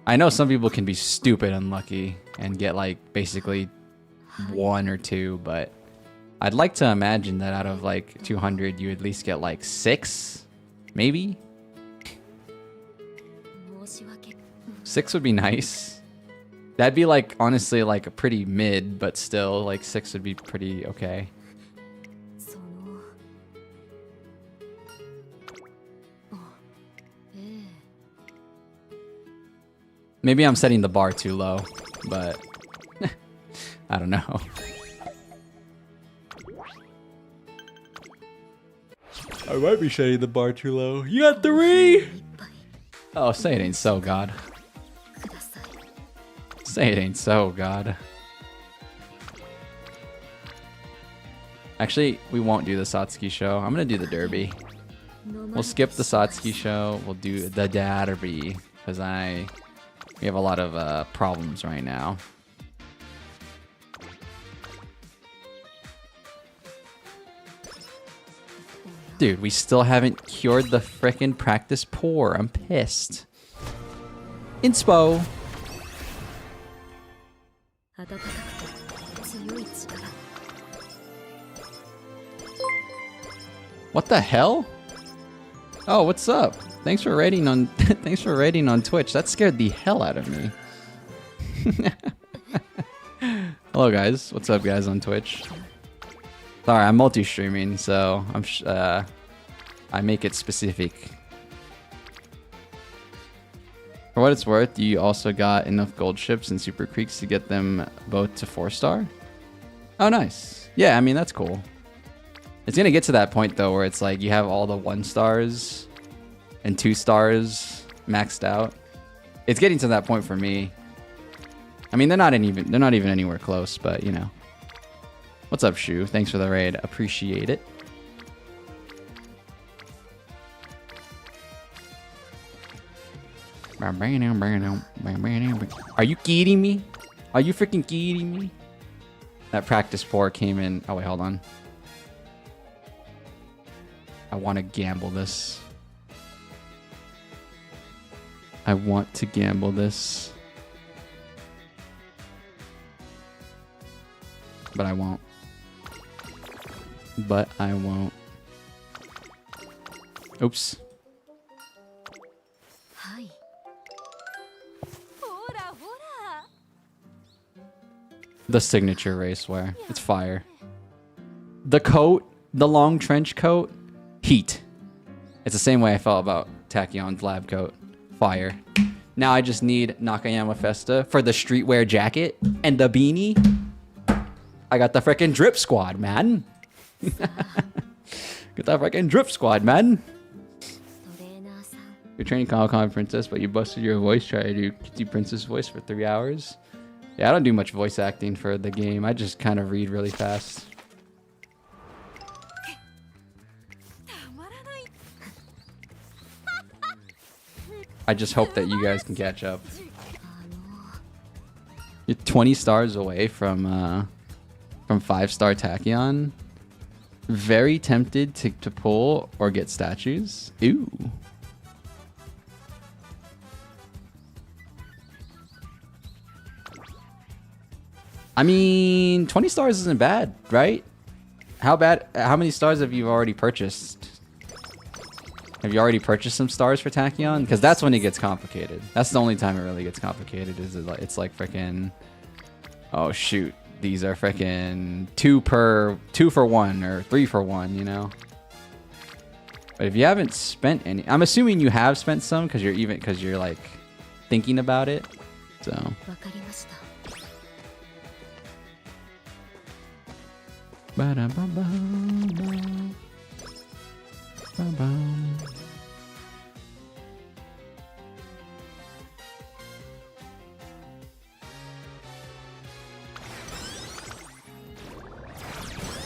I know some people can be stupid unlucky and get, like, basically 1 or 2, but... I'd like to imagine that out of like 200, you at least get like 6, maybe? 6 would be nice. That'd be like, honestly, like a pretty mid, but still, like 6 would be pretty okay. Maybe I'm setting the bar too low, but I don't know. I might be setting the bar too low. You got 3! Oh, say it ain't so, God. Say it ain't so, God. Actually, we won't do the Satsuki show. I'm gonna do the derby. We'll skip the Satsuki show. We'll do the derby. Because we have a lot of problems right now. Dude, we still haven't cured the frickin' practice pour. I'm pissed. Inspo. What the hell? Oh, what's up? Thanks for rating on thanks for rating on Twitch. That scared the hell out of me. Hello guys. What's up guys on Twitch? Sorry, I'm multi-streaming, so I make it specific. For what it's worth, you also got enough gold ships and super creeks to get them both to 4-star. Oh, nice. Yeah, I mean, that's cool. It's going to get to that point, though, where it's like you have all the 1-stars and 2-stars maxed out. It's getting to that point for me. I mean, they're not even anywhere close, but, you know. What's up, Shu? Thanks for the raid. Appreciate it. Are you kidding me? Are you freaking kidding me? That practice pour came in. Oh, wait, hold on. I want to gamble this. I want to gamble this. But I won't. But I won't. Oops. The signature racewear. It's fire. The coat, the long trench coat, heat. It's the same way I felt about Tachyon's lab coat. Fire. Now I just need Nakayama Festa for the streetwear jacket and the beanie. I got the freaking drip squad, man. Get that freaking drip squad, man. You're training Comic-Con Princess, but you busted your voice trying to do Kitty Princess voice for 3 hours. Yeah, I don't do much voice acting for the game. I just kind of read really fast. I just hope that you guys can catch up. You're 20 stars away from 5-star Tachyon. Very tempted to pull or get statues. Ooh. I mean, 20 stars isn't bad, right? How many stars have you already purchased? Have you already purchased some stars for Tachyon? Because that's when it gets complicated. That's the only time it really gets complicated. It's like freaking. Oh shoot, these are freaking 2 for 1 or 3 for 1. You know. But if you haven't spent any, I'm assuming you have spent some because you're like thinking about it. So.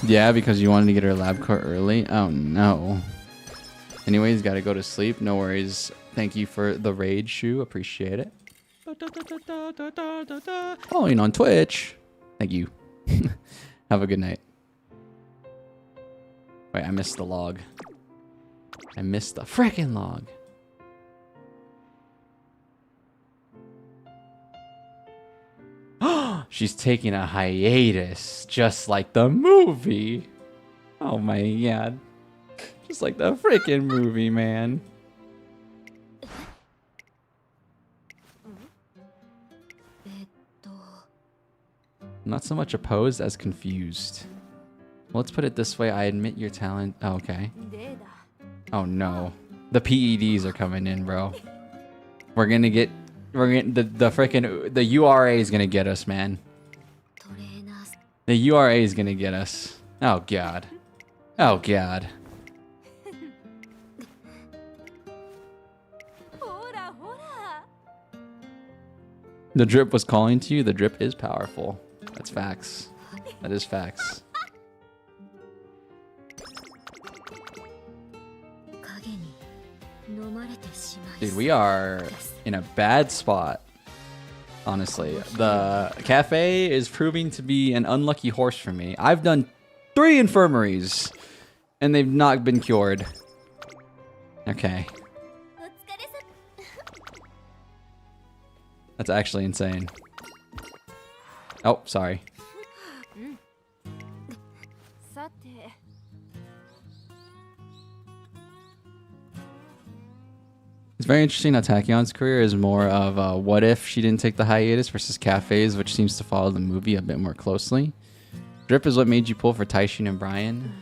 Yeah, because you wanted to get her lab coat early. Oh no. Anyways, gotta go to sleep. No worries. Thank you for the raid, Shu. Appreciate it. Following on Twitch. Thank you. Have a good night. Wait, I missed the log. I missed the frickin' log. She's taking a hiatus, just like the movie. Oh my god. Just like the frickin' movie, man. Not so much opposed as confused. Let's put it this way. I admit your talent. Oh, okay. Oh no. The PEDs are coming in, bro. We're gonna the freaking, the URA is gonna get us, man. The URA is gonna get us. Oh god. Oh god. The drip was calling to you. The drip is powerful. That's facts. That is facts. Dude, we are in a bad spot. Honestly, the cafe is proving to be an unlucky horse for me. I've done 3 infirmaries and they've not been cured. Okay. That's actually insane. Oh, sorry. It's very interesting how Tachyon's career is more of a what if she didn't take the hiatus versus Cafes, which seems to follow the movie a bit more closely. Drip is what made you pull for Taishin and Brian.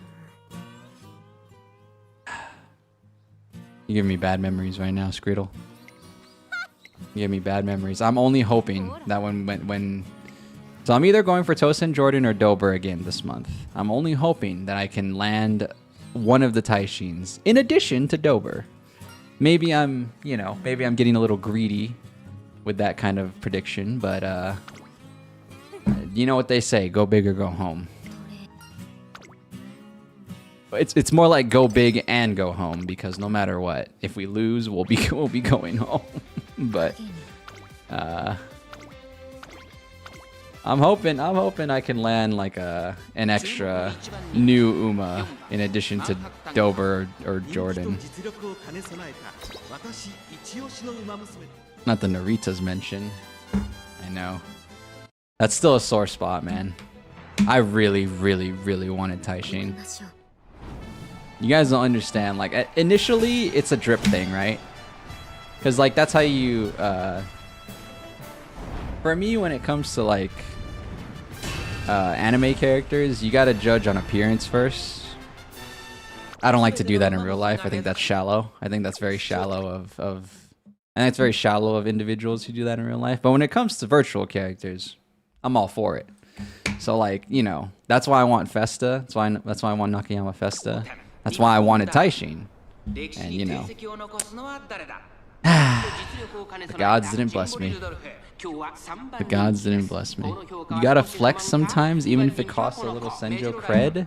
You give me bad memories right now, Skriddle. Give me bad memories. I'm only hoping that when so I'm either going for Tosin, Jordan, or Dober again this month. I'm only hoping that I can land one of the Taishins in addition to Dober. Maybe I'm, you know, maybe I'm getting a little greedy with that kind of prediction, but you know what they say, go big or go home. It's more like go big and go home, because no matter what, if we lose, we'll be going home. But I'm hoping I can land like an extra new Uma in addition to Dober or Jordan. Not the Narita's mention. I know. That's still a sore spot, man. I really, really, really wanted Taishin. You guys don't understand. Like, initially, it's a drip thing, right? Because, like, that's how you... For me, when it comes to, like, anime characters, you gotta judge on appearance first. I don't like to do that in real life. I think that's shallow. I think that's very shallow and it's very shallow of individuals who do that in real life. But when it comes to virtual characters, I'm all for it. So, like, you know, that's why I want Festa. That's why I want Nakayama Festa. That's why I wanted Taishin. And, you know, the gods didn't bless me. The gods didn't bless me. You gotta flex sometimes, even if it costs a little Senjo cred.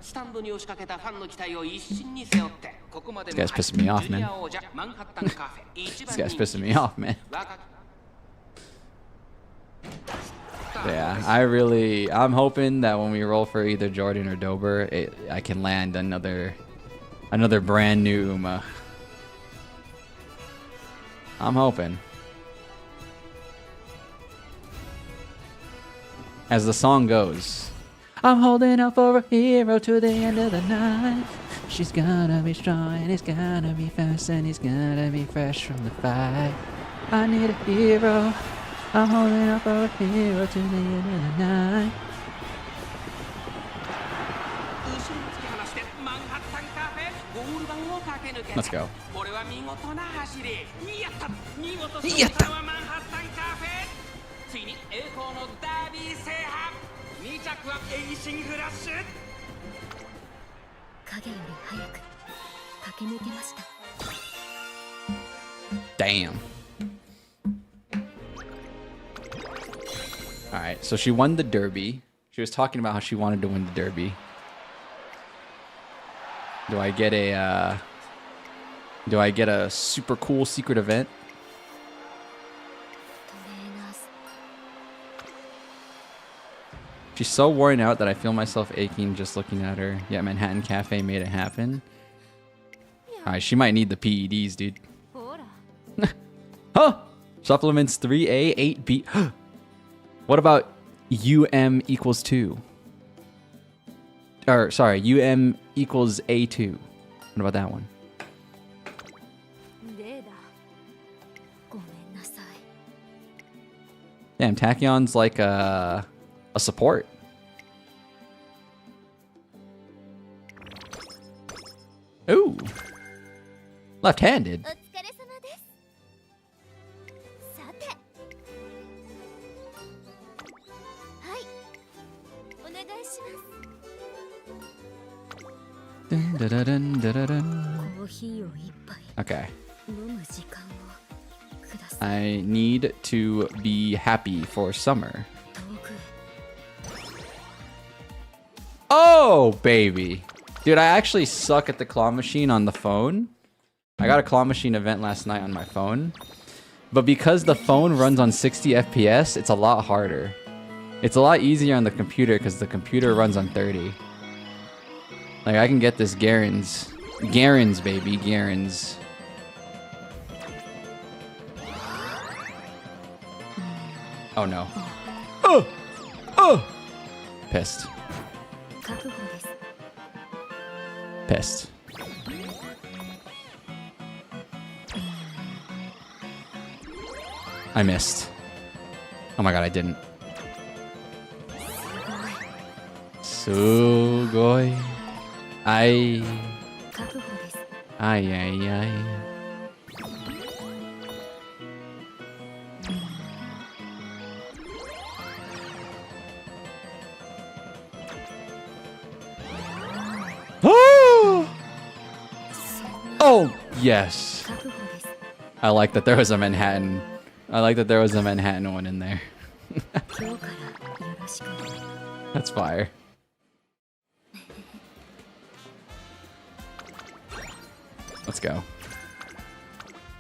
This guy's pissing me off, man. This guy's pissing me off, man. Yeah, I'm hoping that when we roll for either Jordan or Dober, I can land another brand new Uma. I'm hoping. As the song goes, I'm holding out for a hero to the end of the night. She's gonna be strong and he's gonna be fast and he's gonna be fresh from the fight. I need a hero. I'm holding out for a hero to the end of the night. Let's go. Damn. Alright, so she won the derby. She was talking about how she wanted to win the derby. Do I get a super cool secret event? She's so worn out that I feel myself aching just looking at her. Yeah, Manhattan Cafe made it happen. Alright, she might need the PEDs, dude. Huh! Supplements 3A, 8B. What about UM equals 2? Or, sorry, UM equals A2. What about that one? Damn, Tachyon's like a support. Ooh. Left-handed. Dun, dun, dun, dun, dun, dun. Okay. I need to be happy for summer. Oh, baby. Dude, I actually suck at the claw machine on the phone. I got a claw machine event last night on my phone. But because the phone runs on 60 FPS, it's a lot harder. It's a lot easier on the computer because the computer runs on 30. Like, I can get this Garen's. Garen's, baby. Garen's. Oh, no. Oh! Oh! Pissed. Pissed. I missed. Oh my god, I didn't. Sugoi. Ay. Ay, ay, ay. Yes. I like that there was a Manhattan. I like that there was a Manhattan one in there. That's fire. Let's go.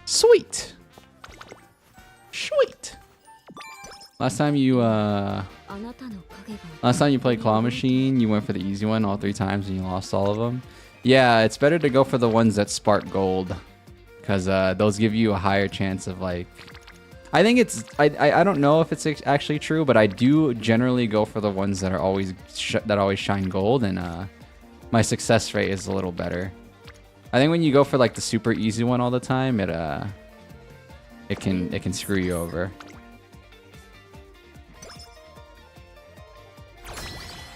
Sweet. Sweet. Last time you played Claw Machine, you went for the easy one all 3 times and you lost all of them. Yeah, it's better to go for the ones that spark gold, because those give you a higher chance of like. I think it's I don't know if it's actually true, but I do generally go for the ones that are always shine gold, and my success rate is a little better. I think when you go for like the super easy one all the time, it can screw you over.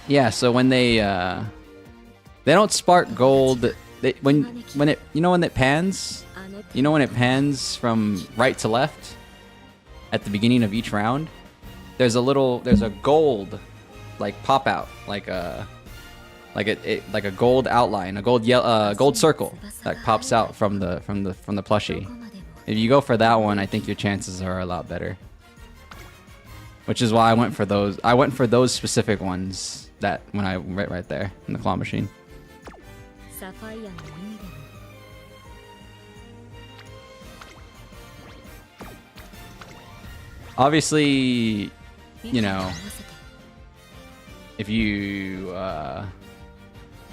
Yeah, so when they don't spark gold, when it pans, when it pans from right to left at the beginning of each round, there's a gold like pop out, like a gold outline, a gold circle that pops out from the plushie. If you go for that one, I think your chances are a lot better. Which is why I went for those. I went for those specific ones that when I right there in the claw machine. Obviously, if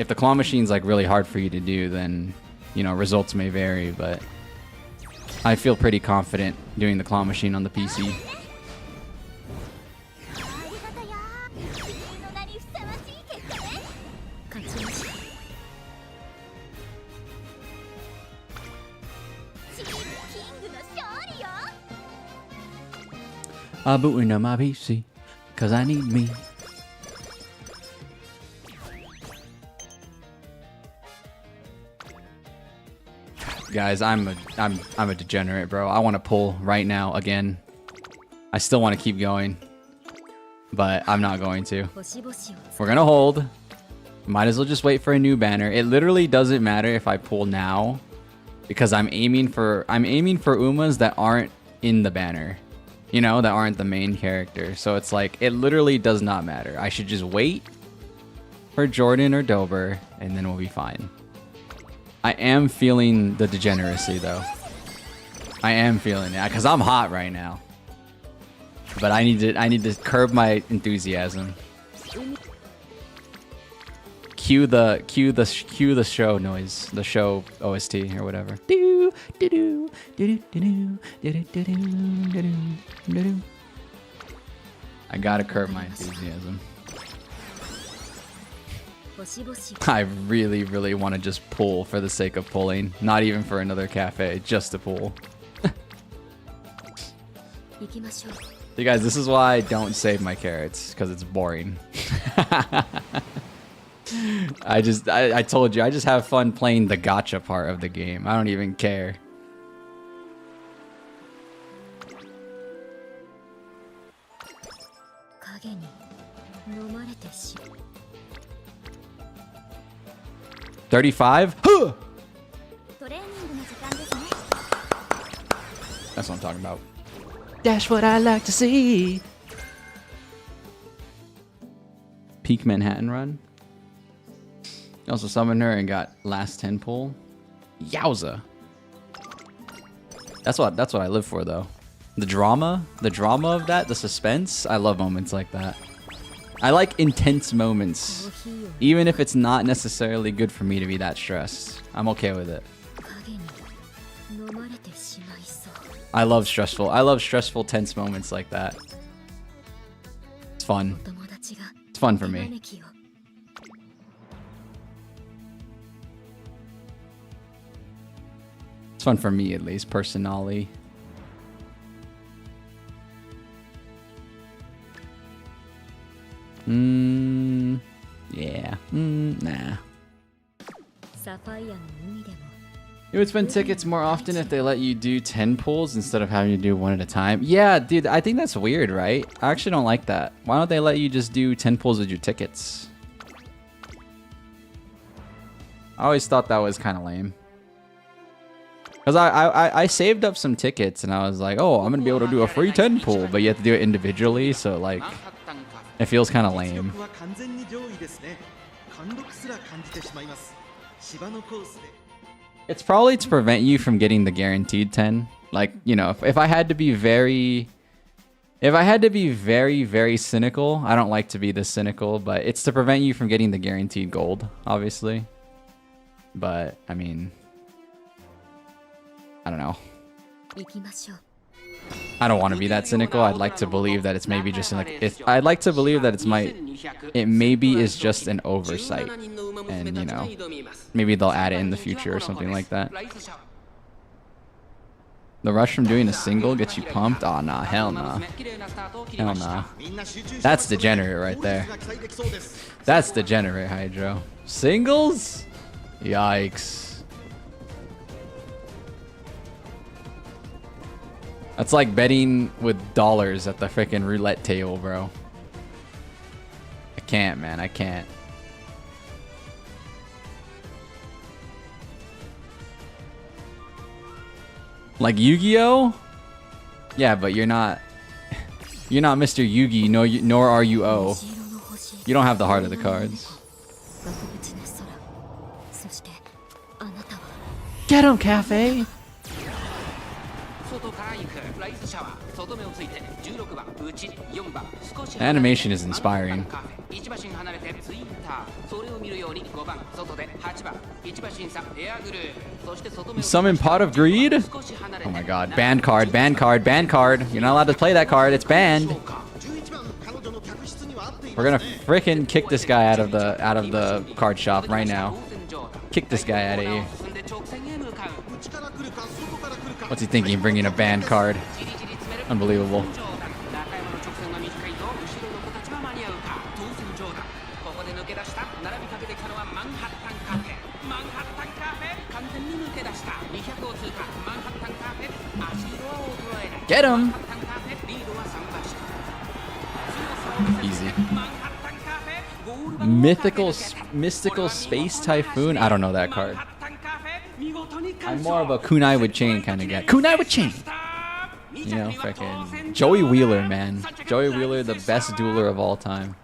the claw machine's like really hard for you to do, then results may vary, but I feel pretty confident doing the claw machine on the PC. I'm booting on my PC, cause I need me. Guys, I'm a degenerate, bro. I want to pull right now again. I still want to keep going, but I'm not going to. We're gonna hold. Might as well just wait for a new banner. It literally doesn't matter if I pull now, because I'm aiming for Umas that aren't in the banner. That aren't the main character. So it's like, it literally does not matter. I should just wait for Jordan or Dober, and then we'll be fine. I am feeling the degeneracy, though. I am feeling it, because I'm hot right now. But I need to curb my enthusiasm. Cue the show noise, the show OST or whatever. I gotta curb my enthusiasm. I really, really want to just pull for the sake of pulling, not even for another cafe, just to pull. You guys, this is why I don't save my carrots, because it's boring. I told you, I just have fun playing the gacha part of the game. I don't even care. $35? Huh! That's what I'm talking about. That's what I like to see. Peak Manhattan run. You also summoned her and got last 10 pull. Yowza. That's what I live for, though. The drama of that, the suspense. I love moments like that. I like intense moments, even if it's not necessarily good for me to be that stressed. I'm okay with it. I love stressful, tense moments like that. It's fun. It's fun for me. It's fun for me, at least, personally. Yeah. Nah. You would spend tickets more often if they let you do 10 pulls instead of having to do one at a time. Yeah, dude, I think that's weird, right? I actually don't like that. Why don't they let you just do 10 pulls with your tickets? I always thought that was kind of lame. Because I saved up some tickets and I was like, oh, I'm going to be able to do a free 10 pull, but you have to do it individually, so like, it feels kind of lame. It's probably to prevent you from getting the guaranteed 10. Like, you know, if I had to be very... If I had to be very, very cynical, I don't like to be this cynical, but it's to prevent you from getting the guaranteed gold, obviously. But, I mean... I don't know. I don't want to be that cynical. I'd like to believe that it's maybe just like... I'd like to believe that it maybe is just an oversight. And, you know, maybe they'll add it in the future or something like that. The rush from doing a single gets you pumped? Aw, nah, hell nah. Hell nah. That's degenerate right there. That's degenerate, Hydro. Singles? Yikes. That's like betting with dollars at the freaking roulette table, bro. I can't, man. I can't. Like Yu-Gi-Oh? Yeah, but you're not Mr. Yugi, nor are you O. You don't have the heart of the cards. Get him, Cafe! Animation is inspiring. Summon Pot of Greed? Oh my god. Banned card, banned card, banned card. You're not allowed to play that card. It's banned. We're gonna frickin' kick this guy out of the card shop right now. Kick this guy out of here. What's he thinking? Bringing a banned card? Unbelievable. Get him! Easy. Mystical Space Typhoon? I don't know that card. I'm more of a kunai with chain kind of guy. Kunai with chain! You know, freaking Joey Wheeler, man. Joey Wheeler, the best dueler of all time.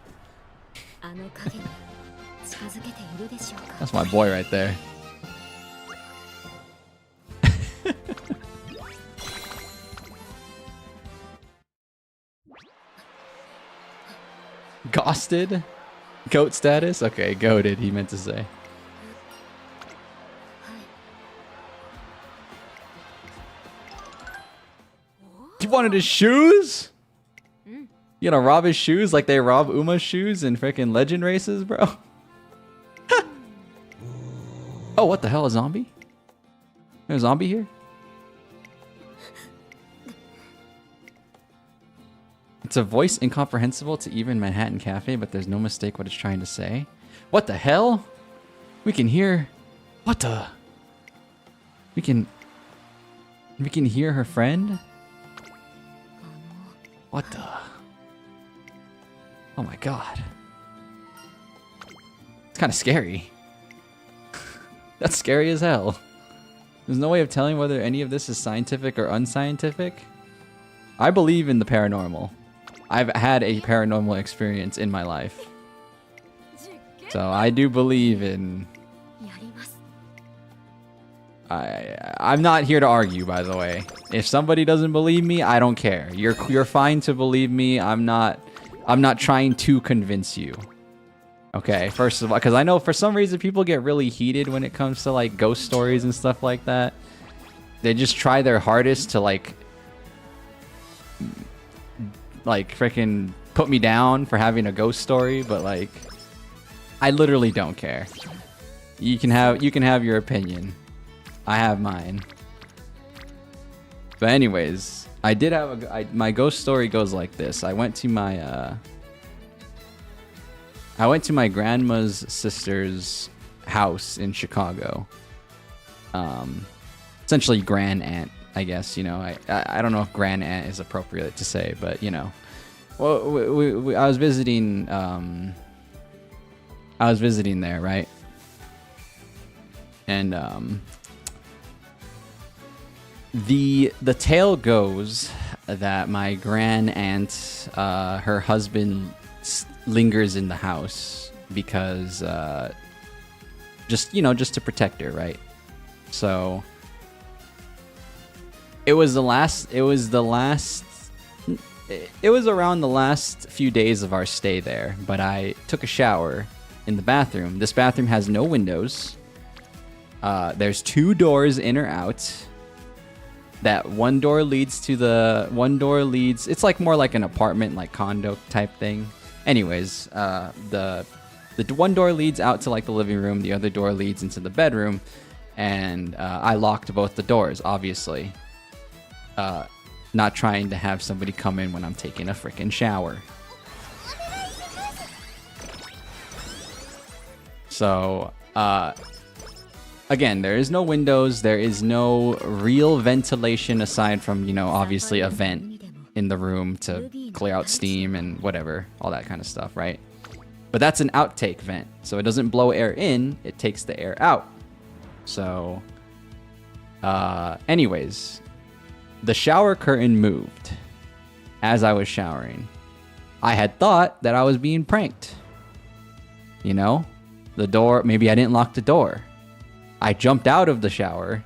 That's my boy right there. Ghosted? Goat status? Okay, goated, he meant to say. You wanted his shoes? You gonna rob his shoes like they rob Uma's shoes in freaking legend races, bro? Oh, what the hell, a zombie? There's a zombie here? It's a voice incomprehensible to even Manhattan Cafe, but there's no mistake what it's trying to say. What the hell? We can hear... What the... We can hear her friend? What the... Oh my god. It's kind of scary. That's scary as hell. There's no way of telling whether any of this is scientific or unscientific. I believe in the paranormal. I've had a paranormal experience in my life. So I do believe in... I'm not here to argue, by the way. If somebody doesn't believe me, I don't care. You're fine to believe me. I'm not trying to convince you. Okay, first of all, because I know for some reason people get really heated when it comes to like ghost stories and stuff like that. They just try their hardest to like freaking put me down for having a ghost story, but like I literally don't care. You can have your opinion. I have mine. But anyways, I did have my ghost story goes like this. I went to my grandma's sister's house in Chicago. Essentially grand aunt, I guess, you know. I don't know if grand aunt is appropriate to say, but you know. Well, I was visiting there, right? And The tale goes that my grand aunt, her husband lingers in the house because just to protect her, right? So it was around the last few days of our stay there, but I took a shower in the bathroom. This bathroom has no windows. There's 2 doors in or out. That one door leads, it's like more like an apartment, like condo type thing. Anyways, the one door leads out to like the living room, the other door leads into the bedroom, and I locked both the doors, obviously. Not trying to have somebody come in when I'm taking a freaking shower. So, again, there is no windows, there is no real ventilation aside from, obviously a vent in the room to clear out steam and whatever, all that kind of stuff, right? But that's an outtake vent, so it doesn't blow air in, it takes the air out. So, anyways, the shower curtain moved as I was showering. I had thought that I was being pranked. The door, maybe I didn't lock the door. I jumped out of the shower,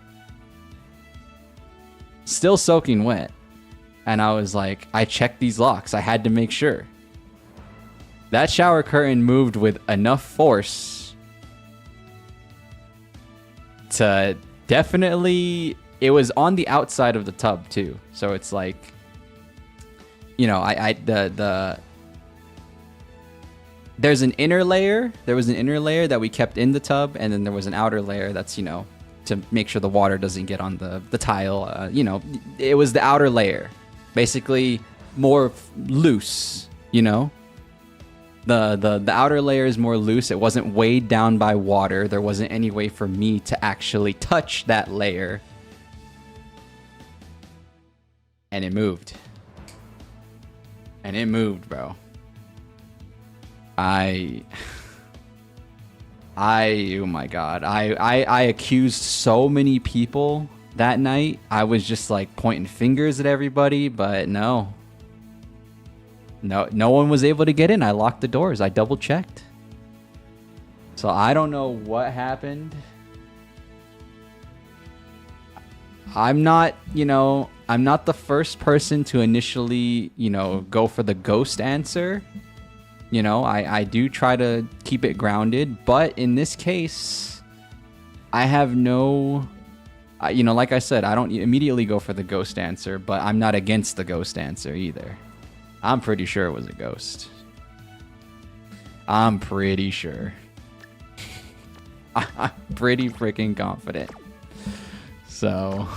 still soaking wet, and I was like, I checked these locks. I had to make sure. That shower curtain moved with enough force to definitely... It was on the outside of the tub too, so it's like, there's an inner layer. There was an inner layer that we kept in the tub, and then there was an outer layer that's, to make sure the water doesn't get on the tile. It was the outer layer, basically more loose. The outer layer is more loose. It wasn't weighed down by water. There wasn't any way for me to actually touch that layer, and it moved. Bro. Oh my god. I accused so many people that night. I was just like pointing fingers at everybody, but no one was able to get in. I locked the doors. I double checked. So I don't know what happened. I'm not the first person to initially, go for the ghost answer. I do try to keep it grounded, but in this case, I have no, like I said, I don't immediately go for the ghost answer, but I'm not against the ghost answer either. I'm pretty sure it was a ghost. I'm pretty sure. I'm pretty freaking confident. So,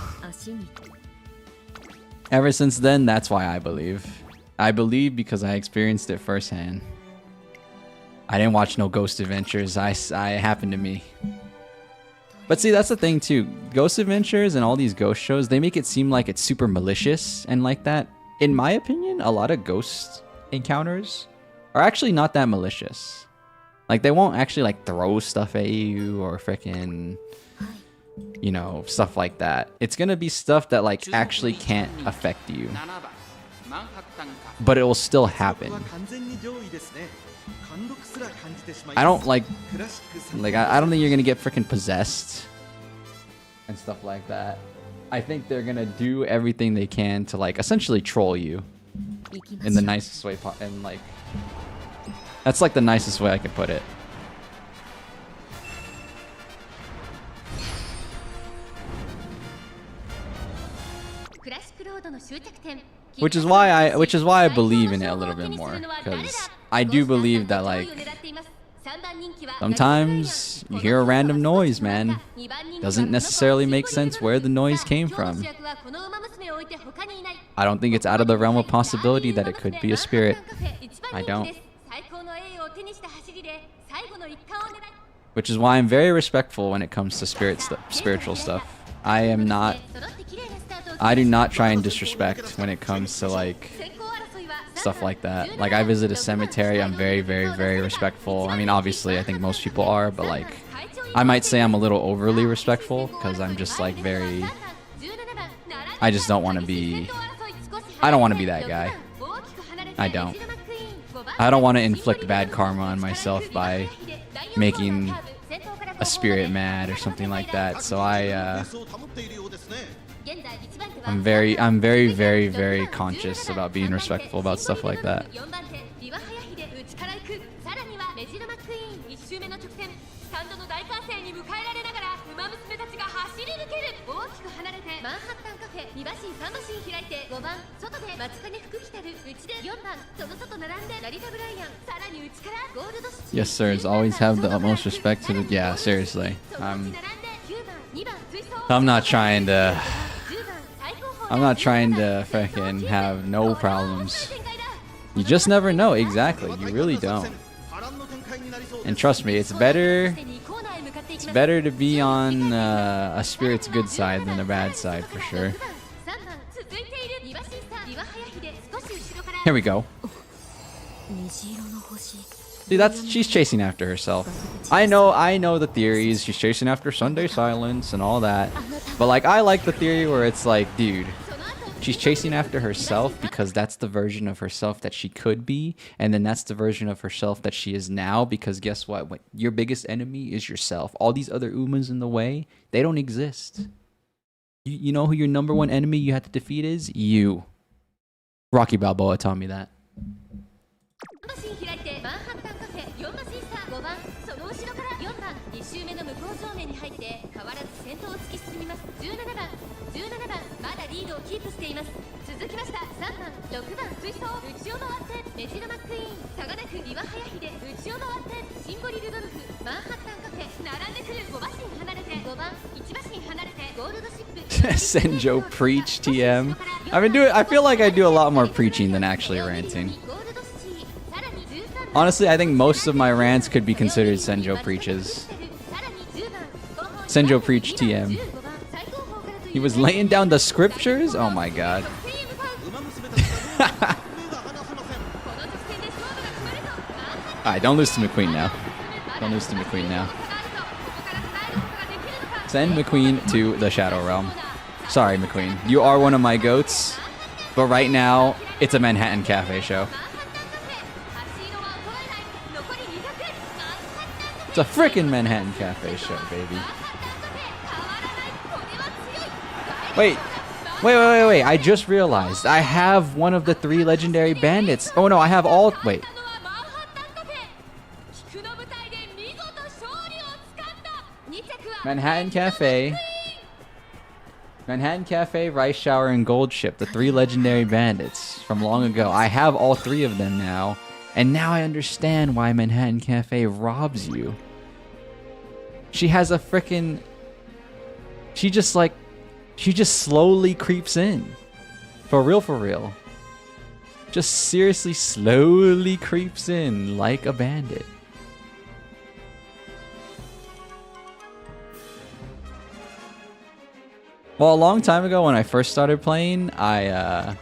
ever since then, that's why I believe. I believe because I experienced it firsthand. I didn't watch no Ghost Adventures. I happened to me. But see, that's the thing too. Ghost Adventures and all these ghost shows, they make it seem like it's super malicious and like that. In my opinion, a lot of ghost encounters are actually not that malicious. Like, they won't actually like throw stuff at you or frickin', stuff like that. It's gonna be stuff that like actually can't affect you, but it will still happen. I don't I don't think you're gonna get freaking possessed and stuff like that. I think they're gonna do everything they can to like essentially troll you in the nicest way, and like that's like the nicest way I could put it. Which is why I believe in it a little bit more, because I do believe that like sometimes you hear a random noise, man. Doesn't necessarily make sense where the noise came from. I don't think it's out of the realm of possibility that it could be a spirit. I don't. Which is why I'm very respectful when it comes to spiritual stuff. I do not try and disrespect when it comes to like stuff like that. Like, I visit a cemetery, I'm very, very, very respectful. I mean, obviously, I think most people are, but like, I might say I'm a little overly respectful because I'm just like very, I just don't want to be... I don't want to be that guy. I don't. I don't want to inflict bad karma on myself by making a spirit mad or something like that. So I'm very, very conscious about being respectful about stuff like that. Yes, sirs. Always have the utmost respect to the... Yeah, seriously. I'm not trying to... I'm not trying to fucking have no problems. You just never know. Exactly. You really don't. And trust me, it's better to be on a spirit's good side than a bad side, for sure. Here we go. See, she's chasing after herself. I know the theories. She's chasing after Sunday silence and all that. But like, I like the theory where it's like, dude, she's chasing after herself because that's the version of herself that she could be, and then that's the version of herself that she is now, because guess what? Your biggest enemy is yourself. All these other Umas in the way, they don't exist. You know who your number one enemy you have to defeat is? You. Rocky Balboa taught me that. Senjo preach TM. I feel like I do a lot more preaching than actually ranting. Honestly, I think most of my rants could be considered Senjo preaches. Senjo preach TM. He was laying down the scriptures? Oh my god. Alright, don't lose to McQueen now. Don't lose to McQueen now. Send McQueen to the Shadow Realm. Sorry, McQueen. You are one of my goats, but right now, it's a Manhattan Cafe show. It's a frickin' Manhattan Cafe show, baby. Wait. I just realized I have one of the 3 legendary bandits. Oh no, I have all... Wait. Manhattan Cafe, Rice Shower, and Gold Ship, the 3 legendary bandits from long ago. I have all 3 of them now, and now I understand why Manhattan Cafe robs you. She has a frickin'... She just slowly creeps in. For real. Just seriously slowly creeps in like a bandit. Well, a long time ago when I first started playing, I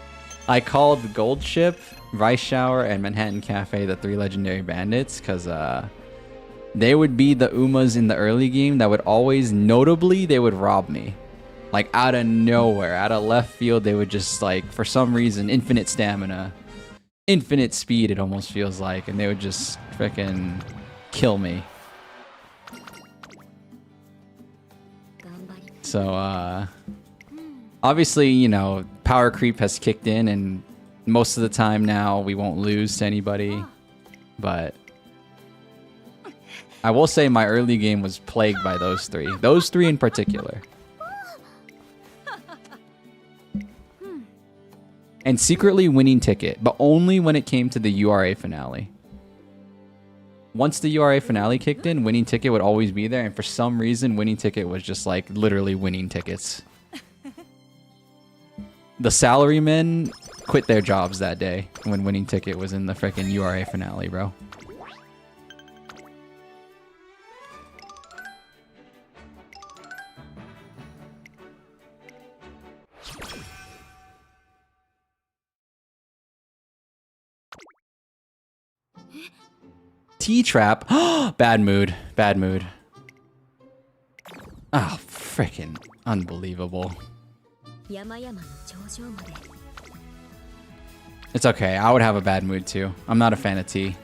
called the Gold Ship, Rice Shower, and Manhattan Cafe the 3 legendary bandits, because they would be the Umas in the early game that would always, notably, they would rob me. Like, out of nowhere, out of left field, they would just, like, for some reason, infinite stamina, infinite speed, it almost feels like, and they would just frickin' kill me. So, obviously, you know, power creep has kicked in, and most of the time now we won't lose to anybody, but I will say my early game was plagued by those 3. Those 3 in particular. And secretly winning ticket, but only when it came to the URA finale. Once the URA finale kicked in, winning ticket would always be there, and for some reason, winning ticket was just like literally winning tickets. The salarymen quit their jobs that day when winning ticket was in the frickin' URA finale, bro. T-trap. Bad mood. Bad mood. Oh, freaking unbelievable. It's okay. I would have a bad mood too. I'm not a fan of tea.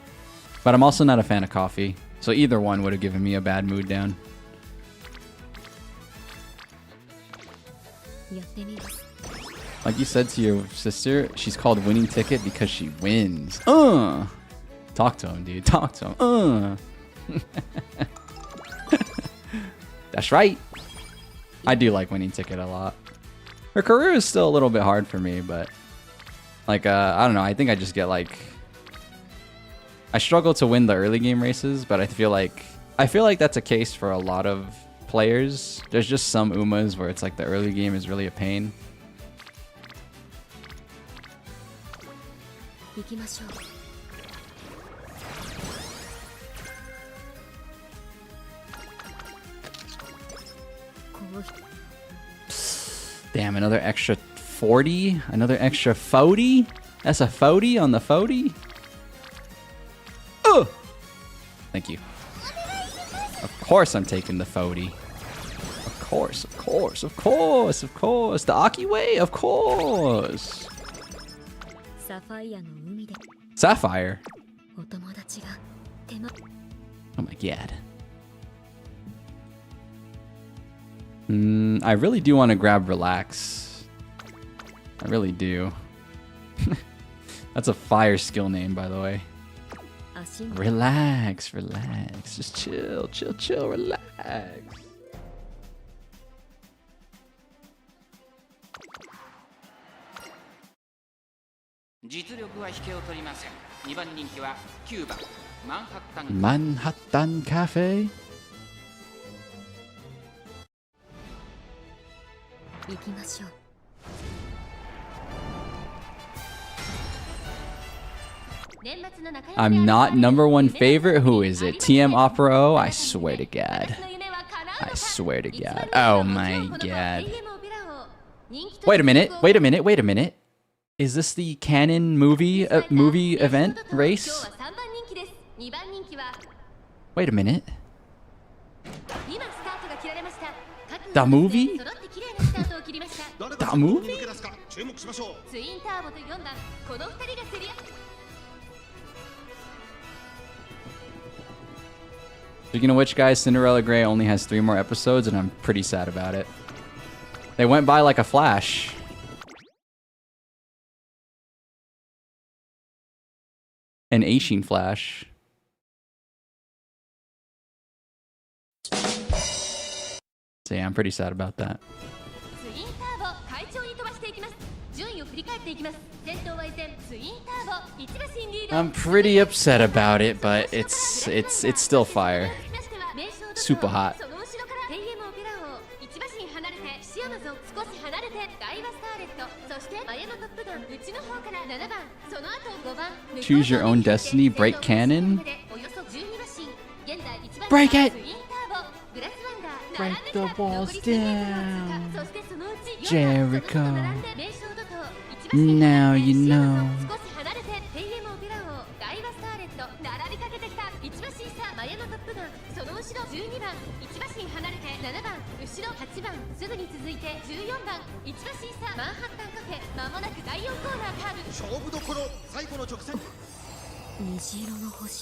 But I'm also not a fan of coffee. So either one would have given me a bad mood down. Like you said to your sister, she's called Winning Ticket because she wins. Talk to him, dude. Talk to him. That's right. I do like Winning Ticket a lot. Her career is still a little bit hard for me, but like I don't know. I think I just get like I struggle to win the early game races, but I feel like that's a case for a lot of players. There's just some Umas where it's like the early game is really a pain. Damn, another extra 40? Another extra 40? That's a 40 on the 40? Oh! Thank you. Of course I'm taking the 40. Of course, of course, of course, of course. The Aki way? Of course. Sapphire? Oh my god. I really do want to grab Relax. I really do. That's a fire skill name, by the way. Relax, relax. Just chill, chill, chill, relax. Manhattan Cafe? I'm not #1 favorite. Who is it? TM Opera? I swear to God. I swear to God. Oh my God. Wait a minute. Wait a minute. Wait a minute. Is this the canon movie event race? Wait a minute. The movie? The movie? Speaking of which, guys, Cinderella Grey only has 3 more episodes, and I'm pretty sad about it. They went by like a flash. An Asian flash. So yeah, I'm pretty sad about that. I'm pretty upset about it, but it's still fire. Super hot. Choose your own destiny. Break canon. Break it. Break the walls down. Jericho. Now you know.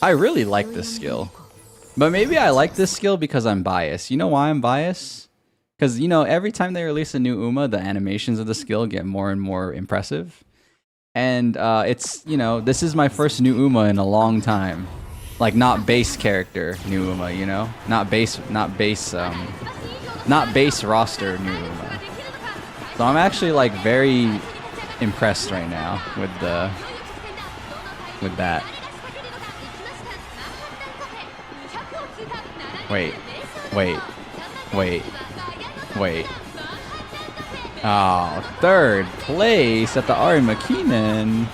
I really like this skill. But maybe I like this skill because I'm biased. You know why I'm biased? Because, you know, every time they release a new Uma, the animations of the skill get more and more impressive. And it's, you know, this is my first new Uma in a long time. Like, not base character new Uma, you know? Not base roster new Uma. So I'm actually, like, very impressed right now with that. Wait. Oh, 3rd place at the Ari McKinnon.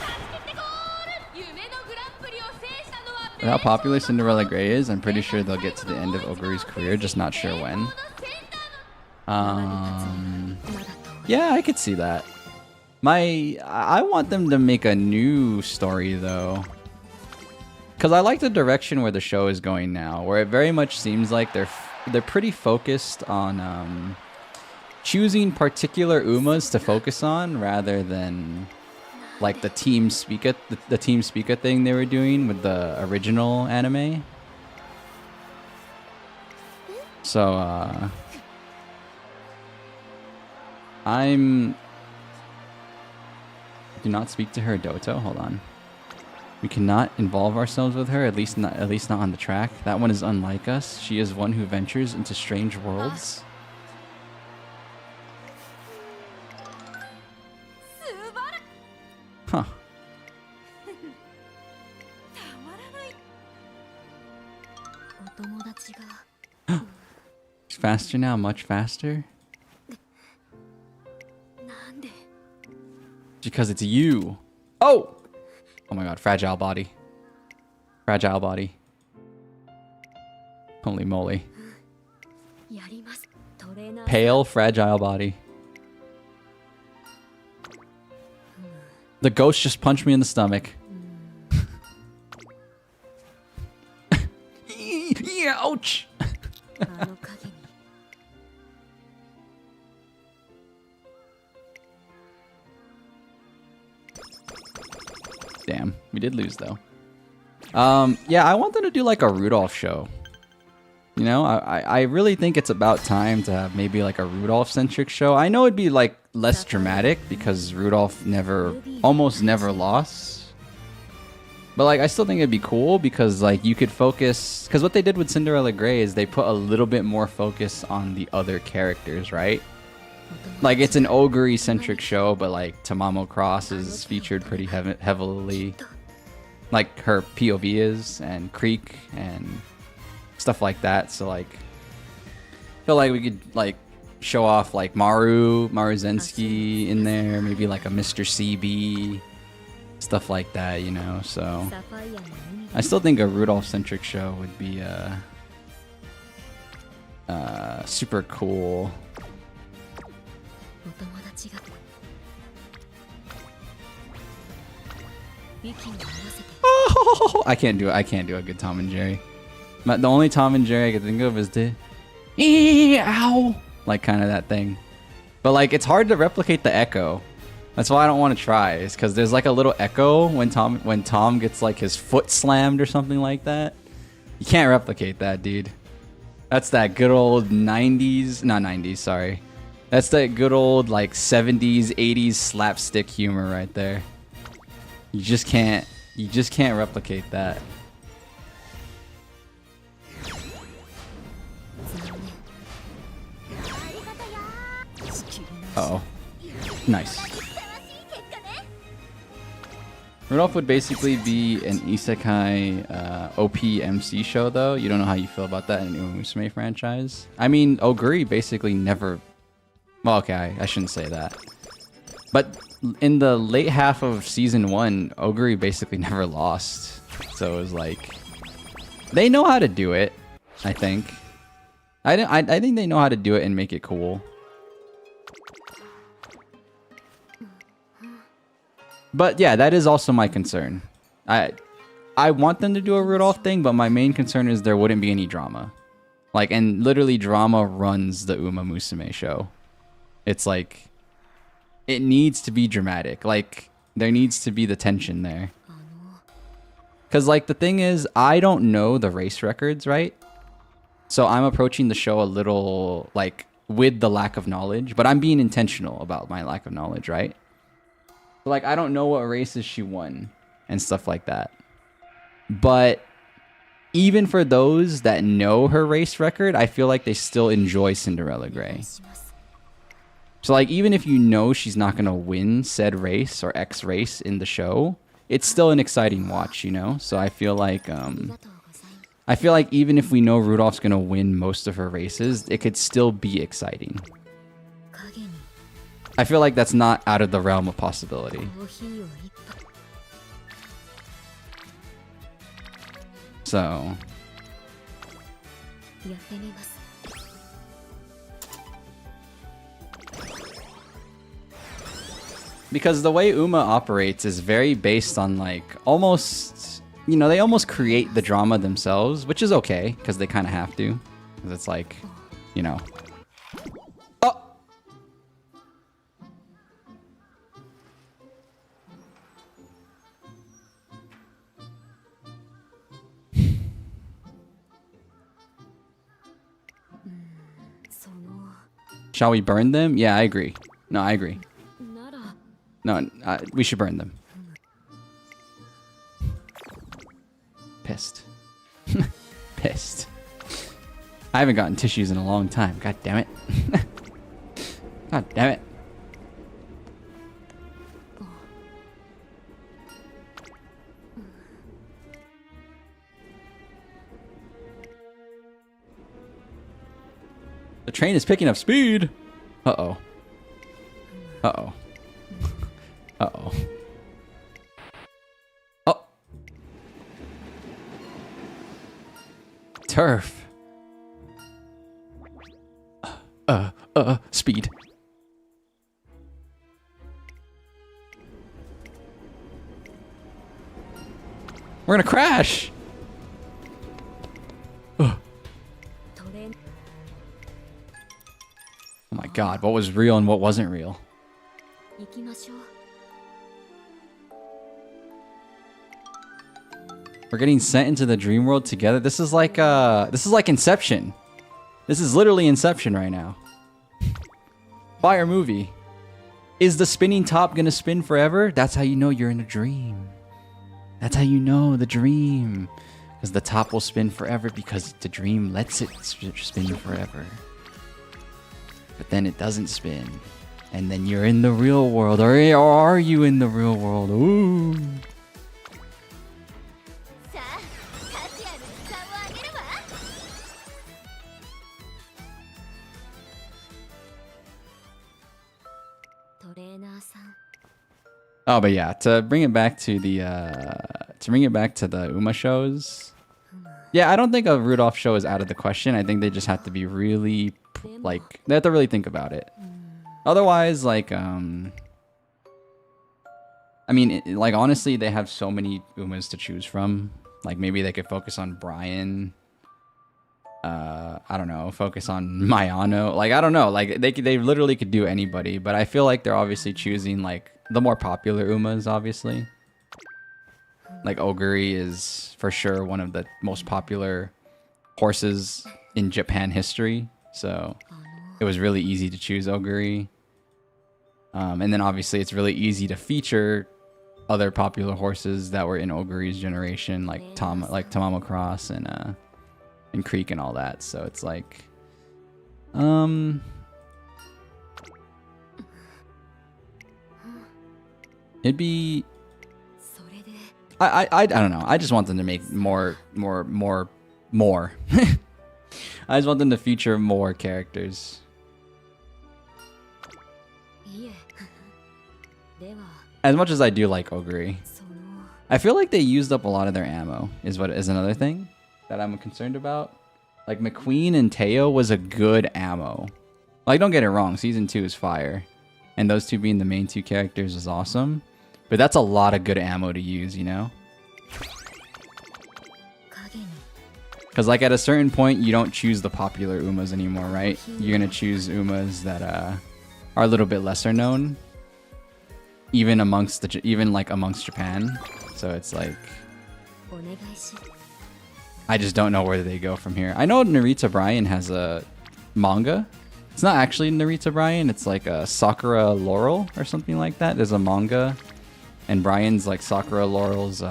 With how popular Cinderella Grey is, I'm pretty sure they'll get to the end of Oguri's career, just not sure when. Yeah, I could see that. I want them to make a new story though. Because I like the direction where the show is going now, where it very much seems like they're pretty focused on choosing particular Umas to focus on rather than like the Team Speaker, the Team Speaker thing they were doing with the original anime. So, do not speak to her, Doto. Hold on. We cannot involve ourselves with her, at least not on the track. That one is unlike us. She is one who ventures into strange worlds. Huh. It's faster now, much faster. Because it's you. Oh! Oh my god, fragile body. Fragile body. Holy moly. Pale, fragile body. The ghost just punched me in the stomach. Yeah, ouch! Damn, we did lose though. Yeah, I want them to do like a Rudolph show. You know, I really think it's about time to have maybe like a Rudolph-centric show. I know it'd be like less dramatic because Rudolph almost never lost. But like, I still think it'd be cool because like you could focus, because what they did with Cinderella Grey is they put a little bit more focus on the other characters, right? Like it's an ogre-centric show, but like Tamamo Cross is featured pretty heavily. Like her POV is, and Creek, and stuff like that. So like, I feel like we could like show off like Maru Zensky in there, maybe like a Mr. CB, stuff like that, you know. So I still think a Rudolph-centric show would be super cool. Oh, I can't do a good Tom and Jerry. The only Tom and Jerry I can think of is the ow, like kind of that thing. But like it's hard to replicate the echo. That's why I don't want to try. Is because there's like a little echo when Tom gets like his foot slammed or something like that. You can't replicate that, dude. That's that good old 90s, not 90s, sorry. That's that good old like 70s, 80s slapstick humor right there. You just can't replicate that. Uh-oh. Nice. Rudolph would basically be an isekai OP MC show though. You don't know how you feel about that in the Umamusume franchise. I mean, Oguri basically never... Well, okay, I shouldn't say that. But in the late half of season 1, Oguri basically never lost. So it was like... They know how to do it, I think. I think they know how to do it and make it cool. But yeah, that is also my concern. I want them to do a Rudolph thing, but my main concern is there wouldn't be any drama. Like, and literally drama runs the Umamusume show. It's like, it needs to be dramatic. Like, there needs to be the tension there. Because like, the thing is, I don't know the race records, right? So I'm approaching the show a little, like, with the lack of knowledge. But I'm being intentional about my lack of knowledge, right? Like, I don't know what races she won and stuff like that. But even for those that know her race record, I feel like they still enjoy Cinderella Grey. So like, even if you know she's not going to win said race or X race in the show, it's still an exciting watch, you know? So I feel like even if we know Rudolph's going to win most of her races, it could still be exciting. I feel like that's not out of the realm of possibility. So... Because the way Uma operates is very based on like almost, you know, they almost create the drama themselves, which is okay because they kind of have to. Because it's like, you know. Oh! Shall we burn them? Yeah, I agree. No, I agree. No, we should burn them. Pissed. Pissed. I haven't gotten tissues in a long time. God damn it. God damn it. The train is picking up speed. Uh-oh. Uh-oh. Uh-oh. Oh. Turf. Speed. We're gonna crash. Ugh. Oh my god, what was real and what wasn't real? We're getting sent into the dream world together. This is like Inception. This is literally Inception right now. Fire movie. Is the spinning top gonna spin forever? That's how you know you're in a dream. That's how you know the dream. Because the top will spin forever because the dream lets it spin forever. But then it doesn't spin. And then you're in the real world. Or are you in the real world? Ooh. Oh, but yeah, to bring it back to the Uma shows. Yeah, I don't think a Rudolph show is out of the question. I think they just have to be really, like, they have to really think about it. Otherwise, like, I mean, like, honestly, they have so many Umas to choose from. Like, maybe they could focus on Brian. I don't know, focus on Mayano. Like, I don't know. Like, they literally could do anybody. But I feel like they're obviously choosing, like, the more popular Umas, obviously. Like, Oguri is for sure one of the most popular horses in Japan history. So it was really easy to choose Oguri. And then obviously it's really easy to feature other popular horses that were in Oguri's generation, like Tamamo Cross and Creek and all that. So it's like it'd be I don't know. I just want them to make more. I just want them to feature more characters. As much as I do like Oguri, I feel like they used up a lot of their ammo. Is another thing that I'm concerned about. Like, McQueen and Teo was a good ammo. Like, don't get it wrong, season 2 is fire, and those two being the main two characters is awesome. But that's a lot of good ammo to use, you know? Because, like, at a certain point, you don't choose the popular Umas anymore, right? You're going to choose Umas that are a little bit lesser known. Even amongst Japan. So it's like, I just don't know where they go from here. I know Narita Brian has a manga. It's not actually Narita Brian. It's like a Sakura Laurel or something like that. There's a manga. And Brian's like Sakura Laurel's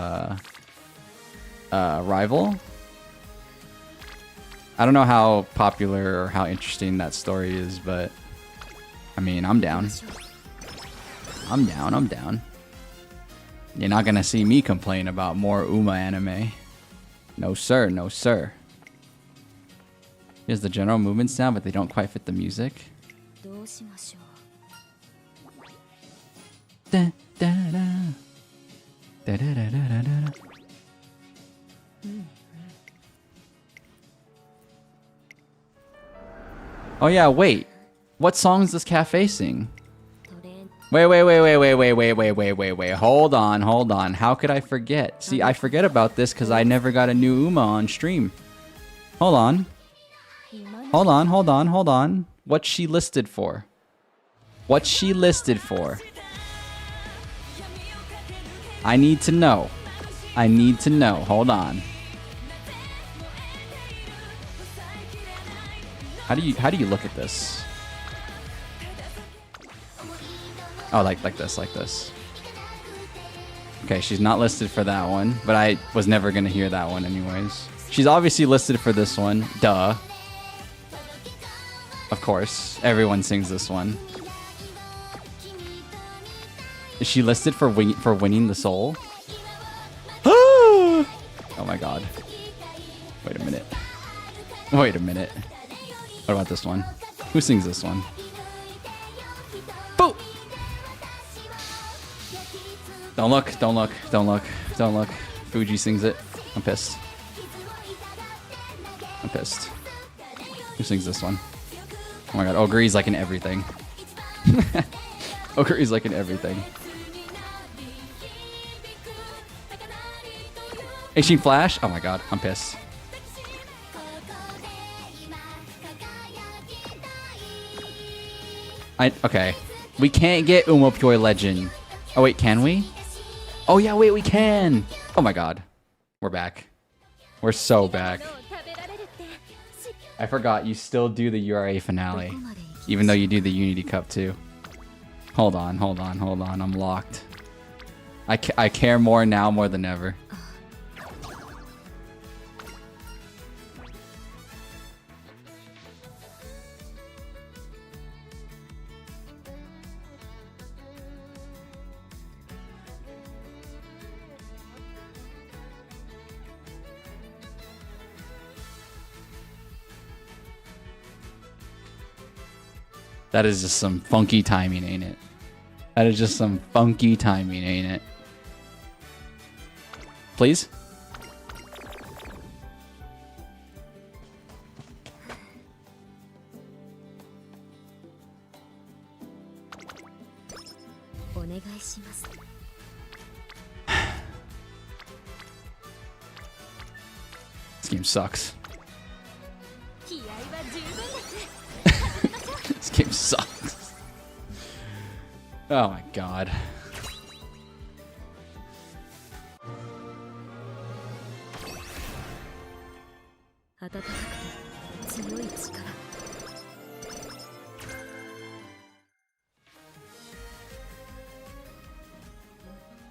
rival. I don't know how popular or how interesting that story is, but I mean, I'm down. I'm down. You're not gonna see me complain about more Uma anime. No sir, no sir. Here's the general movements down, but they don't quite fit the music. Da, da, da. Da, da, da, da, da, da. Oh yeah, wait. What songs does Cafe sing? Wait. Hold on. How could I forget? See, I forget about this because I never got a new Uma on stream. Hold on. What's she listed for? I need to know. Hold on. How do you look at this? Oh, like this. Okay, she's not listed for that one, but I was never gonna hear that one anyways. She's obviously listed for this one. Duh. Of course, everyone sings this one. Is she listed for winning the soul? Oh my god. Wait a minute. Wait a minute. What about this one? Who sings this one? Boo! Don't look, don't look, don't look, don't look. Fuji sings it. I'm pissed. I'm pissed. Who sings this one? Oh my god, Ogre's like in everything. Ogre's like in everything. Ancient Flash? Oh my god, I'm pissed. Okay. We can't get Umamusume Legend. Oh wait, can we? Oh yeah, wait, we can! Oh my god. We're back. We're so back. I forgot, you still do the URA finale. Even though you do the Unity Cup too. Hold on, hold on, hold on. I'm locked. I care more now more than ever. That is just some funky timing, ain't it? That is just some funky timing, ain't it? Please? This game sucks. This game sucks. Oh my god.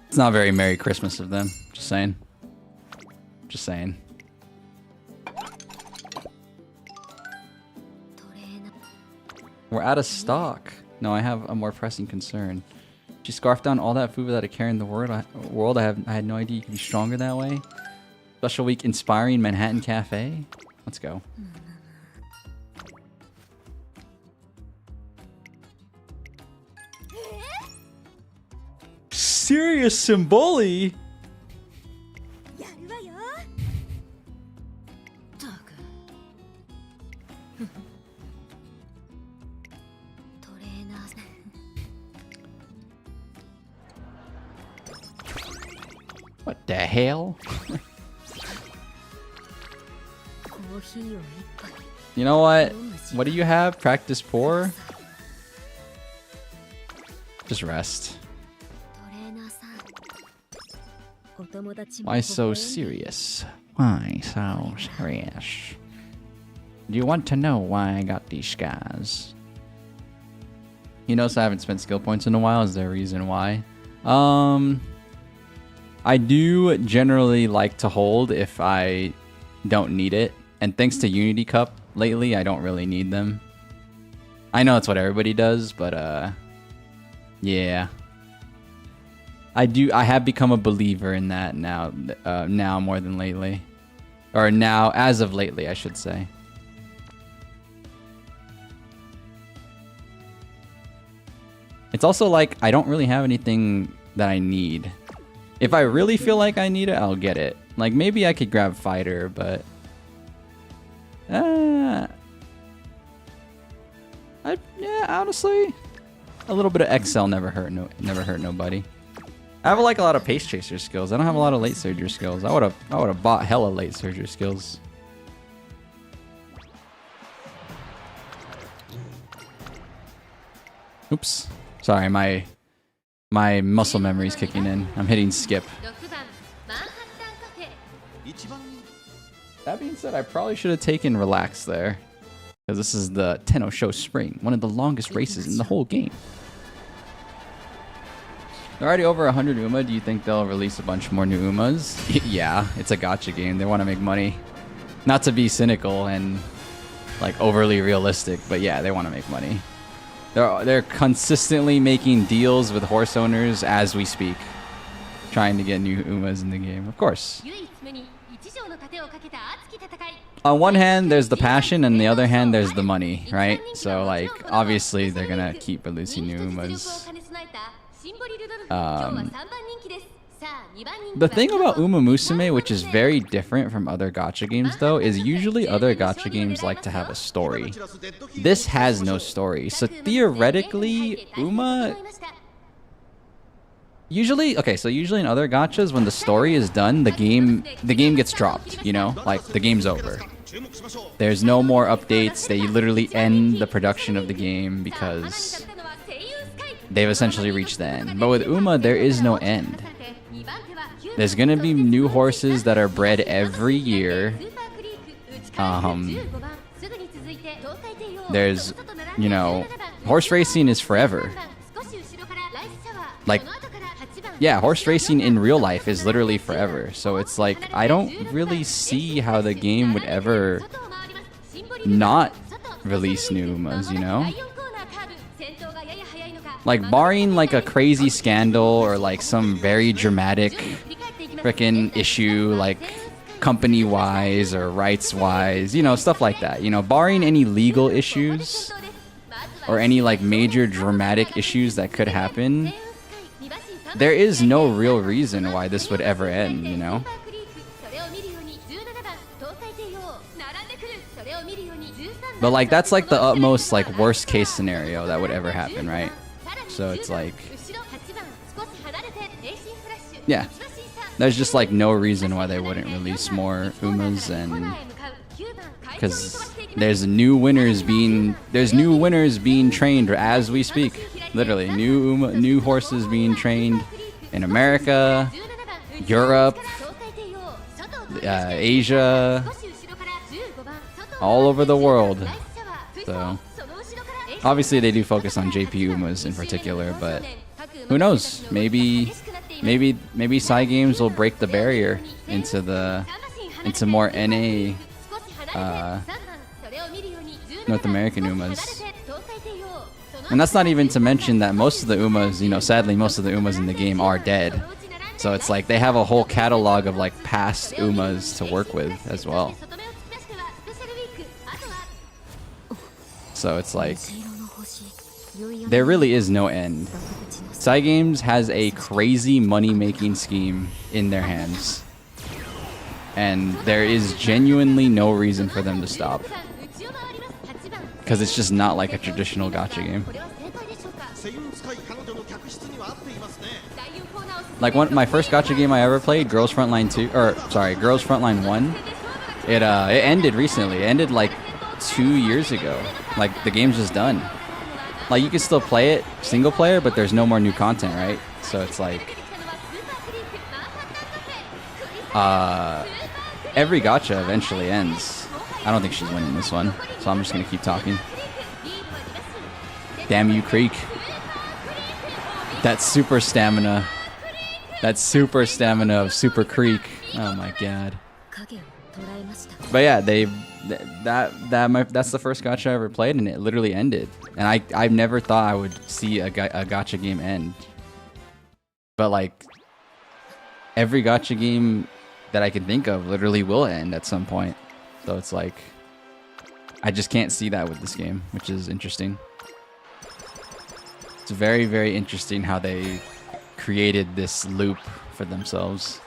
It's not very Merry Christmas of them. Just saying. Just saying. We're out of stock. No, I have a more pressing concern. She scarfed down all that food without a care in the world. I had no idea you could be stronger that way. Special week inspiring Manhattan Cafe. Let's go. Serious Symboli? What the hell? You know what? What do you have? Practice poor? Just rest. Why so serious? Why so serious? Do you want to know why I got these scars? You notice I haven't spent skill points in a while. Is there a reason why? I do generally like to hold if I don't need it. And thanks to Unity Cup lately, I don't really need them. I know it's what everybody does, but yeah. I have become a believer in that now, now more than lately. Or now, as of lately, I should say. It's also like, I don't really have anything that I need. If I really feel like I need it, I'll get it. Like, maybe I could grab Fighter, but... yeah, honestly, a little bit of XL never hurt nobody. I have like a lot of pace chaser skills. I don't have a lot of late surger skills. I would have bought hella late surger skills. Oops. Sorry, my muscle memory's kicking in. I'm hitting skip. That being said, I probably should have taken relax there. Because this is the Tenno Show Spring, one of the longest races in the whole game. They're already over 100 Uma. Do you think they'll release a bunch more new Umas? Yeah, it's a gacha game. They want to make money. Not to be cynical and like overly realistic, but yeah, they want to make money. They're consistently making deals with horse owners as we speak, trying to get new Umas in the game. Of course. On one hand, there's the passion, and on the other hand, there's the money, right? So, like, obviously, they're gonna keep releasing new Umas. The thing about Umamusume, which is very different from other gacha games, though, is usually other gacha games like to have a story. This has no story, so theoretically, Uma... Usually in other gachas, when the story is done, the game gets dropped, you know? Like, the game's over. There's no more updates. They literally end the production of the game because they've essentially reached the end. But with Uma, there is no end. There's gonna be new horses that are bred every year. There's, you know, horse racing is forever. Like, yeah, horse racing in real life is literally forever. So it's like, I don't really see how the game would ever not release new Umas, you know? Like, barring like a crazy scandal or like some very dramatic frickin' issue, like company-wise or rights-wise, you know, stuff like that. You know, barring any legal issues or any like major dramatic issues that could happen, there is no real reason why this would ever end, you know? But like, that's like the utmost like worst case scenario that would ever happen, right? So it's like, yeah, there's just like no reason why they wouldn't release more Umas, and because there's new winners being trained as we speak. Literally, new horses being trained in America, Europe, Asia, all over the world. So obviously they do focus on JP Umas in particular, but who knows? Maybe Cygames will break the barrier into more NA North American Umas. And that's not even to mention that most of the Umas, you know, sadly most of the Umas in the game are dead. So it's like they have a whole catalog of like past Umas to work with as well. So it's like, there really is no end. Cygames has a crazy money-making scheme in their hands. And there is genuinely no reason for them to stop. Because it's just not like a traditional gacha game. Like my first gacha game I ever played, Girls Frontline 1, it ended recently. It ended like 2 years ago. Like, the game's just done. Like, you can still play it single player, but there's no more new content, right? So it's like, every gacha eventually ends. I don't think she's winning this one, so I'm just gonna keep talking. Damn you, Creek. That super stamina. That super stamina of Super Creek. Oh my god. But yeah, that's the first gacha I ever played, and it literally ended. And I never thought I would see a gacha game end. But like, every gacha game that I can think of literally will end at some point. So it's like, I just can't see that with this game, which is interesting. It's very, very interesting how they created this loop for themselves.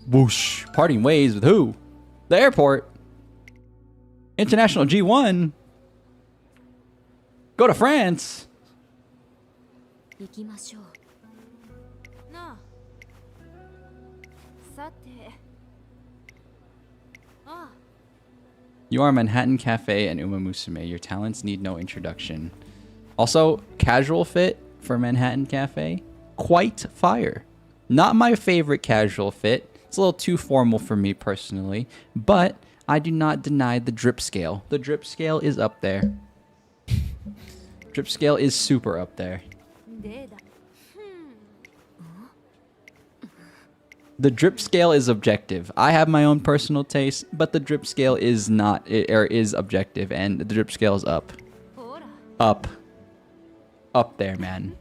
Whoosh. Parting ways with who? The airport. International G1. Go to France. 行きましょう。なあ。さて。ああ。You are Manhattan Cafe and Umamusume. Your talents need no introduction. Also, casual fit for Manhattan Cafe, quite fire. Not my favorite casual fit. It's a little too formal for me personally, but I do not deny the drip scale. The drip scale is up there. Drip scale is super up there. The drip scale is objective. I have my own personal taste, but the drip scale is not, or is objective, and the drip scale is up. Up. Up there, man.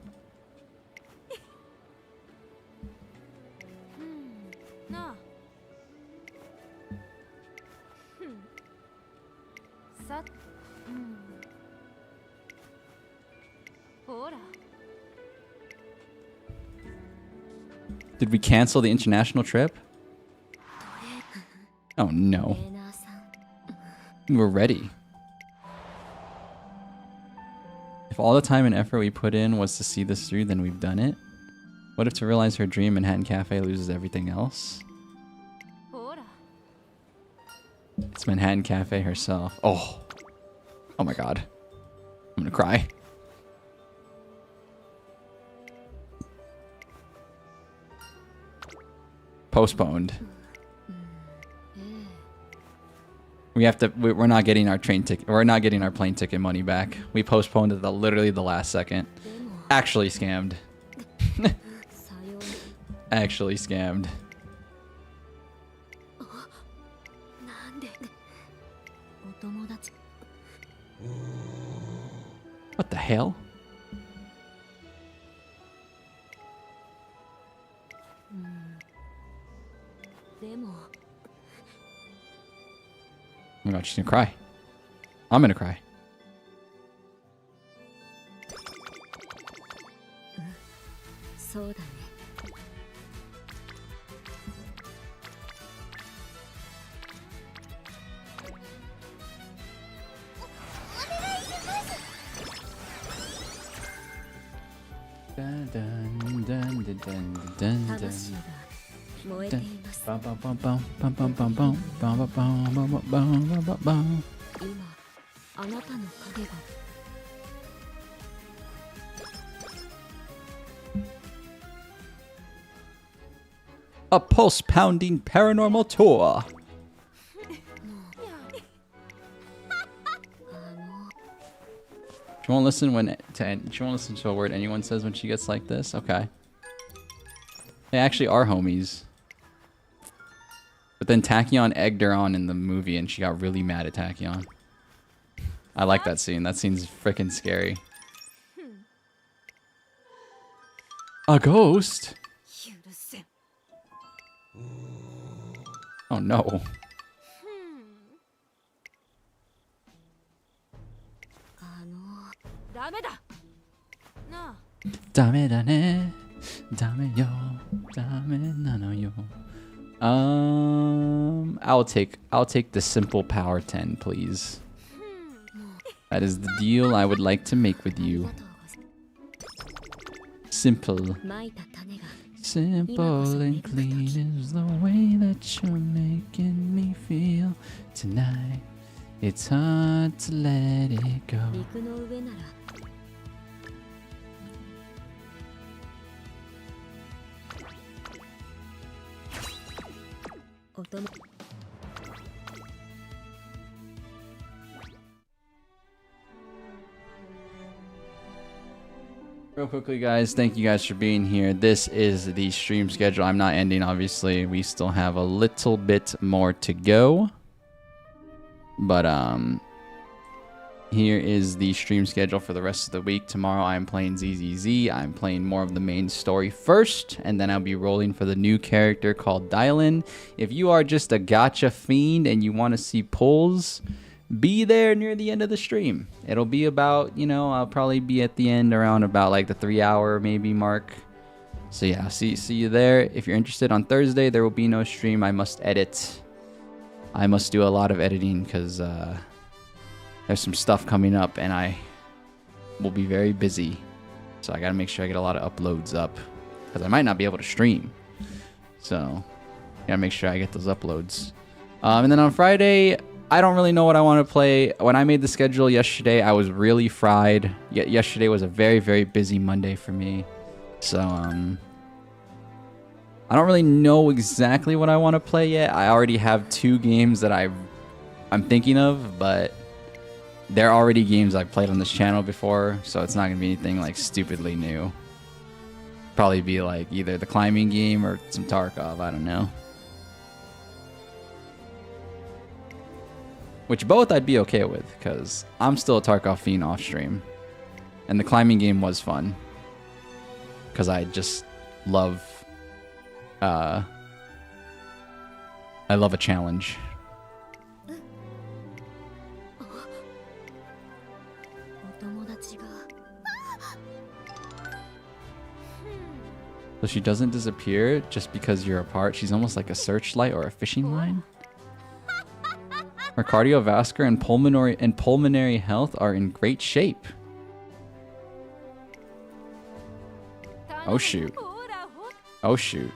Did we cancel the international trip? Oh no. We're ready. If all the time and effort we put in was to see this through, then we've done it. What if to realize her dream Manhattan Cafe loses everything else? It's Manhattan Cafe herself. Oh. Oh my god. I'm gonna cry. Postponed. We have to. We're not getting our train ticket. We're not getting our plane ticket money back. We postponed it literally the last second. Actually scammed. Actually scammed. What the hell? Oh my god, she's gonna cry. I'm gonna cry. Dun, dun, dun, dun, dun, dun, dun. A pulse-pounding paranormal tour. She won't listen she won't listen to a word anyone says when she gets like this. Okay. They actually are homies. But then Tachyon egged her on in the movie and she got really mad at Tachyon. I like that scene. That scene's freaking scary. A ghost? Oh no. Dame da ne, dame yo, dame nano yo. I'll take the simple power 10, please. That is the deal I would like to make with you. Simple. Simple and clean is the way that you're making me feel tonight. It's hard to let it go. Real quickly, guys, thank you guys for being here. This is the stream schedule. I'm not ending, obviously. We still have a little bit more to go. But, here is the stream schedule for the rest of the week. Tomorrow, I'm playing ZZZ. I'm playing more of the main story first, and then I'll be rolling for the new character called Dylan. If you are just a gacha fiend and you want to see pulls, be there near the end of the stream. It'll be about, you know, I'll probably be at the end around about like the 3-hour maybe mark. So yeah, see you there. If you're interested, on Thursday, there will be no stream. I must edit. I must do a lot of editing because there's some stuff coming up and I will be very busy. So I gotta make sure I get a lot of uploads up, because I might not be able to stream. So gotta make sure I get those uploads. And then on Friday, I don't really know what I want to play. When I made the schedule yesterday, I was really fried. Yesterday was a very, very busy Monday for me. So I don't really know exactly what I want to play yet. I already have 2 games that I'm thinking of, but they're already games I've played on this channel before, so it's not gonna be anything like stupidly new. Probably be like either the climbing game or some Tarkov, I don't know. Which both I'd be okay with, because I'm still a Tarkov fiend off stream. And the climbing game was fun, because I just love I love a challenge. So she doesn't disappear just because you're apart. She's almost like a searchlight or a fishing line. Her cardiovascular and pulmonary health are in great shape. Oh shoot. Oh shoot.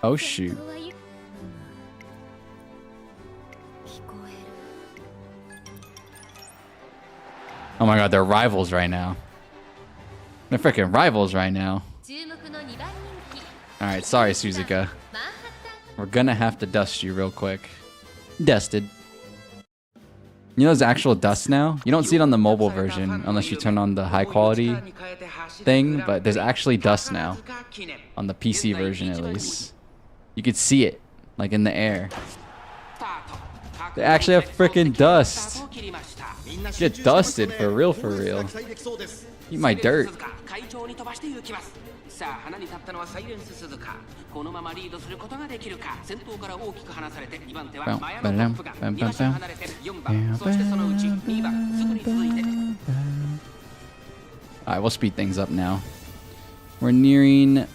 Oh shoot. Oh my god, they're rivals right now. They're freaking rivals right now. Alright, sorry Suzuka. We're gonna have to dust you real quick. Dusted. You know there's actual dust now? You don't see it on the mobile version unless you turn on the high quality thing, but there's actually dust now. On the PC version at least. You could see it, like in the air. They actually have freaking dust. Get dusted for real, for real. Eat my dirt. Alright, we'll speed things up now. We're nearing...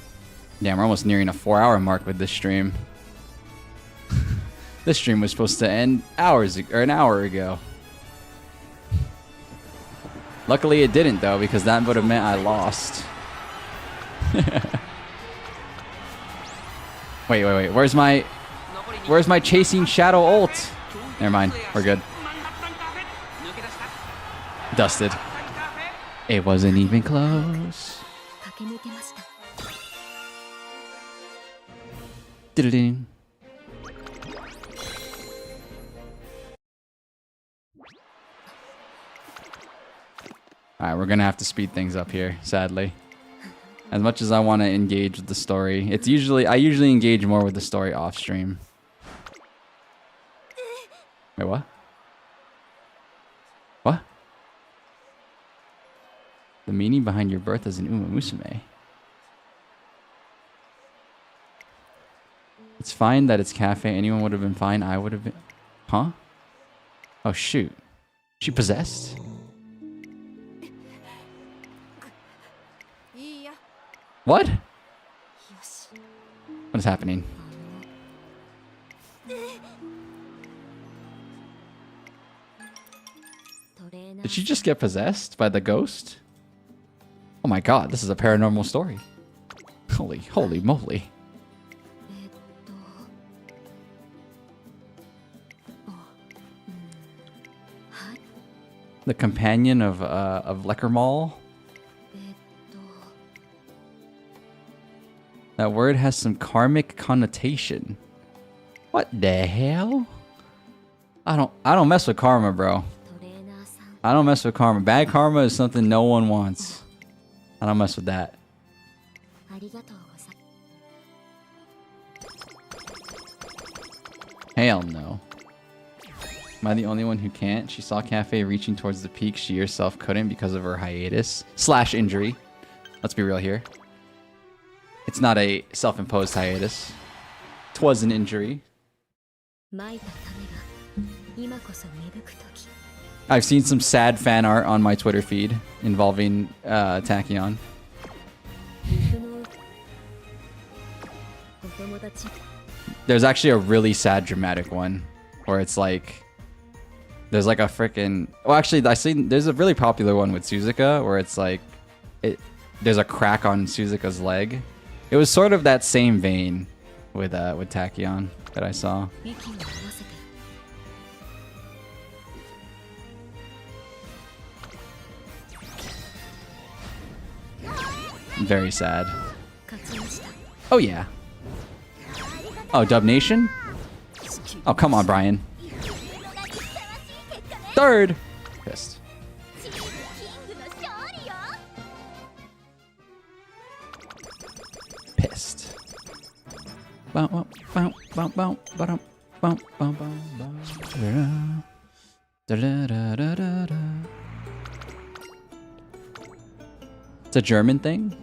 Damn, we're almost nearing a 4-hour mark with this stream. This stream was supposed to end an hour ago. Luckily it didn't though, because that would have meant I lost. Wait. Where's my chasing shadow ult? Never mind. We're good. Dusted. It wasn't even close. Diddle-ding. Alright, we're gonna have to speed things up here, sadly. As much as I want to engage with the story, I usually engage more with the story off stream. Wait, what? What? The meaning behind your birth as an Umamusume. It's fine that it's cafe. Anyone would have been fine. I would have been. Huh? Oh shoot. She possessed? What? What is happening? Did she just get possessed by the ghost? Oh my god, this is a paranormal story. Holy moly. The companion of Leckermall? That word has some karmic connotation. What the hell? I don't mess with karma, bro. I don't mess with karma. Bad karma is something no one wants. I don't mess with that. Hell no. Am I the only one who can't? She saw Cafe reaching towards the peak. She herself couldn't because of her hiatus / injury. Let's be real here. It's not a self-imposed hiatus. 'Twas an injury. I've seen some sad fan art on my Twitter feed involving Tachyon. There's actually a really sad dramatic one where it's like there's like a freaking... Well, actually, there's a really popular one with Suzuka where it's like there's a crack on Suzuka's leg. It was sort of that same vein with Tachyon that I saw. Very sad. Oh yeah. Oh, Dub Nation? Oh, come on, Brian. Third! Pissed. Pissed. It's a German thing?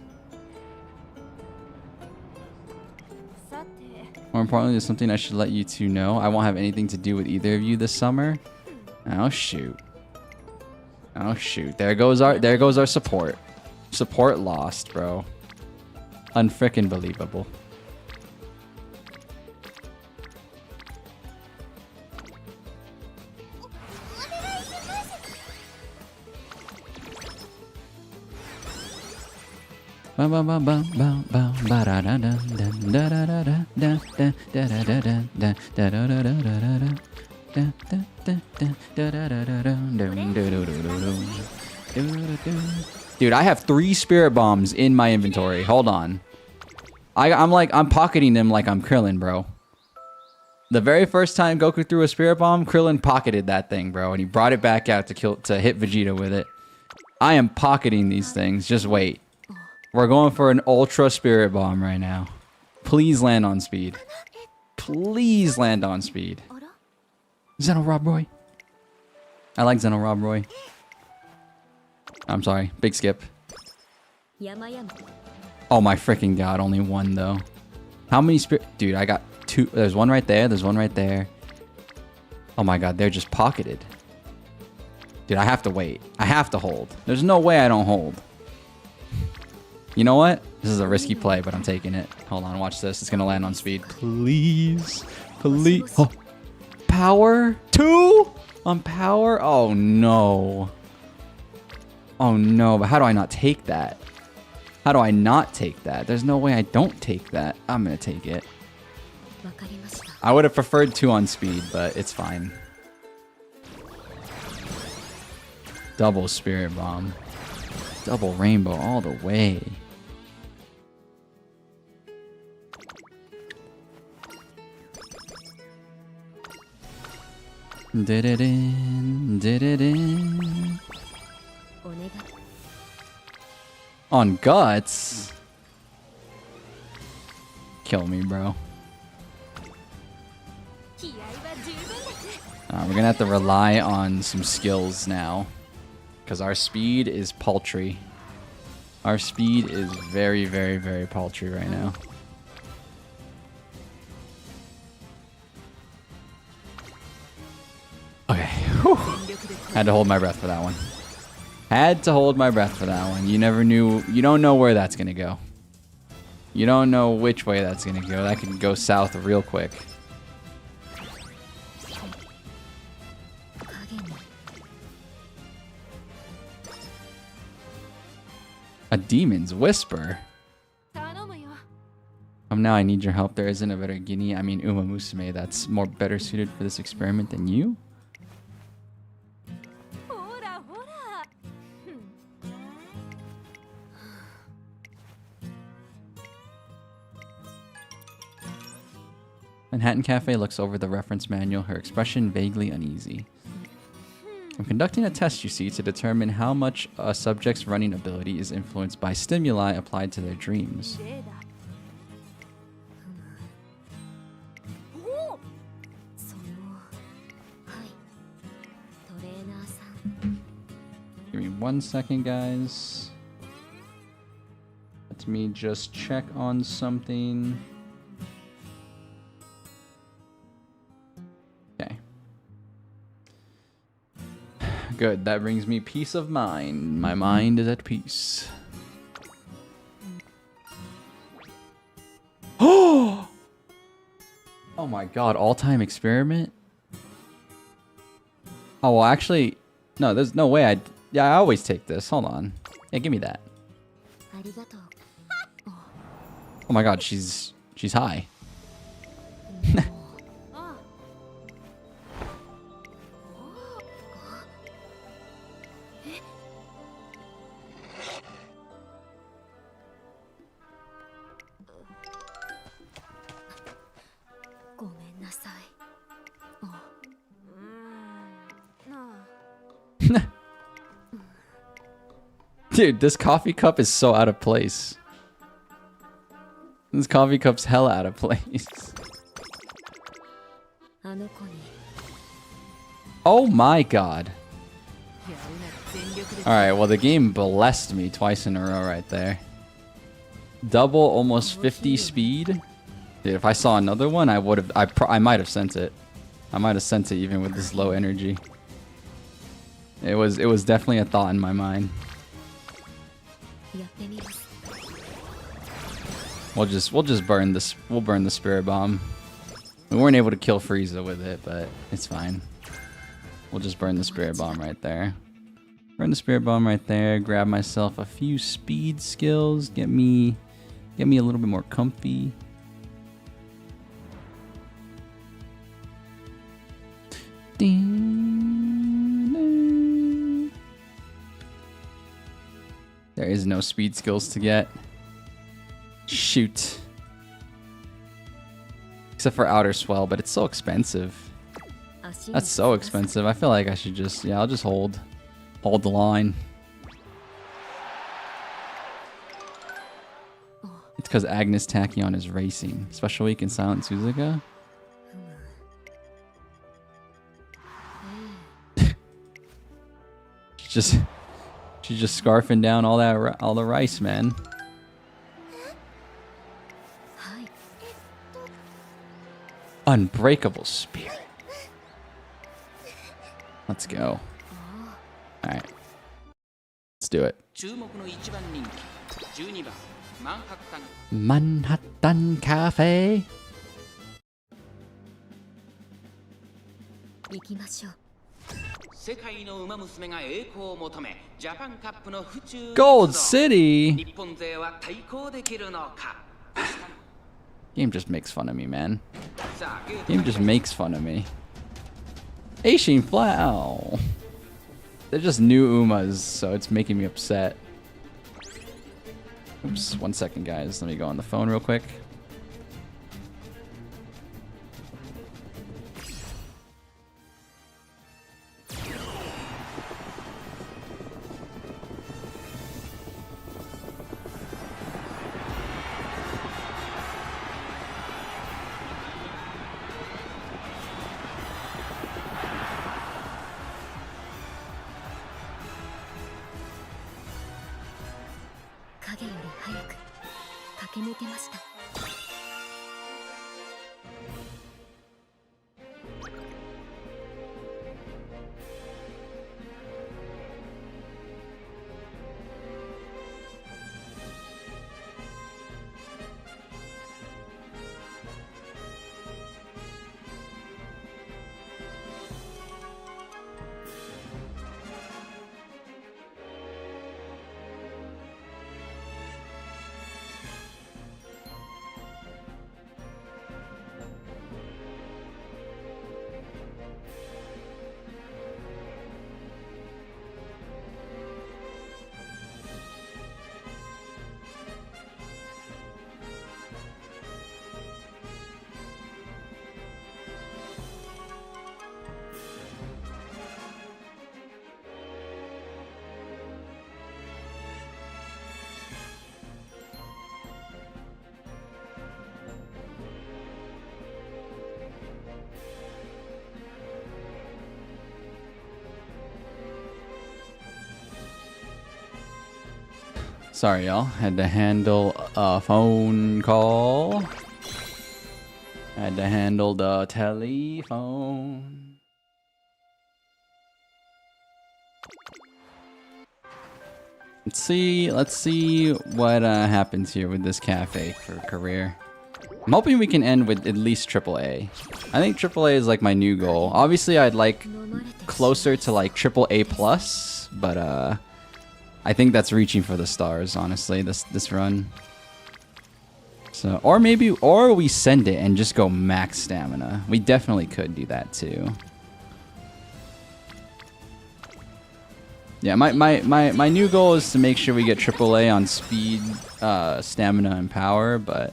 More importantly, there's something I should let you two know. I won't have anything to do with either of you this summer. Oh shoot. Oh shoot. There goes our support. Support lost, bro. Unfrickin' believable. Dude, I have 3 spirit bombs in my inventory. Hold on. I'm pocketing them like I'm Krillin, bro. The very first time Goku threw a spirit bomb, Krillin pocketed that thing, bro, and he brought it back out to hit Vegeta with it. I am pocketing these things. Just wait. We're going for an ultra spirit bomb right now. Please land on speed. Please land on speed. Zeno Rob Roy. I like Zeno Rob Roy. I'm sorry. Big skip. Oh my freaking god. Only one though. How many spirit... Dude, I got 2. There's one right there. There's one right there. Oh my god. They're just pocketed. Dude, I have to wait. I have to hold. There's no way I don't hold. You know what? This is a risky play, but I'm taking it. Hold on, watch this. It's gonna land on speed. Please. Please. Oh. Power? 2? On power? Oh no. Oh no, but how do I not take that? How do I not take that? There's no way I don't take that. I'm gonna take it. I would have preferred 2 on speed, but it's fine. Double spirit bomb. Double rainbow all the way. Did it in, did it in. On guts? Kill me, bro. We're gonna have to rely on some skills now. Because our speed is paltry. Our speed is very, very, very paltry right now. Okay. Whew. Had to hold my breath for that one. Had to hold my breath for that one. You never knew. You don't know where that's going to go. You don't know which way that's going to go. That can go south real quick. A demon's whisper. Now I need your help. There isn't a better Guinea, I mean Umamusume, that's more better suited for this experiment than you? Manhattan Cafe looks over the reference manual, her expression vaguely uneasy. I'm conducting a test, you see, to determine how much a subject's running ability is influenced by stimuli applied to their dreams. Give me 1 second, guys. Let me just check on something. Okay. Good, that brings me peace of mind. My mind is at peace. Oh! Oh my god, all-time experiment? Oh, well, actually, no, there's no way I always take this. Hold on. Yeah, give me that. Oh my god, she's high. あごめんなさい。なあ Dude, this coffee cup is so out of place. This coffee cup's hella out of place. あの子に Oh my god. やるなら全力で Alright, well the game blessed me twice in a row right there. Double almost 50 speed. Dude, if I saw another one, I would have I might have sent it. I might have sent it even with this low energy. It was definitely a thought in my mind. やってみます。 We'll just burn this. We'll burn the spirit bomb. We weren't able to kill Frieza with it, but it's fine. We'll just burn the spirit bomb right there. Burn the spirit bomb right there. Grab myself a few speed skills. Get me a little bit more comfy. Ding. There is no speed skills to get. Shoot. Except for outer swell, but it's so expensive. That's so expensive. I feel like I should just, yeah, I'll just hold the line. It's because Agnes Tachyon is racing. Special week in Silent Suzuka. She's just scarfing down all the rice, man. Unbreakable spirit. Let's go. Alright. Let's do it. Manhattan Cafe. 行きましょう。 世界の馬娘が栄光を求めジャパンカップの府中 Gold City. 日本勢は対抗できるのか Game just makes fun of me, man. さあゲート Game just makes fun of me. Aishin flat. Oh. They're just new Umas, so it's making me upset. Oops, 1 second, guys. Let me go on the phone real quick. Sorry, y'all. Had to handle a phone call. Had to handle the telephone. Let's see what happens here with this cafe for career. I'm hoping we can end with at least AAA. I think AAA is like my new goal. Obviously, I'd like closer to like AAA plus, but I think that's reaching for the stars, honestly, this run. So, or we send it and just go max stamina. We definitely could do that too. Yeah, my new goal is to make sure we get AAA on speed, stamina, and power, but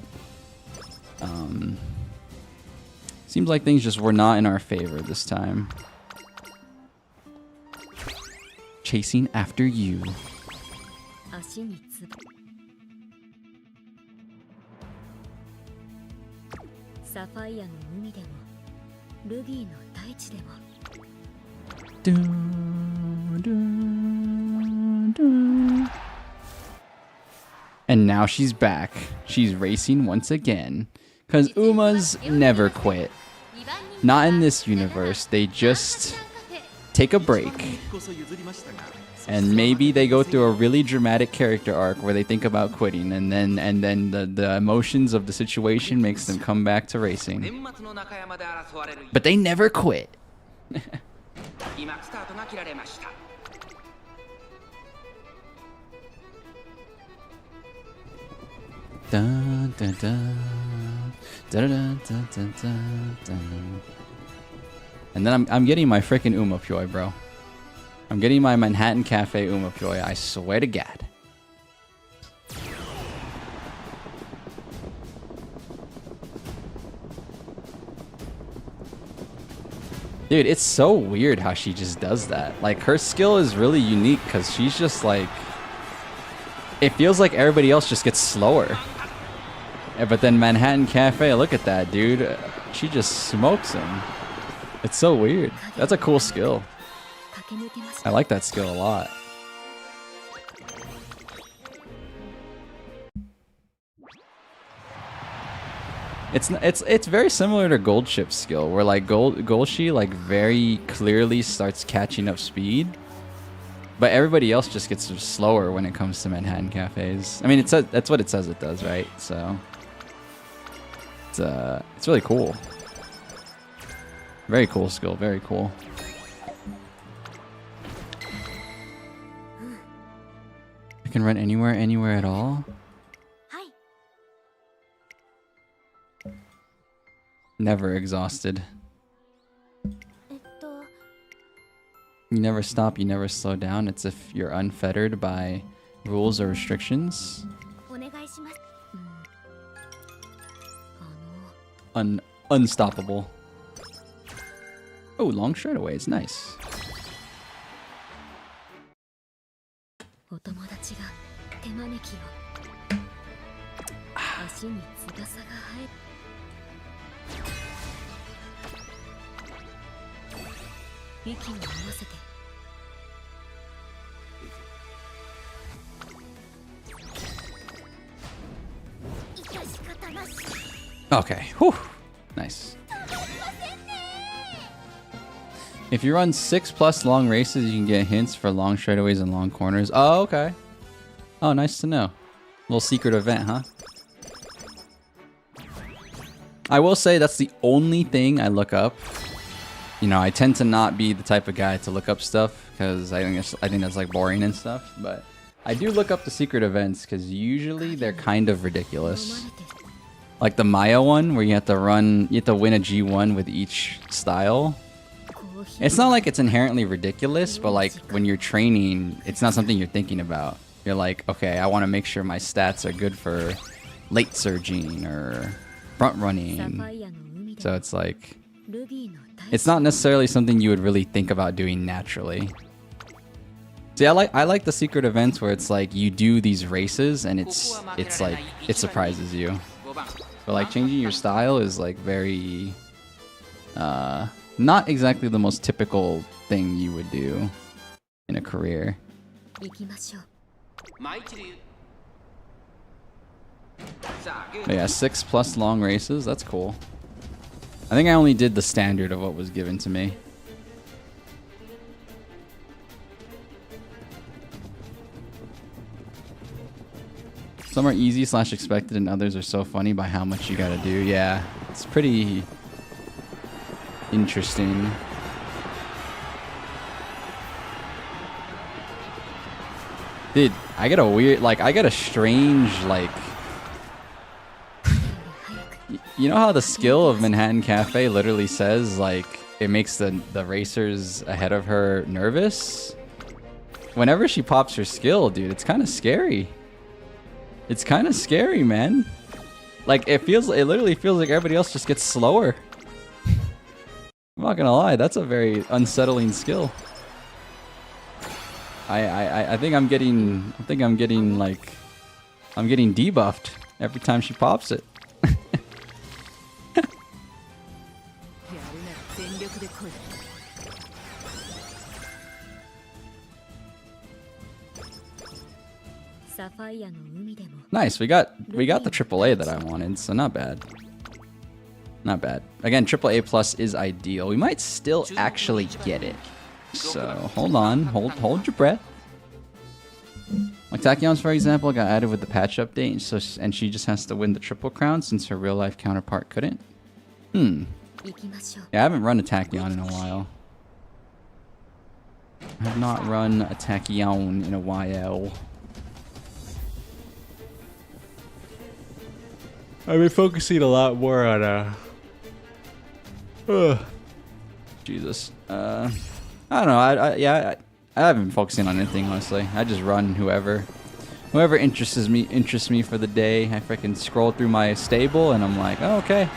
seems like things just were not in our favor this time. Chasing after you. 足につばサファイアの海でもルビーの大地でも And now she's back. She's racing once again. Because Umas never quit. Not in this universe. They just take a break. And maybe they go through a really dramatic character arc where they think about quitting, and then the emotions of the situation makes them come back to racing. But they never quit. Dun, dun, dun. Dun, dun, dun, dun, dun, dun. And then I'm getting my frickin' Umamusume, bro. I'm getting my Manhattan Cafe Umamusume, I swear to God. Dude, it's so weird how she just does that. Like, her skill is really unique because she's just like... It feels like everybody else just gets slower. Yeah, but then Manhattan Cafe, look at that, dude. She just smokes him. It's so weird. That's a cool skill. I like that skill a lot. It's very similar to Gold Chip's skill, where like Golshi like very clearly starts catching up speed, but everybody else just gets slower when it comes to Manhattan Cafes. I mean, it says that's what it says it does, right? So it's really cool. Very cool skill. Very cool. I can run anywhere at all. Never exhausted. You never stop, you never slow down. It's if you're unfettered by rules or restrictions. Unstoppable. Oh, long straightaways, nice. Okay, whew, nice. If you run 6+ long races, you can get hints for long straightaways and long corners. Oh, okay. Oh, nice to know. Little secret event, huh? I will say that's the only thing I look up. You know, I tend to not be the type of guy to look up stuff because I think that's like boring and stuff. But I do look up the secret events because usually they're kind of ridiculous. Like the Maya one where you have to win a G1 with each style. It's not like it's inherently ridiculous, but like when you're training, it's not something you're thinking about. You're like, okay, I want to make sure my stats are good for late surging or front running. So it's like, it's not necessarily something you would really think about doing naturally. See, I like the secret events where it's like you do these races and it's like it surprises you. But like changing your style is like very not exactly the most typical thing you would do in a career. But yeah, 6+ long races, that's cool. I think I only did the standard of what was given to me. Some are easy / expected and others are so funny by how much you gotta do. Yeah, it's pretty interesting. Dude, I get a weird, like, I get a strange, like... You know how the skill of Manhattan Cafe literally says, like, it makes the racers ahead of her nervous? Whenever she pops her skill, dude, it's kind of scary. It's kind of scary, man. Like, it literally feels like everybody else just gets slower. I'm not gonna lie, that's a very unsettling skill. I think I'm getting like, I'm getting debuffed every time she pops it. Nice, we got the AAA that I wanted, so not bad. Not bad. Again, AAA plus is ideal. We might still actually get it. So hold on, hold your breath. Like Tachyon's, for example, got added with the patch update, and she just has to win the triple crown since her real life counterpart couldn't. Yeah, I haven't run a Tachyon in a while. I have not run a Tachyon in a while. I've been focusing a lot more on Jesus. I don't know. I haven't been focusing on anything, honestly. I just run whoever interests me for the day. I freaking scroll through my stable and I'm like, oh, okay,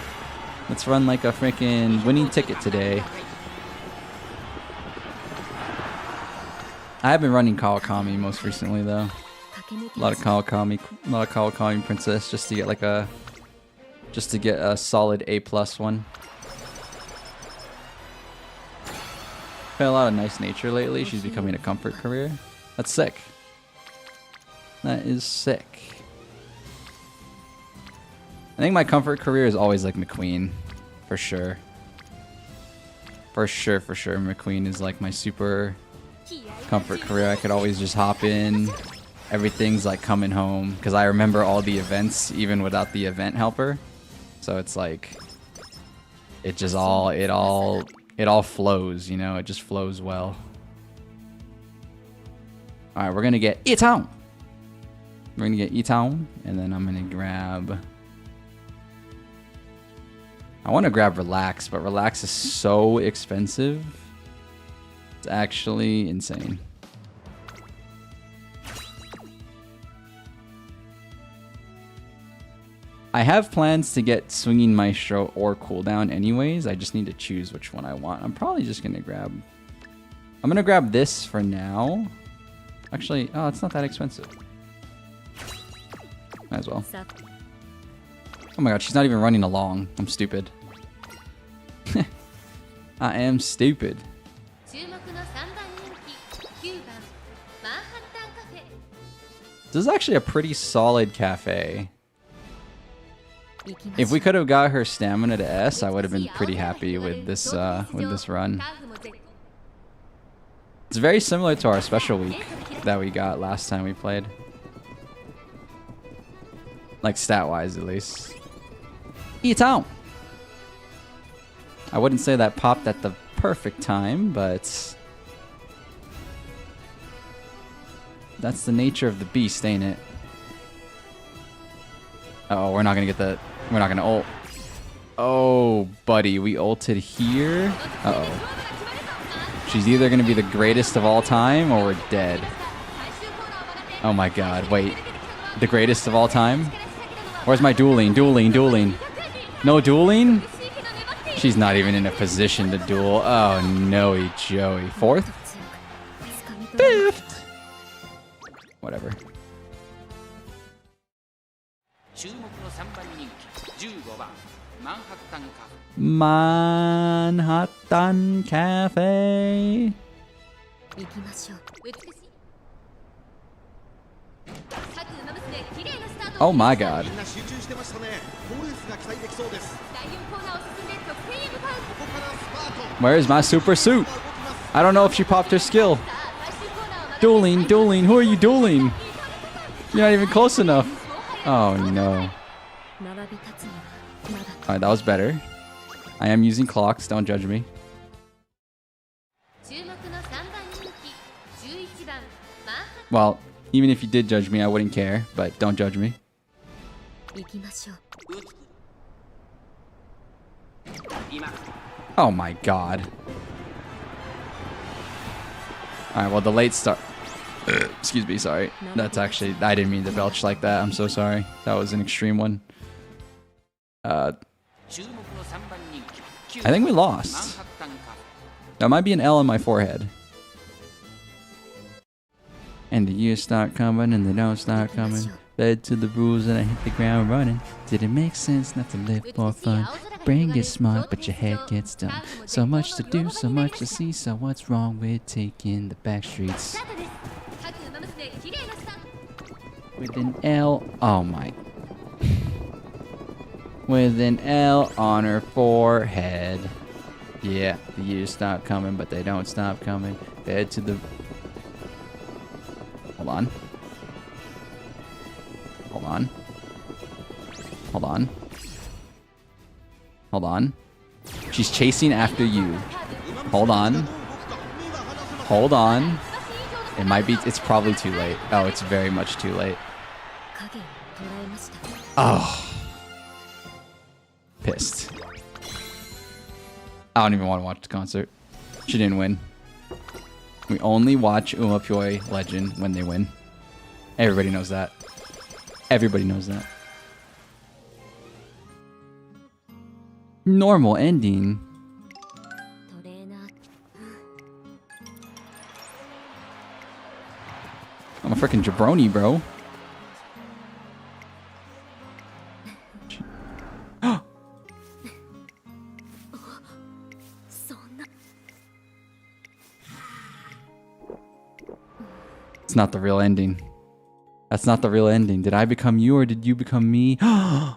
let's run like a freaking winning ticket today. I have been running Kawakami most recently though. A lot of Kawakami Princess just to get like a solid A+ one. Been a lot of nice nature lately. She's becoming a comfort career. That's sick. That is sick. I think my comfort career is always like McQueen, for sure. For sure. McQueen is like my super comfort career. I could always just hop in. Everything's like coming home because I remember all the events even without the event helper. So it's like it all flows, you know, it just flows well. Alright, we're gonna get E-Town. We're gonna get E-Town, and then I'm gonna grab... I want to grab Relax, but Relax is so expensive. It's actually insane. I have plans to get Swinging Maestro or Cooldown anyways. I just need to choose which one I want. I'm probably just going to grab... I'm going to grab this for now. Actually, oh, it's not that expensive. Might as well. Oh my god, she's not even running along. I'm stupid. I am stupid. This is actually a pretty solid cafe. If we could have got her stamina to S, I would have been pretty happy with this run. It's very similar to our special week that we got last time we played. Like stat-wise, at least. E-Town! I wouldn't say that popped at the perfect time, but... that's the nature of the beast, ain't it? Uh-oh, we're not gonna get that. We're not gonna ult. Oh, buddy, we ulted here. Uh-oh. She's either gonna be the greatest of all time or we're dead. Oh my god, wait. The greatest of all time? Where's my dueling? Dueling. No dueling? She's not even in a position to duel. Oh no, Joey. Fourth? Fifth? Whatever. Manhattan Cafe. Oh my god. Where is my super suit? I don't know if she popped her skill. Dueling. Who are you dueling? You're not even close enough. Oh no. Alright, that was better. I am using clocks, don't judge me. Well, Even if you did judge me, I wouldn't care. But don't judge me. 行きましょう。今 Oh my god. Alright, well, the late start. Excuse me, sorry. That's actually. I didn't mean to belch like that. I'm so sorry. That was an extreme one. I 注目の3番人気 think we マン lost. ハッタンカフ That might be an L on my forehead. And the years start coming and they don't start coming. Led to the rules and I hit the ground running. Did it make sense not to live for fun? Brain gets smart but your head gets dumb. So much to do, so much to see. So what's wrong with taking the back streets? スタートです。各ウマ娘綺麗なスタート。 With an L, oh my. With an L on her forehead. Yeah, the years stop coming, but they don't stop coming. Head to the. Hold on. Hold on. Hold on. Hold on. She's chasing after you. Hold on. Hold on. It might be. It's probably too late. Oh, it's very much too late. 影を捉えました。 Oh. Pissed. I don't even want to watch the concert. She didn't win. We only watch Umamusume Legend when they win. Everybody knows that. Everybody knows that. Normal ending. トレーナー。 I'm a freaking jabroni, bro. Oh, そんな。 it's not the real ending. That's not the real ending. Did I become you or did you become me? Damn.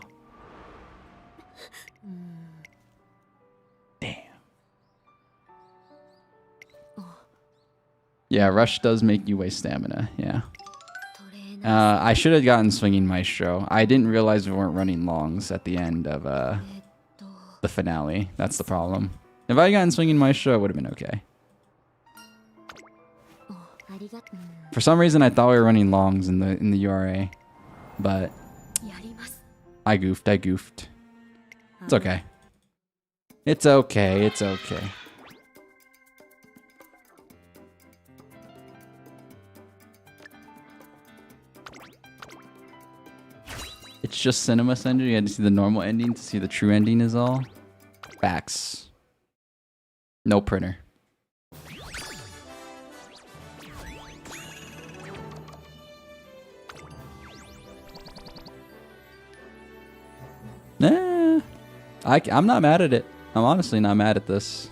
Yeah, rush does make you waste stamina. Yeah. トレーナー。 I should have gotten swinging maestro. I didn't realize we weren't running longs at the end of と。 the finale. That's the problem. If I had gotten swinging maestro, it would have been okay. お、ありがとう。 For some reason, I thought we were running longs in the URA, but やります。 I goofed. It's okay. It's okay. It's okay. It's just cinema center. You had to see the normal ending to see the true ending is all. Facts. No printer. Nah. I'm not mad at it. I'm honestly not mad at this.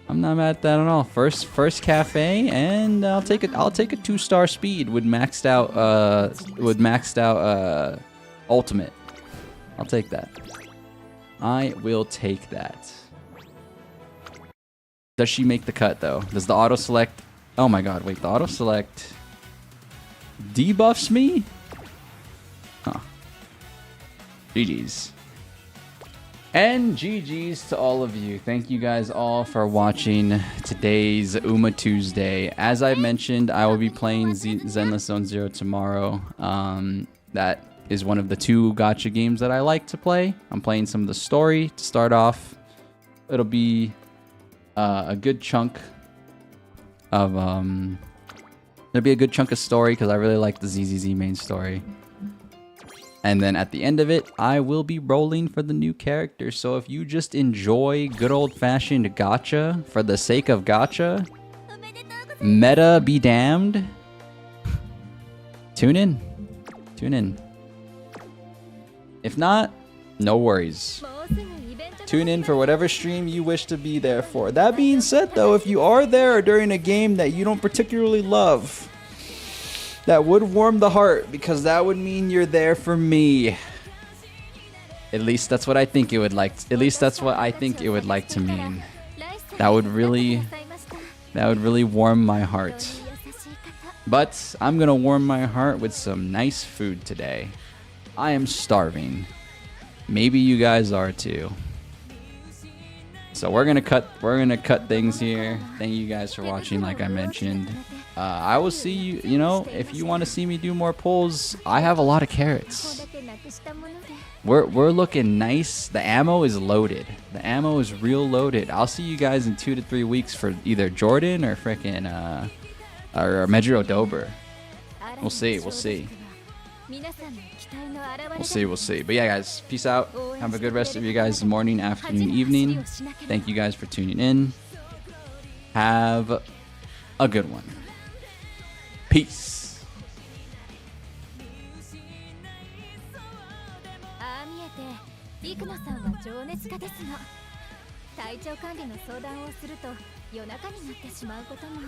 I'm not mad at that at all. First cafe, and I'll take it. I'll take a 2-star speed with maxed out ultimate. I'll take that. I will take that. Does she make the cut though? Does the auto select? Oh my god! Wait, the auto select debuffs me? Huh. GG's. And GG's to all of you. Thank you guys all for watching today's Uma Tuesday. As I mentioned, I will be playing Zenless Zone Zero tomorrow. That is one of the 2 gacha games that I like to play. I'm playing some of the story to start off. It'll be a good chunk of there'll be a good chunk of story because I really like the ZZZ main story. And then at the end of it, I will be rolling for the new character. So if you just enjoy good old-fashioned gacha for the sake of gacha, meta be damned, tune in. Tune in. If not, no worries. もうすぐイベントが。 Tune in for whatever stream you wish to be there for. That being said, though, if you are there during a game that you don't particularly love, that would warm the heart because that would mean you're there for me. At least that's what I think it would like. At least that's what I think it would like to mean. That would really warm my heart. But I'm gonna warm my heart with some nice food today. I am starving. Maybe you guys are too. So we're gonna cut things here. Thank you guys for watching, like I mentioned. I will see you. You know, if you want to see me do more pulls, I have a lot of carrots. We're looking nice. The ammo is loaded. The ammo is real loaded. I'll see you guys in 2 to 3 weeks for either Jordan or freaking or Medro Dober. We'll see. We'll see. We'll see. But yeah, guys, peace out. Have a good rest of you guys' morning, afternoon, evening. Thank you guys for tuning in. Have a good one. Peace. ああ見えてリクナさんは情熱家ですの。体調管理の相談をすると夜中になってしまうことも。